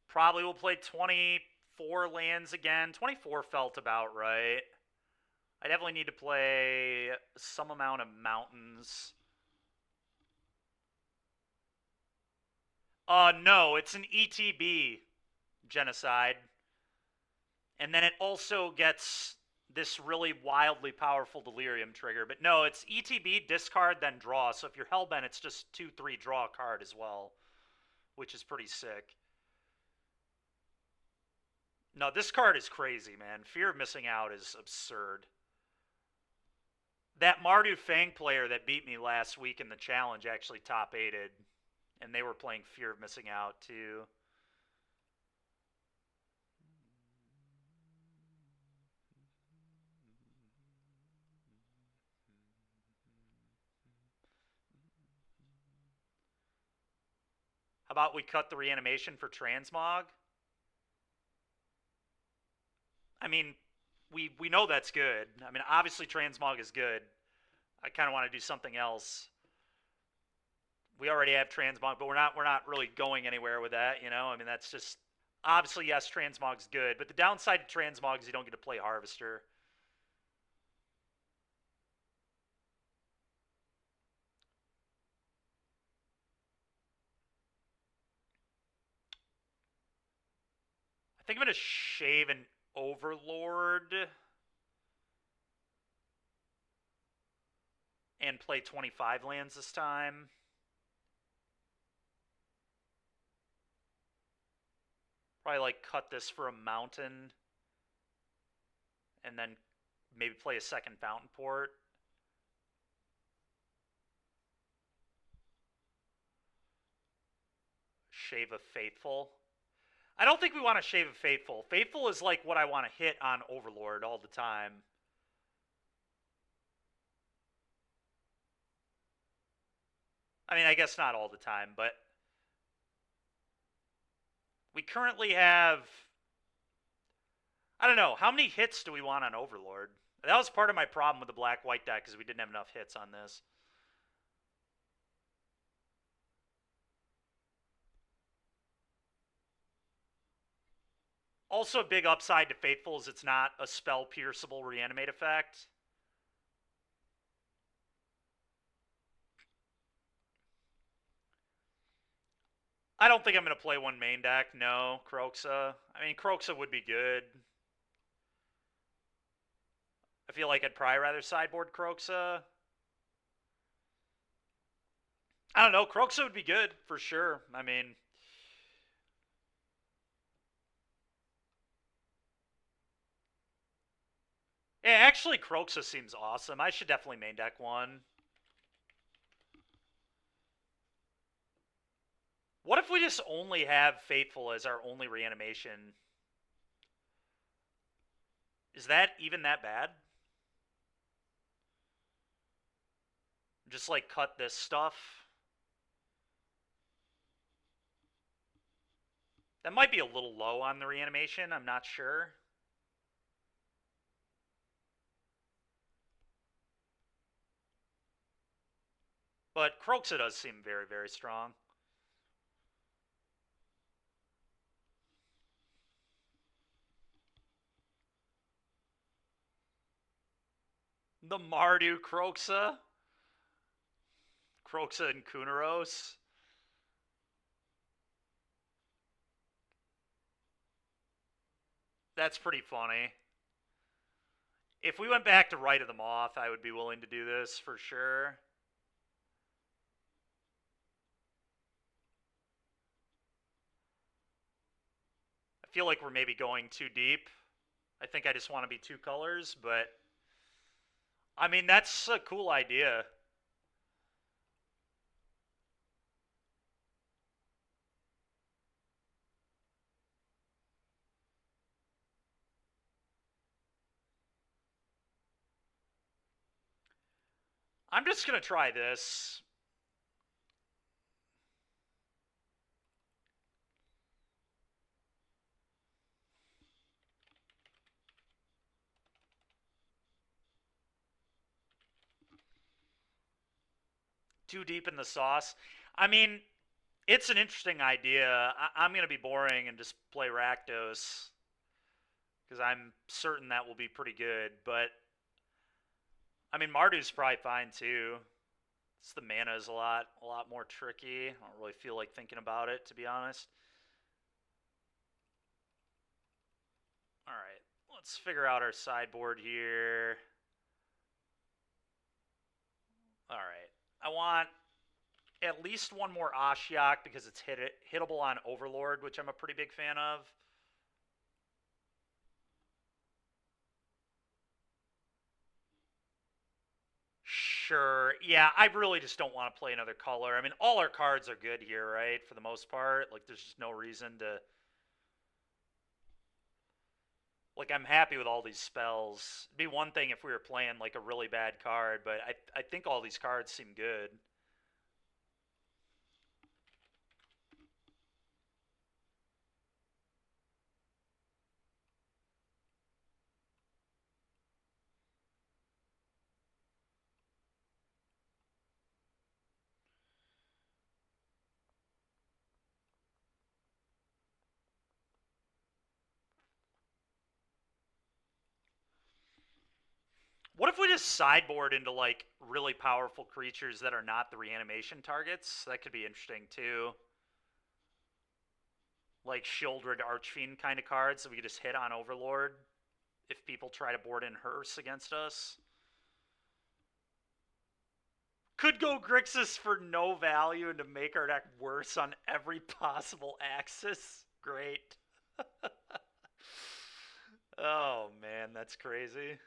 Probably will play 24 lands again. 24 felt about right. I definitely need to play some amount of mountains. No, it's an ETB genocide. And then it also gets this really wildly powerful delirium trigger. But no, it's ETB, discard, then draw. So if you're Hellbent, it's just 2-3 draw a card as well, which is pretty sick. No, this card is crazy, man. Fear of missing out is absurd. That Mardu Fang player that beat me last week in the challenge actually top 8'd, and they were playing Fear of Missing Out too. How about we cut the reanimation for Transmog? I mean, we know that's good. I mean, obviously Transmog is good. I kind of want to do something else. We already have Transmog, but we're not really going anywhere with that, you know? I mean, that's just obviously yes, Transmog's good, but the downside to Transmog is you don't get to play Harvester. I think I'm going to shave an Overlord and play 25 lands this time. Probably like cut this for a mountain and then maybe play a second Fountain Port. Shave a Faithful. I don't think we want to shave a Faithful. Faithful is like what I want to hit on Overlord all the time. I mean, I guess not all the time, but we currently have, I don't know, how many hits do we want on Overlord? That was part of my problem with the black-white deck, because we didn't have enough hits on this. Also, a big upside to Faithful is it's not a spell-pierceable reanimate effect. I don't think I'm going to play one main deck, no, Kroxa. I mean, Kroxa would be good. I feel like I'd probably rather sideboard Kroxa. I don't know, Kroxa would be good, for sure. I mean, yeah, actually, Kroxa seems awesome. I should definitely main deck one. What if we just only have Faithful as our only reanimation? Is that even that bad? Just like cut this stuff. That might be a little low on the reanimation, I'm not sure. But Kroxa does seem very, very strong. The Mardu Kroxa. Kroxa and Kunaros. That's pretty funny. If we went back to Rite of the Moth, I would be willing to do this for sure. I feel like we're maybe going too deep. I think I just want to be 2 colors, but I mean, that's a cool idea. I'm just going to try this. too deep in the sauce. I mean, it's an interesting idea. I'm going to be boring and just play rakdos because I'm certain that will be pretty good. But I mean, Mardu's probably fine too. It's the mana is a lot more tricky. I don't really feel like thinking about it, to be honest. All right, let's figure out our sideboard here. All right, I want at least one more Ashiok because it's hittable on Overlord, which I'm a pretty big fan of. Sure. Yeah, I really just don't want to play another color. I mean, all our cards are good here, right? For the most part. Like, there's just no reason to... Like, I'm happy with all these spells. It'd be one thing if we were playing, like, a really bad card, but I think all these cards seem good. What if we just sideboard into, like, really powerful creatures that are not the reanimation targets? That could be interesting, too. Like, Shieldred Archfiend kind of cards, so we could just hit on Overlord if people try to board in Hearse against us. Could go Grixis for no value and to make our deck worse on every possible axis. Great. Oh, man, that's crazy.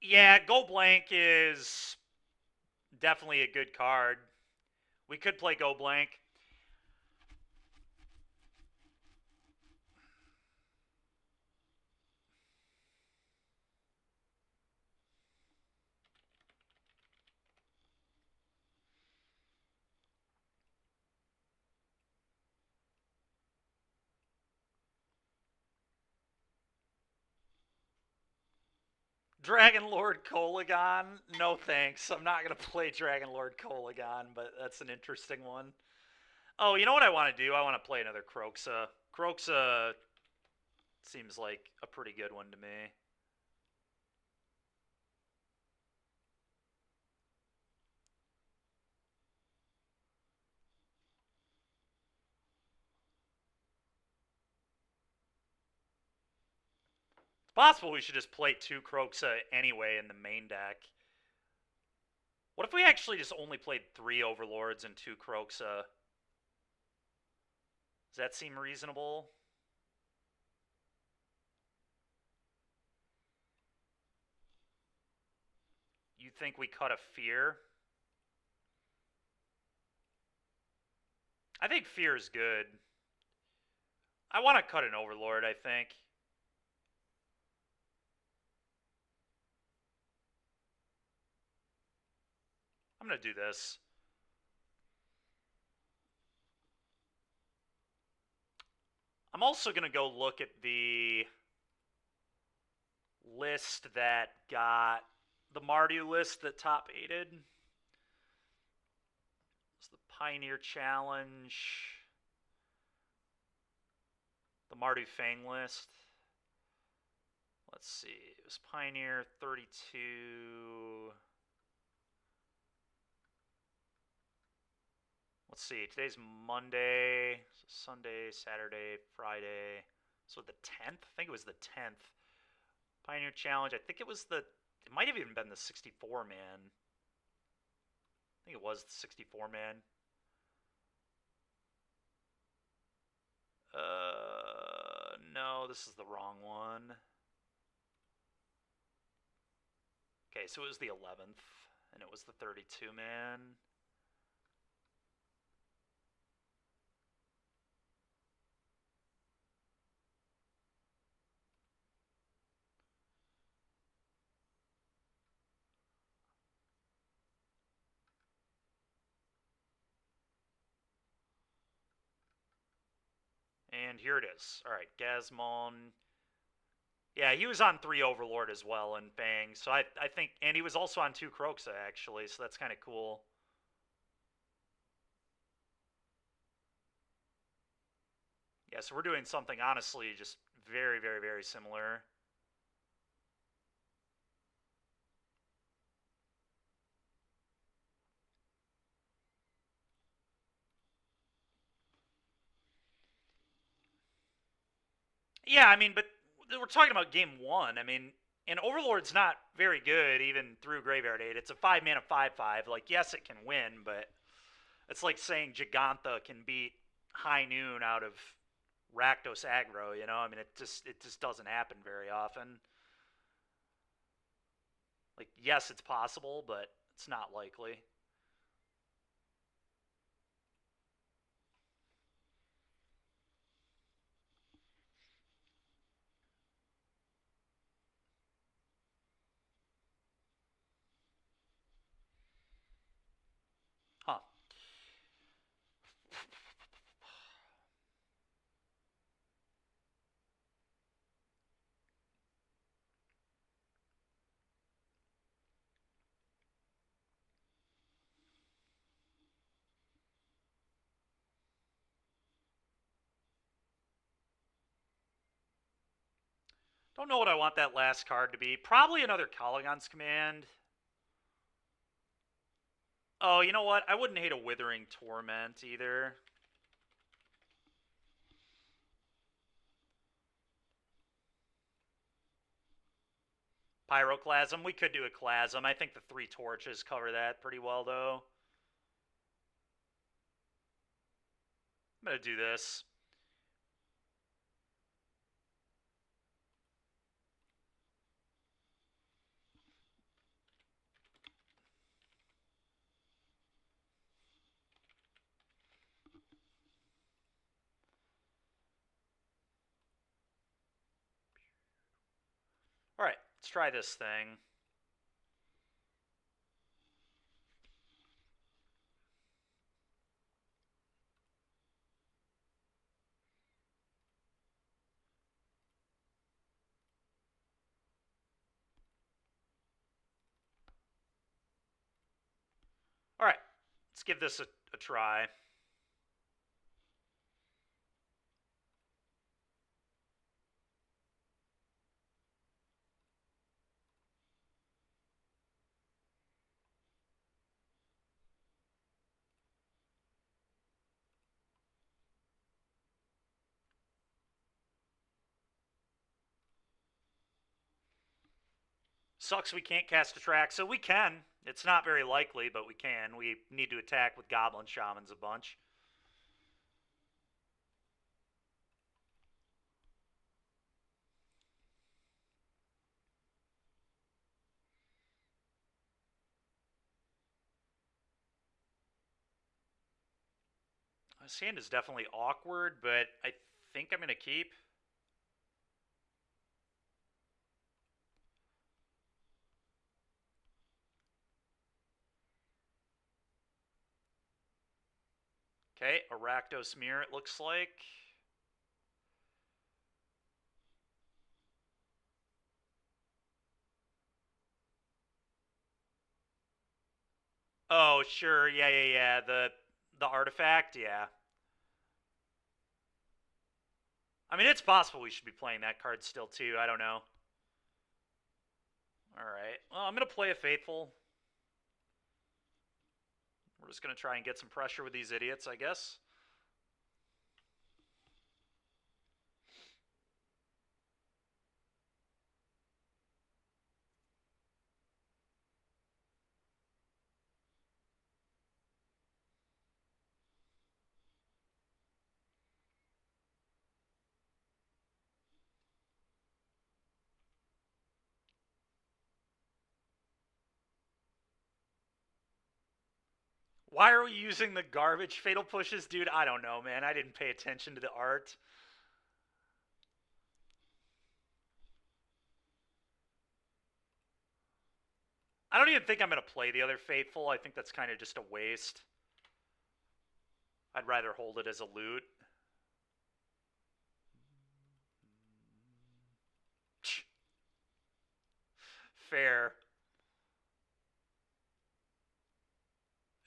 Yeah, Go Blank is definitely a good card. We could play Go Blank. Dragon Lord Kolagon? No thanks. I'm not going to play Dragon Lord Kolagon, but that's an interesting one. Oh, you know what I want to do? I want to play another Kroxa. Kroxa seems like a pretty good one to me. It's possible we should just play 2 Kroxa anyway in the main deck. What if we actually just only played 3 Overlords and 2 Kroxa? Does that seem reasonable? You think we cut a Fear? I think Fear is good. I want to cut an Overlord, I think. I'm going to do this. I'm also going to go look at the list that got the Mardu list that top 8'd. It's the Pioneer Challenge, the Mardu Fang list. Let's see. It was Pioneer 32. Let's see. Today's Monday, so Sunday, Saturday, Friday. So the 10th? I think it was the 10th. Pioneer Challenge. I think it was the... It might have even been the 64 man. I think it was the 64 man. No, this is the wrong one. Okay, so it was the 11th, and it was the 32 man. And here it is. All right, Gazmon. Yeah, he was on 3 Overlord as well in Bang. So I think, and he was also on 2 Kroxa actually, so that's kind of cool. Yeah, so we're doing something honestly just very, very, very similar. Yeah, I mean, but we're talking about game 1. I mean, and Overlord's not very good even through Graveyard Aid. It's a 5 mana 5/5. Like, yes, it can win, but it's like saying Giganta can beat High Noon out of Rakdos aggro. You know, I mean, it just doesn't happen very often. Like, yes, it's possible, but it's not likely. Huh. Don't know what I want that last card to be. Probably another Kalagan's Command. Oh, you know what? I wouldn't hate a Withering Torment either. Pyroclasm. We could do a Clasm. I think the 3 torches cover that pretty well, though. I'm going to do this. All right, let's try this thing. All right, let's give this a try. Sucks we can't cast a track, so we can. It's not very likely, but we can. We need to attack with Goblin Shamans a bunch. This hand is definitely awkward, but I think I'm going to keep. Okay, a Rakdos Mirror it looks like. Oh, sure. Yeah. The artifact, yeah. I mean, it's possible we should be playing that card still, too. I don't know. All right. Well, I'm going to play a Faithful. We're just going to try and get some pressure with these idiots, I guess. Why are we using the garbage fatal pushes, dude? I don't know, man. I didn't pay attention to the art. I don't even think I'm going to play the other faithful. I think that's kind of just a waste. I'd rather hold it as a loot. Fair.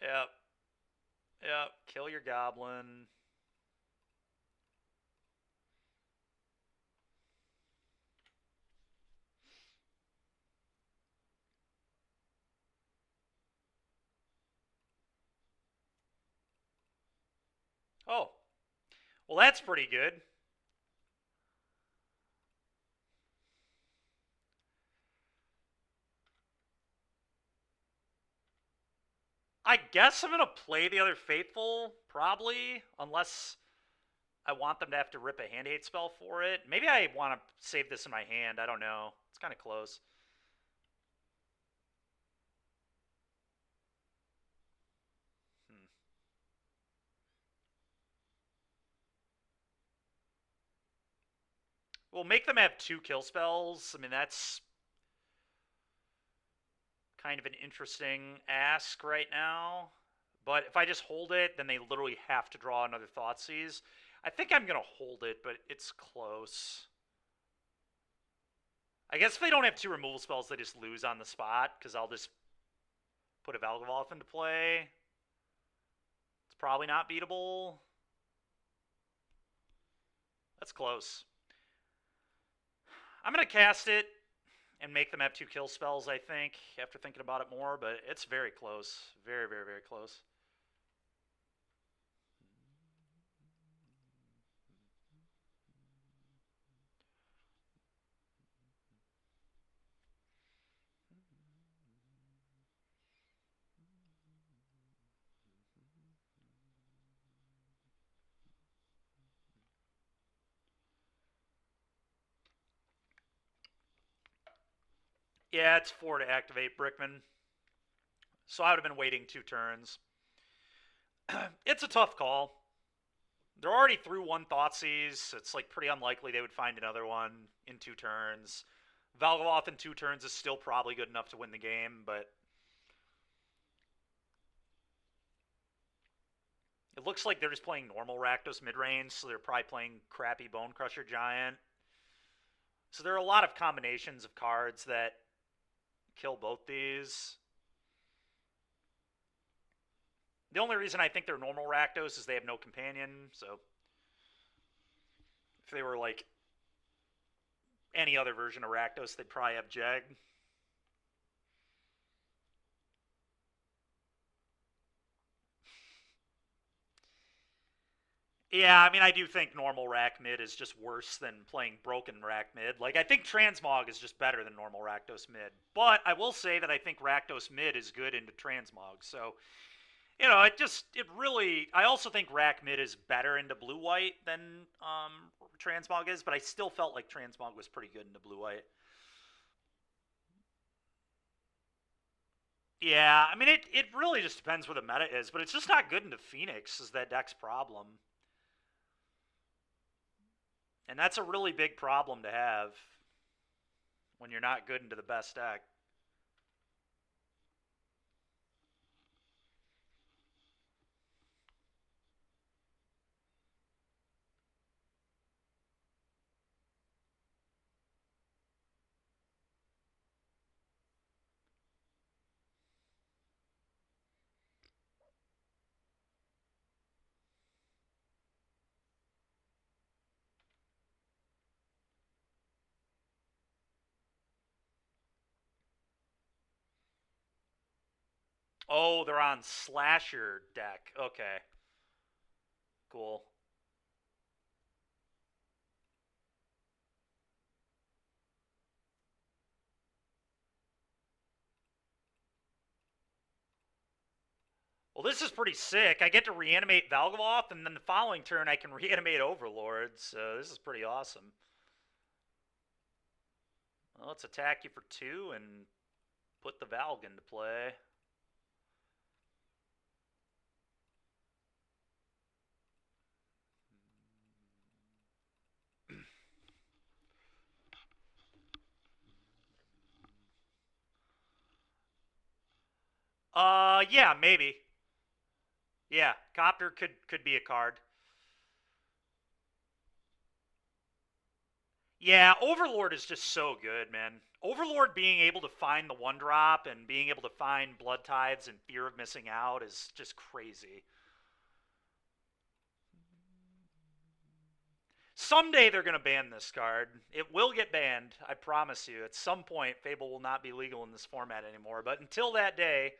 Yep. Yep. Kill your goblin. Oh. Well, that's pretty good. I guess I'm going to play the other faithful, probably, unless I want them to have to rip a hand hate spell for it. Maybe I want to save this in my hand. I don't know. It's kind of close. Well, make them have 2 kill spells. I mean, that's kind of an interesting ask right now. But if I just hold it, then they literally have to draw another Thoughtseize. I think I'm going to hold it, but it's close. I guess if they don't have 2 removal spells, they just lose on the spot, because I'll just put a Valgavoth into play. It's probably not beatable. That's close. I'm going to cast it and make them have 2 kill spells, I think, after thinking about it more, but it's very close. Very, very, very close. Yeah, it's 4 to activate Brickman. So I would have been waiting 2 turns. It's a tough call. They're already through 1 Thoughtseize. It's like pretty unlikely they would find another one in 2 turns. Valgavoth in 2 turns is still probably good enough to win the game, but it looks like they're just playing normal Rakdos mid-range, so they're probably playing crappy Bone Crusher Giant. So there are a lot of combinations of cards that kill both these. The only reason I think they're normal Rakdos is they have no companion, so if they were like any other version of Rakdos, they'd probably have Jag. Yeah, I mean, I do think normal Rack mid is just worse than playing broken Rack mid. Like, I think Transmog is just better than normal Rakdos mid. But I will say that I think Rakdos mid is good into Transmog. So, you know, I also think Rack mid is better into blue-white than Transmog is, but I still felt like Transmog was pretty good into blue-white. Yeah, I mean, it really just depends where the meta is, but it's just not good into Phoenix is that deck's problem. And that's a really big problem to have when you're not good into the best deck. Oh, they're on Slasher deck. Okay. Cool. Well, this is pretty sick. I get to reanimate Valgavoth, and then the following turn I can reanimate Overlord, so this is pretty awesome. Well, let's attack you for 2 and put the Valg into play. Yeah, maybe. Yeah, Copter could be a card. Yeah, Overlord is just so good, man. Overlord being able to find the one drop and being able to find Blood Tithes and Fear of Missing Out is just crazy. Someday they're going to ban this card. It will get banned, I promise you. At some point, Fable will not be legal in this format anymore. But until that day,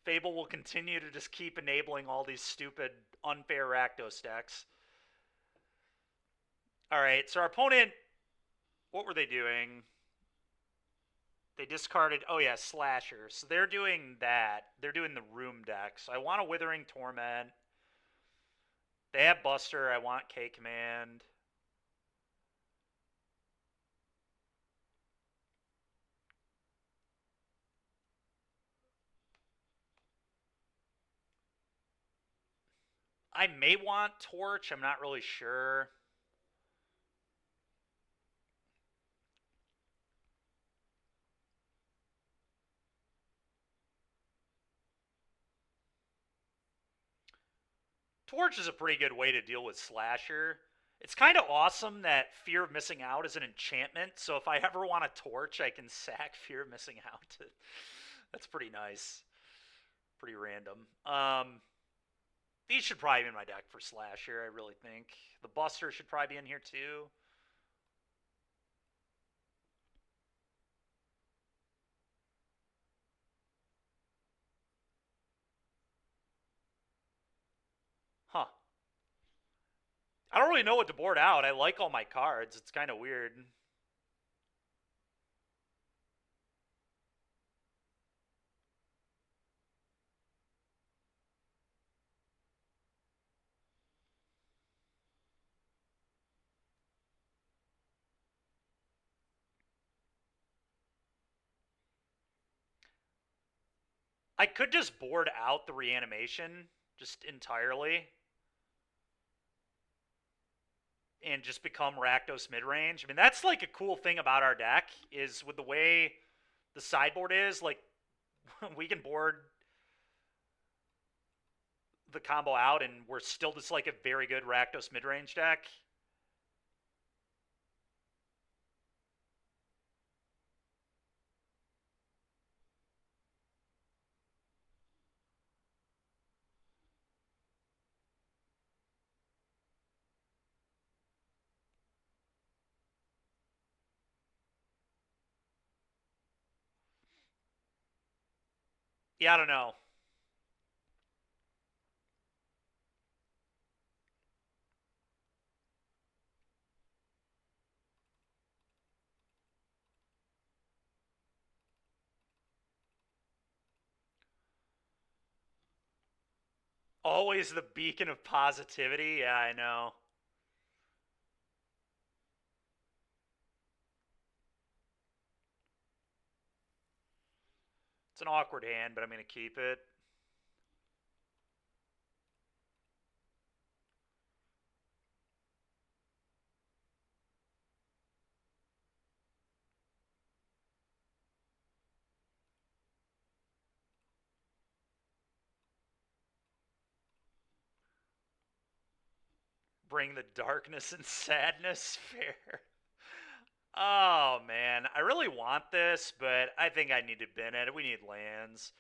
Fable will continue to just keep enabling all these stupid, unfair Rakdos decks. Alright, so our opponent, what were they doing? They discarded, oh yeah, Slasher. So they're doing that. They're doing the Room deck. So I want a Withering Torment. They have Buster. I want K-Command. I may want Torch. I'm not really sure. Torch is a pretty good way to deal with Slasher. It's kind of awesome that Fear of Missing Out is an enchantment, so if I ever want a Torch, I can sack Fear of Missing Out. That's pretty nice. Pretty random. These should probably be in my deck for Slasher, I really think. The Buster should probably be in here too. Huh. I don't really know what to board out. I like all my cards. It's kind of weird. I could just board out the reanimation just entirely and just become Rakdos midrange. I mean, that's like a cool thing about our deck is with the way the sideboard is, like we can board the combo out and we're still just like a very good Rakdos midrange deck. Yeah, I don't know. Always the beacon of positivity. Yeah, I know. It's an awkward hand, but I'm going to keep it. Bring the darkness and sadness. Fair. Oh, man. I really want this, but I think I need to bin it. We need lands.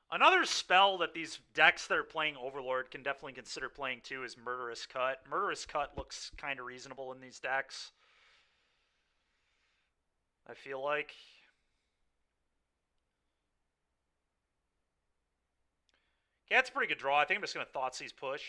Another spell that these decks that are playing Overlord can definitely consider playing too is Murderous Cut. Murderous Cut looks kind of reasonable in these decks, I feel like. Yeah, it's a pretty good draw. I think I'm just going to Thoughtseize push.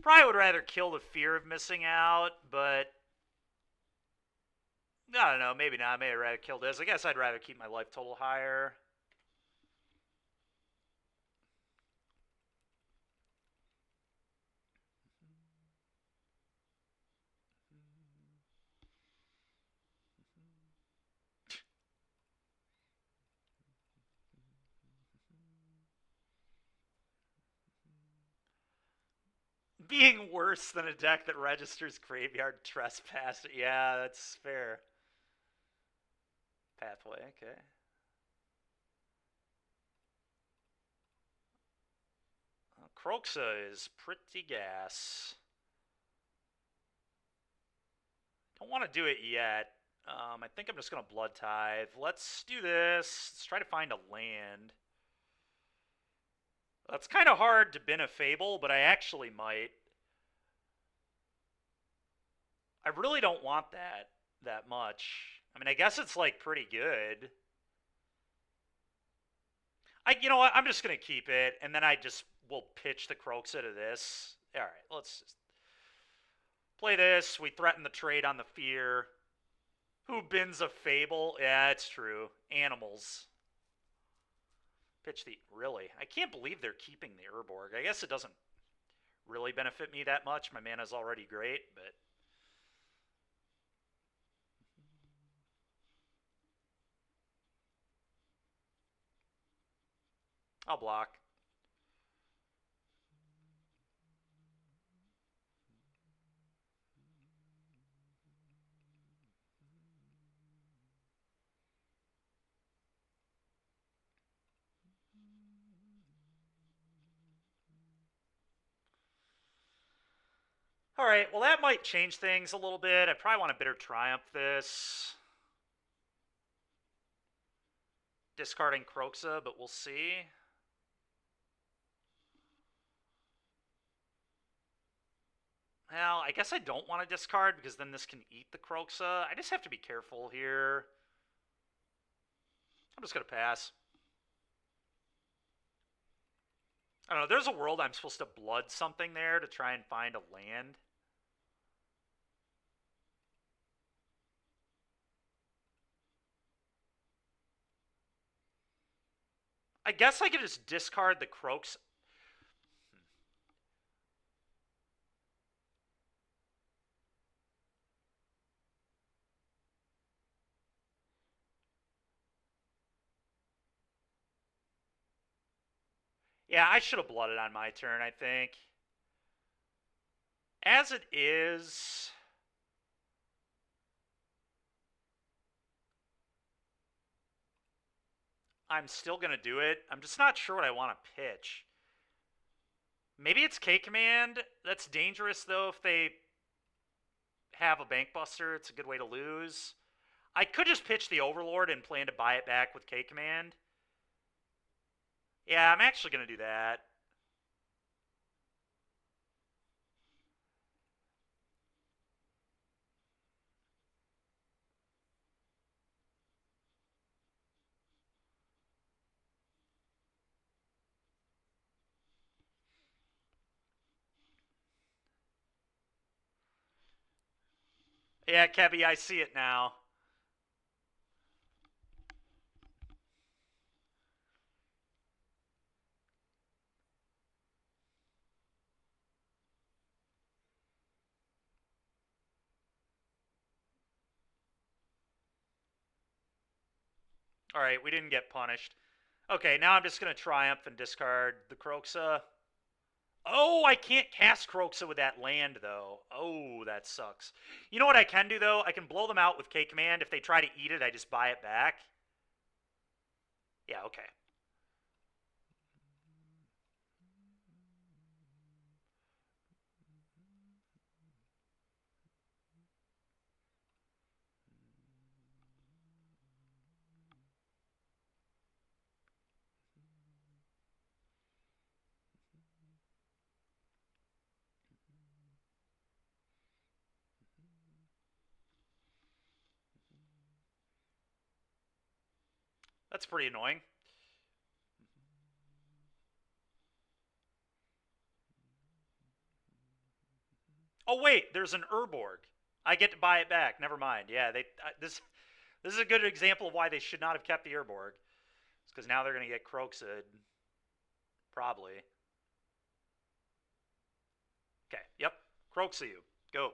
Probably would rather kill the fear of missing out, but I don't know. Maybe not. Maybe I'd rather kill this. I guess I'd rather keep my life total higher. Being worse than a deck that registers graveyard trespass. Yeah, that's fair. Pathway, okay. Croxa is pretty gas. Don't want to do it yet. I think I'm just going to Blood Tithe. Let's do this. Let's try to find a land. That's kind of hard to bin a Fable, but I actually might. I really don't want that much. I mean, I guess it's like pretty good. You know what? I'm just gonna keep it, and then I just will pitch the Croxa to this. All right, let's just play this. We threaten the trade on the fear. Who bins a Fable? Yeah, it's true. Animals. Pitch the really. I can't believe they're keeping the Urborg. I guess it doesn't really benefit me that much. My mana's already great, but I'll block. All right, well, that might change things a little bit. I probably want to Bitter Triumph this. Discarding Croxa, but we'll see. Well, I guess I don't want to discard because then this can eat the Croxa. I just have to be careful here. I'm just going to pass. I don't know. There's a world I'm supposed to blood something there to try and find a land. I guess I could just discard the Croaks. Yeah, I should have blooded on my turn, I think. As it is, I'm still going to do it. I'm just not sure what I want to pitch. Maybe it's K Command. That's dangerous, though, if they have a Bank Buster. It's a good way to lose. I could just pitch the Overlord and plan to buy it back with K Command. Yeah, I'm actually going to do that. Yeah, Kevy, I see it now. All right, we didn't get punished. Okay, now I'm just going to Triumph and discard the Croxa. Oh, I can't cast Croxa with that land, though. Oh, that sucks. You know what I can do, though? I can blow them out with K Command. If they try to eat it, I just buy it back. Yeah, okay. That's pretty annoying. Oh, wait, there's an Urborg. I get to buy it back. Never mind. Yeah, this is a good example of why they should not have kept the Urborg. It's because now they're going to get Croxa. Probably. Okay, yep. Croxa you. Go.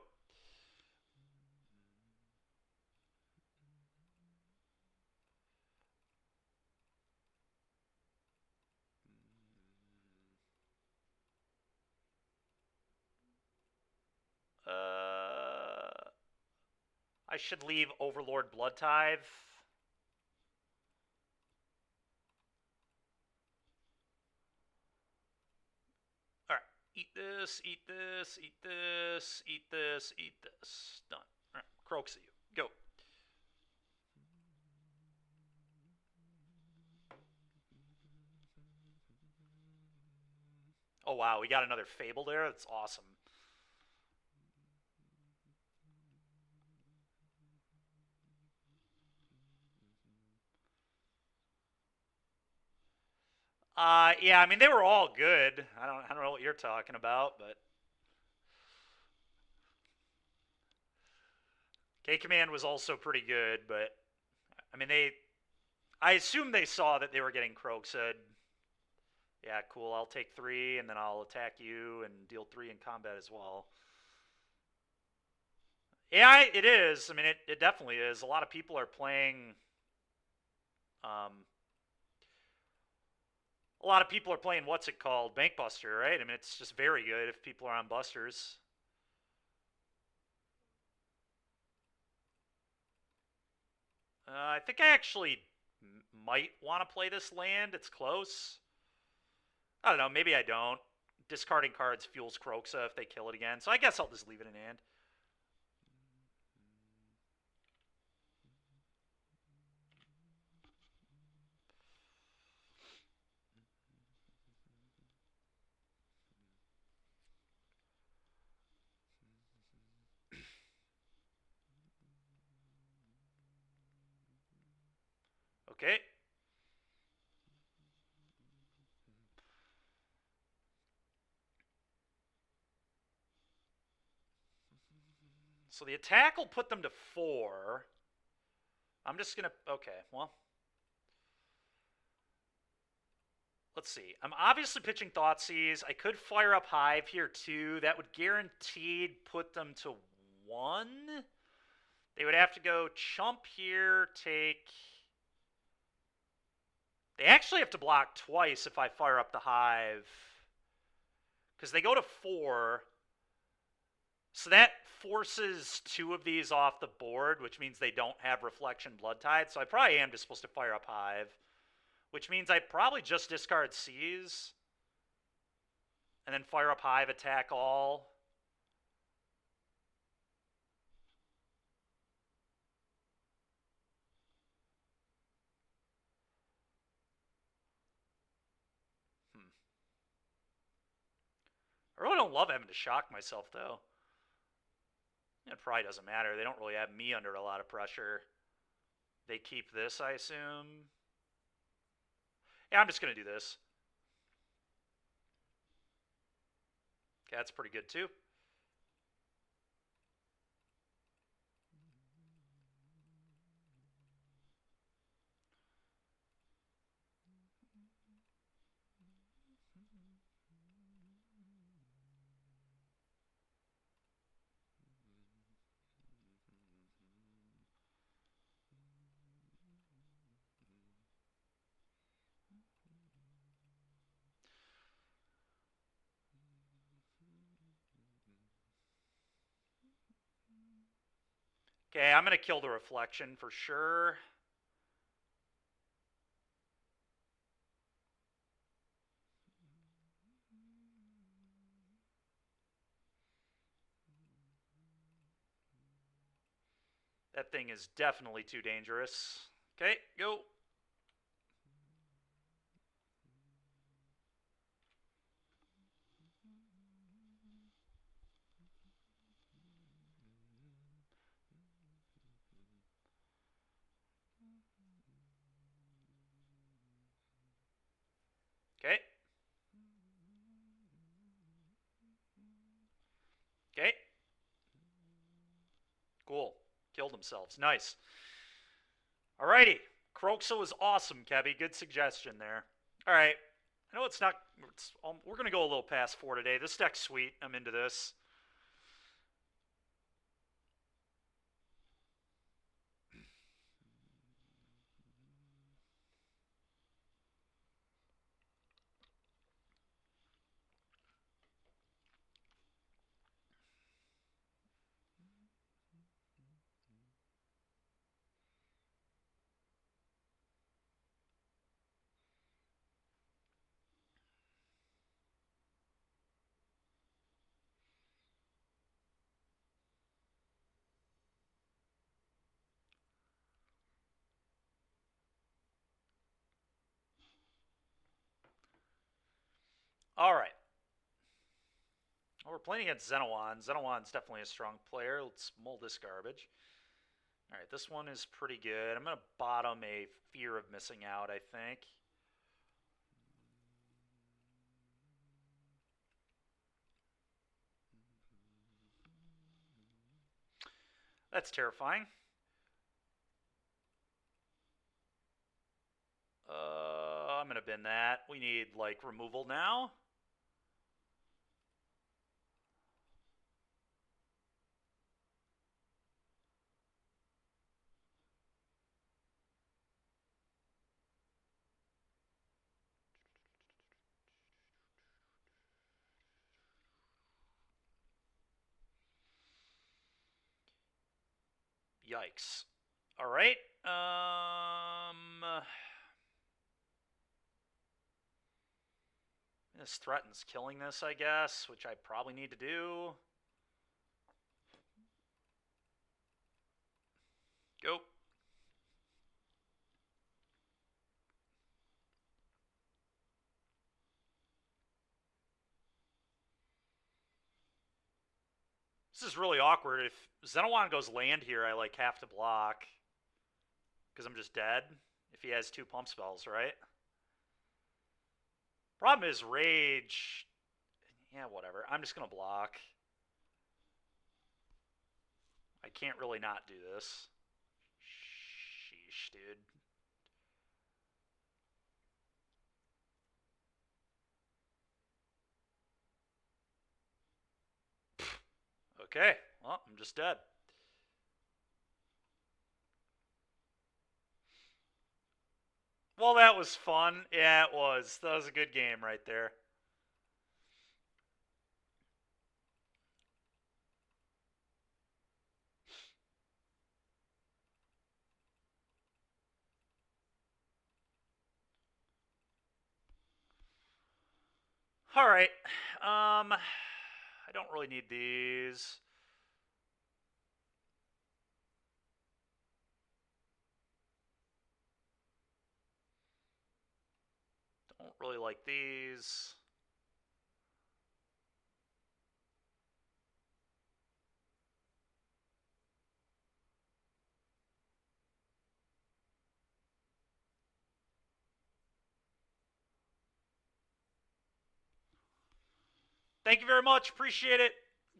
I should leave Overlord Blood Tithe. Alright. Eat this, eat this, eat this, eat this, eat this. Done. Alright. Croaks at you. Go. Oh wow, we got another Fable there. That's awesome. Yeah, I mean they were all good. I don't know what you're talking about, but K Command was also pretty good, but I mean I assume they saw that they were getting Croak said, yeah, cool, I'll take 3 and then I'll attack you and deal 3 in combat as well. Yeah, it is. I mean it definitely is. A lot of people are playing a lot of people are playing what's it called? Bankbuster, right? I mean it's just very good if people are on busters. I think I actually might want to play this land. It's close. I don't know. Maybe I don't. Discarding cards fuels Kroxa if they kill it again. So I guess I'll just leave it in hand. Okay. So the attack will put them to 4. I'm just going to... Okay, well... Let's see. I'm obviously pitching Thoughtseize. I could fire up Hive here too. That would guaranteed put them to 1. They would have to go chump here, take... They actually have to block twice if I fire up the Hive. Because they go to 4. So that forces 2 of these off the board, which means they don't have Reflection Blood Tithe. So I probably am just supposed to fire up Hive. Which means I probably just discard Seize. And then fire up Hive, attack all. I really don't love having to shock myself, though. It probably doesn't matter. They don't really have me under a lot of pressure. They keep this, I assume. Yeah, I'm just going to do this. Okay, that's pretty good, too. Okay, I'm going to kill the Reflection for sure. That thing is definitely too dangerous. Okay, go. Okay. Okay. Cool. Killed themselves. Nice. Alrighty. Kroxa was awesome, Kebby. Good suggestion there. Alright. I know it's not... we're going to go a little past 4 today. This deck's sweet. I'm into this. All right. Well, we're playing against Xenowan. Xenowan's definitely a strong player. Let's mull this garbage. All right, this one is pretty good. I'm going to bottom a Fear of Missing Out, I think. That's terrifying. I'm going to bin that. We need, like, removal now. Yikes. All right. This threatens killing this, I guess, which I probably need to do. Go. This is really awkward. If Xenowan goes land here, I like have to block because I'm just dead if he has 2 pump spells, right? Problem is Rage. Yeah, whatever. I'm just going to block. I can't really not do this. Sheesh, dude. Okay, well, I'm just dead. Well, that was fun. Yeah, it was. That was a good game right there. All right. I don't really need these. Don't really like these. Thank you very much. Appreciate it.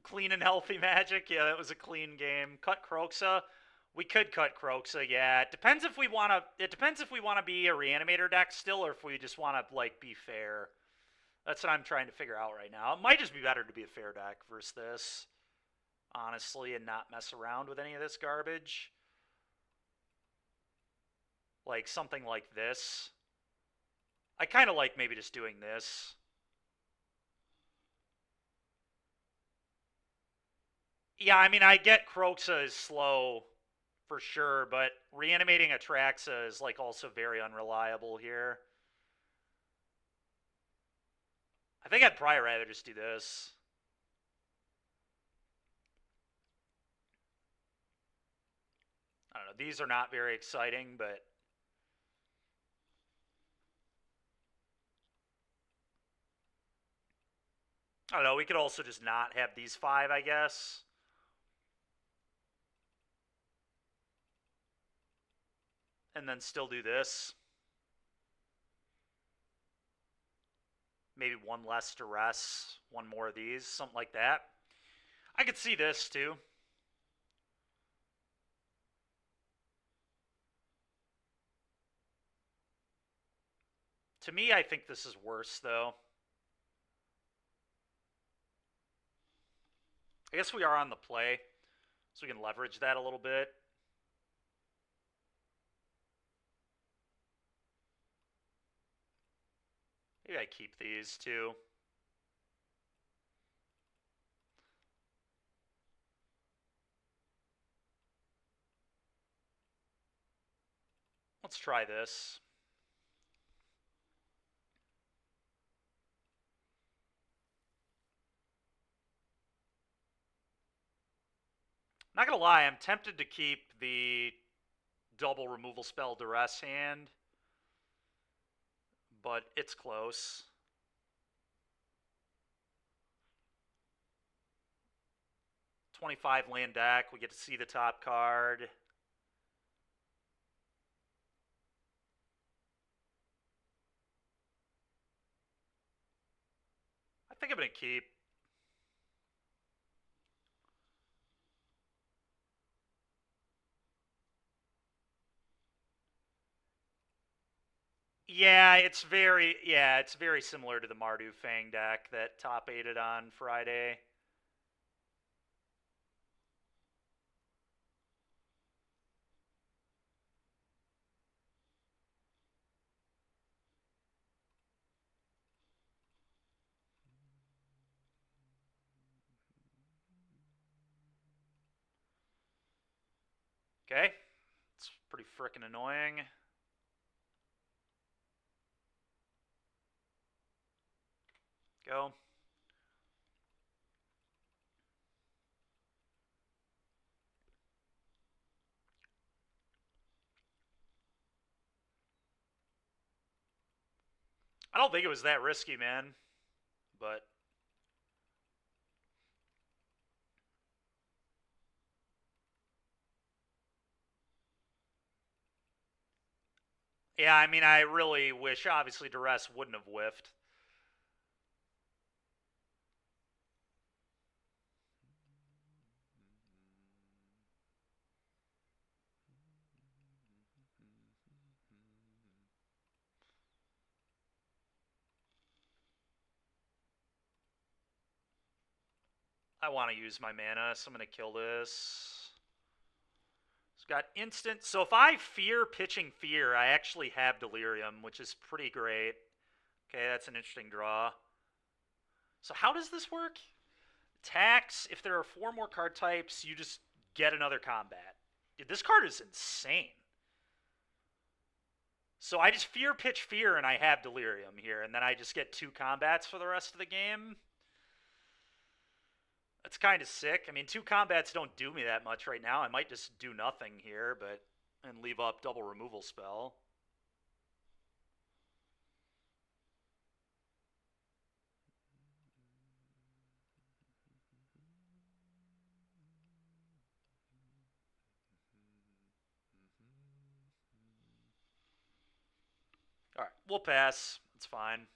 Clean and healthy Magic. Yeah, that was a clean game. Cut Croxa. We could cut Croxa. Yeah, it depends if we want to. It depends if we want to be a reanimator deck still, or if we just want to like be fair. That's what I'm trying to figure out right now. It might just be better to be a fair deck versus this, honestly, and not mess around with any of this garbage. Like something like this. I kind of like maybe just doing this. Yeah, I mean, I get Croxa is slow for sure, but reanimating Atraxa is like also very unreliable here. I think I'd probably rather just do this. I don't know. These are not very exciting, but I don't know. We could also just not have these 5, I guess. And then still do this. Maybe one less duress, one more of these, something like that. I could see this too. To me, I think this is worse, though. I guess we are on the play, so we can leverage that a little bit. Maybe I keep these too. Let's try this. Not gonna lie, I'm tempted to keep the double removal spell duress hand, but it's close. 25 land deck. We get to see the top card. I think I'm going to keep. Yeah, it's very similar to the Mardu Fang deck that top 8'd on Friday. Okay. It's pretty frickin' annoying. Go. I don't think it was that risky, man. But yeah, I mean, I really wish, obviously, Duress wouldn't have whiffed. I want to use my mana, so I'm going to kill this. It's got instant. So if I fear pitching Fear, I actually have Delirium, which is pretty great. Okay, that's an interesting draw. So how does this work? Tax, if there are 4 more card types, you just get another combat. Dude, this card is insane. So I just pitch Fear, and I have Delirium here, and then I just get 2 combats for the rest of the game. That's kind of sick. I mean, 2 combats don't do me that much right now. I might just do nothing here, and leave up double removal spell. All right, we'll pass. It's fine.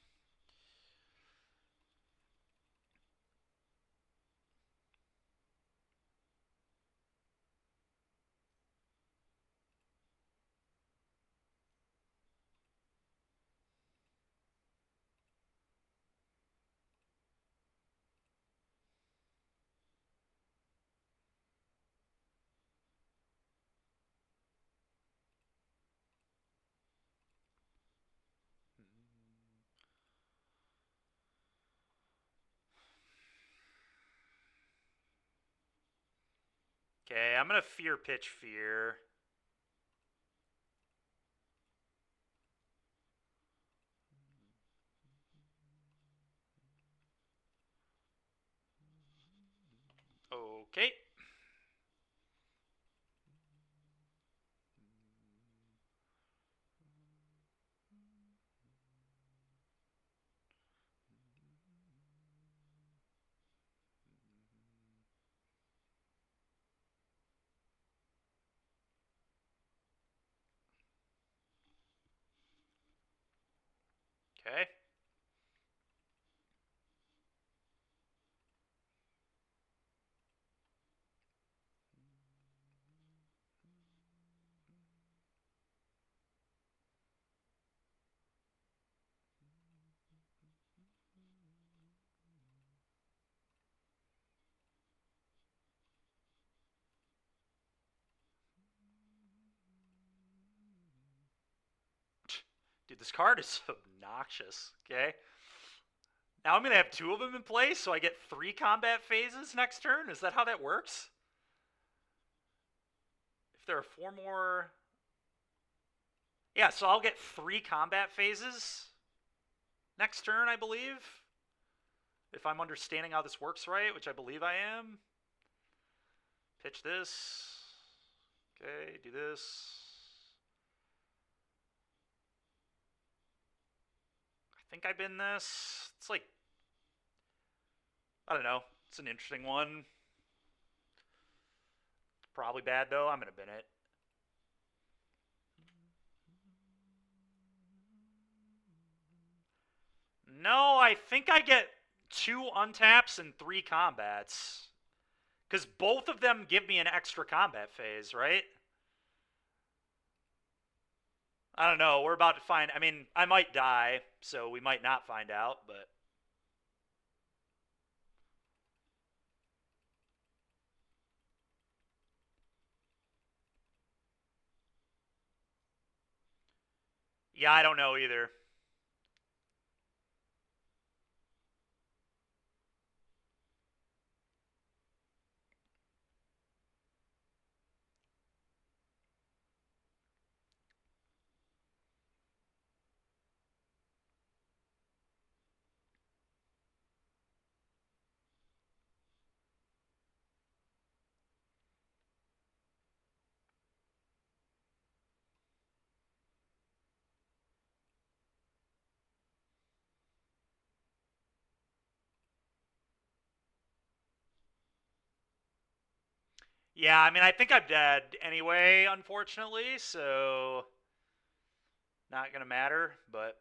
Okay, I'm going to pitch Fear. Okay. Okay. Dude, this card is obnoxious. Okay. Now I'm going to have 2 of them in play, so I get 3 combat phases next turn? Is that how that works? If there are 4 more... Yeah, so I'll get 3 combat phases next turn, I believe. If I'm understanding how this works right, which I believe I am. Pitch this. Okay, do this. I think I bin this. It's like... I don't know. It's an interesting one. Probably bad, though. I'm going to bin it. No, I think I get 2 untaps and 3 combats. Because both of them give me an extra combat phase, right? I don't know. We're about to find... I mean, I might die, so we might not find out, but... Yeah, I don't know either. Yeah, I mean, I think I'm dead anyway, unfortunately, so... Not gonna matter, but...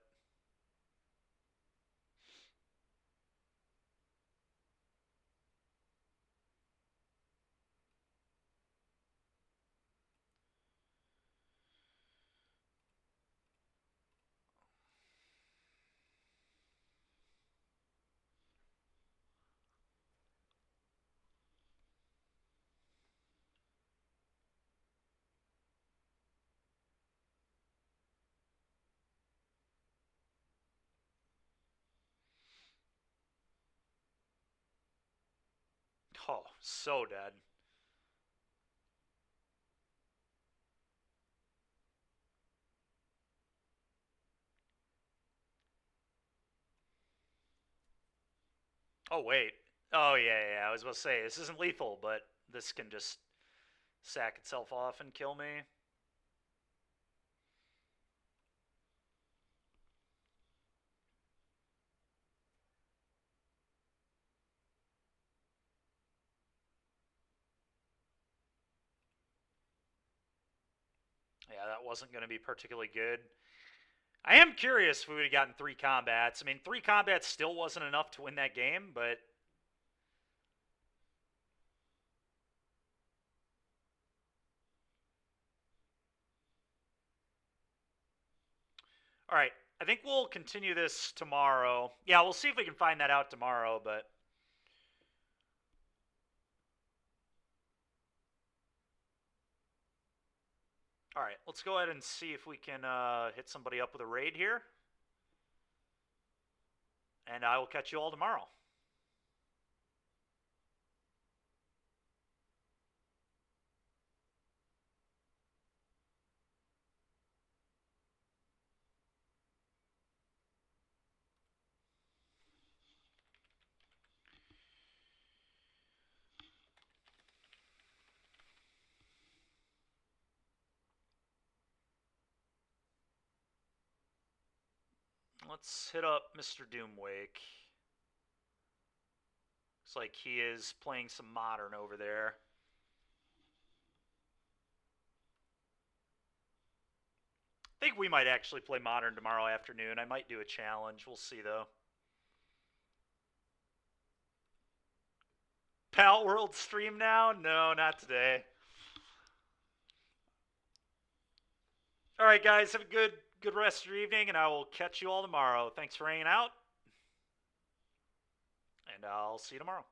Oh, so dead. Oh, wait. Oh, yeah. I was about to say, this isn't lethal, but this can just sack itself off and kill me. Yeah, that wasn't going to be particularly good. I am curious if we would have gotten 3 combats. I mean, 3 combats still wasn't enough to win that game, but... Alright, I think we'll continue this tomorrow. Yeah, we'll see if we can find that out tomorrow, but... Alright, let's go ahead and see if we can hit somebody up with a raid here. And I will catch you all tomorrow. Let's hit up Mr. Doomwake. Looks like he is playing some Modern over there. I think we might actually play Modern tomorrow afternoon. I might do a challenge. We'll see, though. Pal World stream now? No, not today. Alright, guys. Have a good rest of your evening, and I will catch you all tomorrow. Thanks for hanging out, and I'll see you tomorrow.